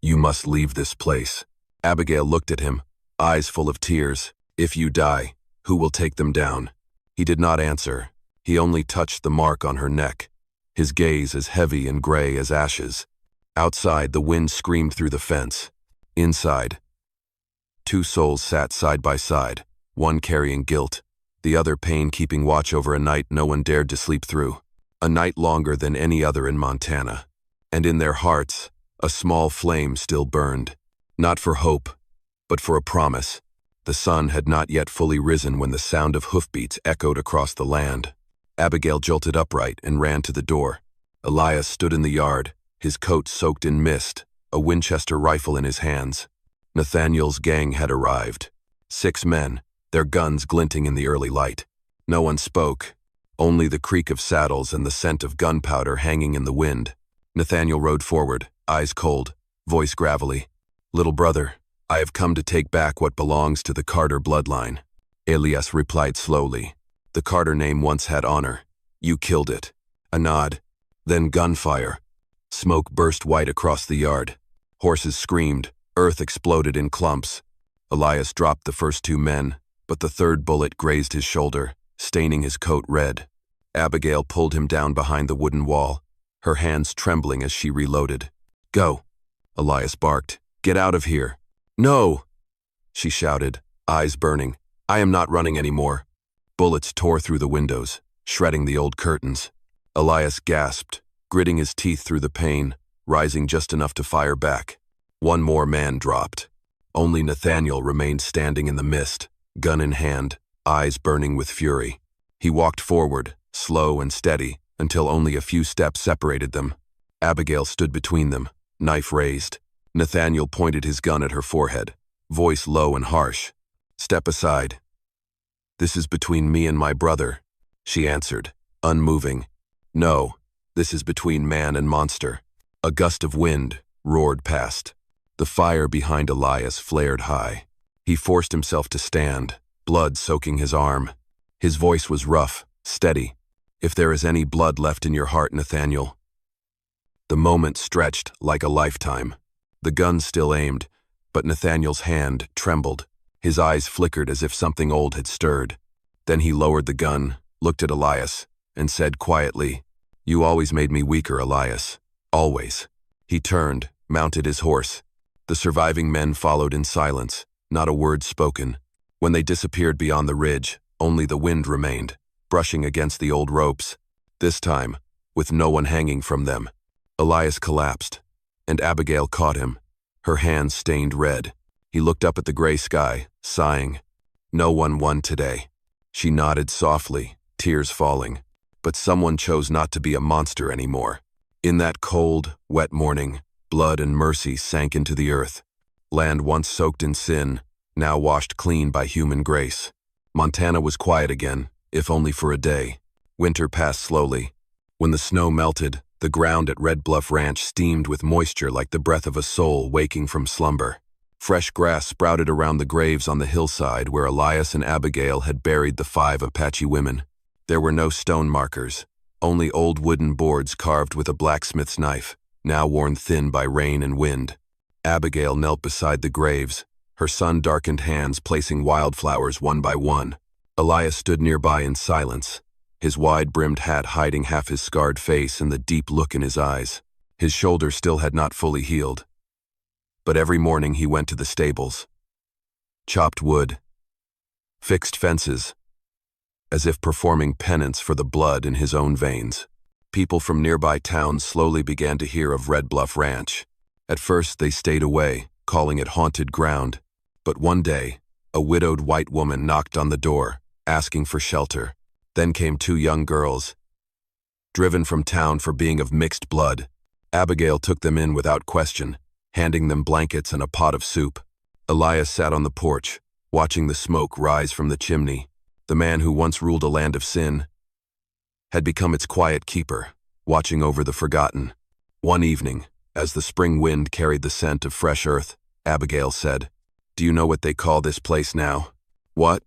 "you must leave this place." Abigail looked at him, eyes full of tears. "If you die, who will take them down?" He did not answer. He only touched the mark on her neck, his gaze as heavy and gray as ashes. Outside, the wind screamed through the fence. Inside, 2 souls sat side by side, one carrying guilt, the other pain, keeping watch over a night no one dared to sleep through. A night longer than any other in Montana. And in their hearts, a small flame still burned. Not for hope, but for a promise. The sun had not yet fully risen when the sound of hoofbeats echoed across the land. Abigail jolted upright and ran to the door. Elias stood in the yard, his coat soaked in mist, a Winchester rifle in his hands. Nathaniel's gang had arrived. 6 men, their guns glinting in the early light. No one spoke, only the creak of saddles and the scent of gunpowder hanging in the wind. Nathaniel rode forward, eyes cold, voice gravelly. "Little brother, I have come to take back what belongs to the Carter bloodline." Elias replied slowly. "The Carter name once had honor. You killed it." A nod, then gunfire. Smoke burst white across the yard. Horses screamed, earth exploded in clumps. Elias dropped the first 2 men, but the 3rd bullet grazed his shoulder, staining his coat red. Abigail pulled him down behind the wooden wall, her hands trembling as she reloaded. "Go," Elias barked. "Get out of here." "No," she shouted, eyes burning. "I am not running anymore." Bullets tore through the windows, shredding the old curtains. Elias gasped, gritting his teeth through the pain, rising just enough to fire back. 1 more man dropped. Only Nathaniel remained standing in the mist, gun in hand, eyes burning with fury. He walked forward, slow and steady, until only a few steps separated them. Abigail stood between them, knife raised. Nathaniel pointed his gun at her forehead, voice low and harsh. "Step aside." "This is between me and my brother," she answered, unmoving. "No, this is between man and monster." A gust of wind roared past. The fire behind Elias flared high. He forced himself to stand, blood soaking his arm. His voice was rough, steady. "If there is any blood left in your heart, Nathaniel." The moment stretched like a lifetime. The gun still aimed, but Nathaniel's hand trembled. His eyes flickered as if something old had stirred. Then he lowered the gun, looked at Elias, and said quietly, "You always made me weaker, Elias. Always." He turned, mounted his horse. The surviving men followed in silence, not a word spoken. When they disappeared beyond the ridge, only the wind remained, brushing against the old ropes. This time, with no one hanging from them. Elias collapsed, and Abigail caught him, her hands stained red. He looked up at the gray sky, sighing. No one won today. She nodded softly, tears falling. But someone chose not to be a monster anymore. In that cold, wet morning, blood and mercy sank into the earth. Land once soaked in sin, now washed clean by human grace. Montana was quiet again, if only for a day. Winter passed slowly. When the snow melted, the ground at Red Bluff Ranch steamed with moisture like the breath of a soul waking from slumber. Fresh grass sprouted around the graves on the hillside where Elias and Abigail had buried the 5 Apache women. There were no stone markers, only old wooden boards carved with a blacksmith's knife, now worn thin by rain and wind. Abigail knelt beside the graves, her sun-darkened hands placing wildflowers one by one. Elias stood nearby in silence, his wide-brimmed hat hiding half his scarred face and the deep look in his eyes. His shoulder still had not fully healed. But every morning he went to the stables, chopped wood, fixed fences, as if performing penance for the blood in his own veins. People from nearby towns slowly began to hear of Red Bluff Ranch. At first they stayed away, calling it haunted ground. But one day, a widowed white woman knocked on the door, asking for shelter. Then came 2 young girls, driven from town for being of mixed blood. Abigail took them in without question, handing them blankets and a pot of soup. Elias sat on the porch, watching the smoke rise from the chimney. The man who once ruled a land of sin had become its quiet keeper, watching over the forgotten. One evening, as the spring wind carried the scent of fresh earth, Abigail said, "Do you know what they call this place now?" "What?"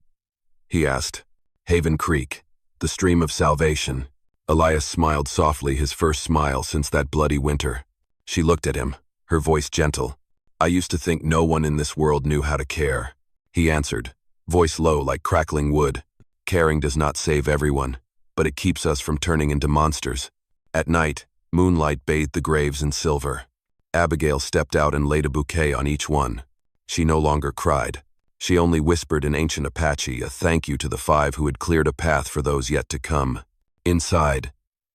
he asked. "Haven Creek, the stream of salvation." Elias smiled softly, his first smile since that bloody winter. She looked at him, her voice gentle. "I used to think no one in this world knew how to care." He answered, voice low like crackling wood. "Caring does not save everyone, but it keeps us from turning into monsters." At night, moonlight bathed the graves in silver. Abigail stepped out and laid a bouquet on each one. She no longer cried. She only whispered in ancient Apache a thank you to the 5 who had cleared a path for those yet to come. Inside,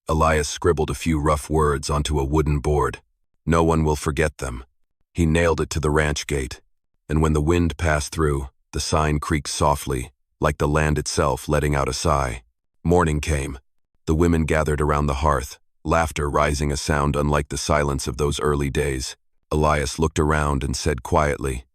Elias scribbled a few rough words onto a wooden board. No one will forget them. He nailed it to the ranch gate, and when the wind passed through, the sign creaked softly, like the land itself letting out a sigh. Morning came. The women gathered around the hearth, laughter rising a sound unlike the silence of those early days. Elias looked around and said quietly,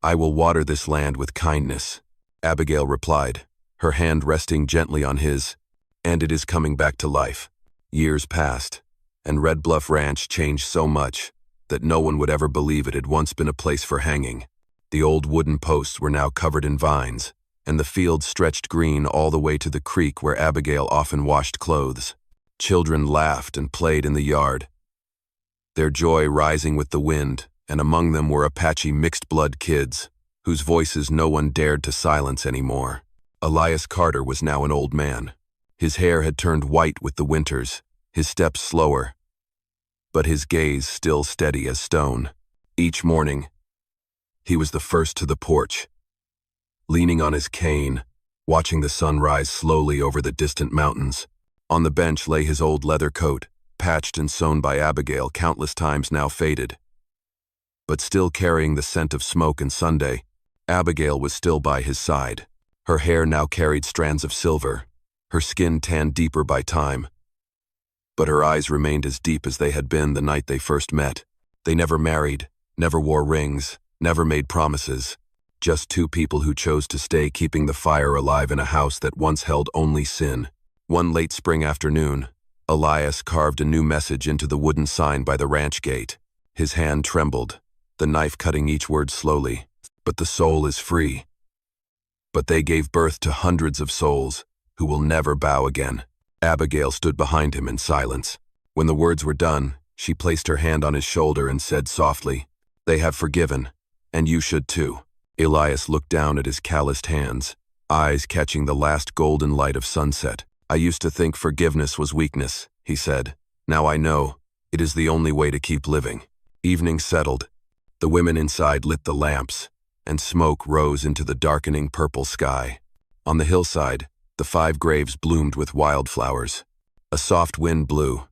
"I will water this land with kindness." Abigail replied, her hand resting gently on his, "And it is coming back to life." Years passed, and Red Bluff Ranch changed so much that no one would ever believe it had once been a place for hanging. The old wooden posts were now covered in vines, and the fields stretched green all the way to the creek where Abigail often washed clothes. Children laughed and played in the yard, their joy rising with the wind, and among them were Apache mixed-blood kids, whose voices no one dared to silence anymore. Elias Carter was now an old man. His hair had turned white with the winters, his steps slower, but his gaze still steady as stone. Each morning, he was the first to the porch, leaning on his cane, watching the sun rise slowly over the distant mountains. On the bench lay his old leather coat, patched and sewn by Abigail countless times now faded. But still carrying the scent of smoke and Sunday, Abigail was still by his side. Her hair now carried strands of silver, her skin tanned deeper by time. But her eyes remained as deep as they had been the night they first met. They never married, never wore rings, never made promises. Just two people who chose to stay, keeping the fire alive in a house that once held only sin. One late spring afternoon, Elias carved a new message into the wooden sign by the ranch gate. His hand trembled, the knife cutting each word slowly. "But the soul is free. But they gave birth to hundreds of souls who will never bow again." Abigail stood behind him in silence. When the words were done, she placed her hand on his shoulder and said softly, "They have forgiven, and you should too." Elias looked down at his calloused hands, eyes catching the last golden light of sunset. "I used to think forgiveness was weakness," he said. "Now I know it is the only way to keep living." Evening settled. The women inside lit the lamps, and smoke rose into the darkening purple sky. On the hillside, the 5 graves bloomed with wildflowers. A soft wind blew,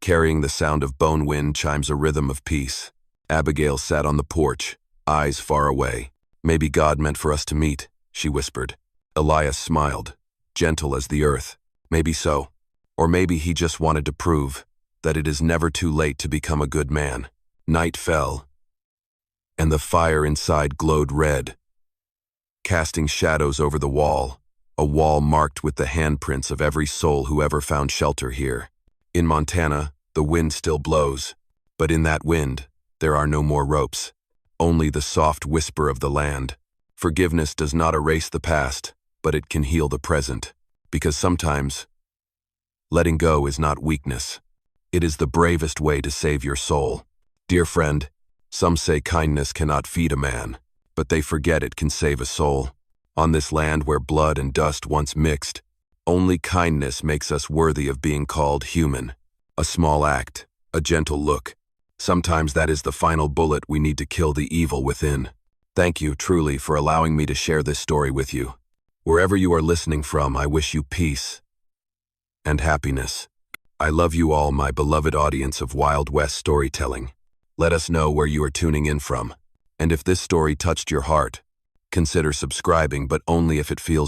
carrying the sound of bone wind chimes, a rhythm of peace. Abigail sat on the porch, eyes far away. "Maybe God meant for us to meet," she whispered. Elias smiled, gentle as the earth. "Maybe so. Or maybe he just wanted to prove that it is never too late to become a good man." Night fell, and the fire inside glowed red, casting shadows over the wall, a wall marked with the handprints of every soul who ever found shelter here. In Montana, the wind still blows, but in that wind, there are no more ropes, only the soft whisper of the land. Forgiveness does not erase the past, but it can heal the present, because sometimes letting go is not weakness. It is the bravest way to save your soul. Dear friend, some say kindness cannot feed a man, but they forget it can save a soul. On this land where blood and dust once mixed, only kindness makes us worthy of being called human. A small act, a gentle look. Sometimes that is the final bullet we need to kill the evil within. Thank you truly for allowing me to share this story with you. Wherever you are listening from, I wish you peace and happiness. I love you all, my beloved audience of Wild West storytelling. Let us know where you are tuning in from. And if this story touched your heart, consider subscribing, but only if it feels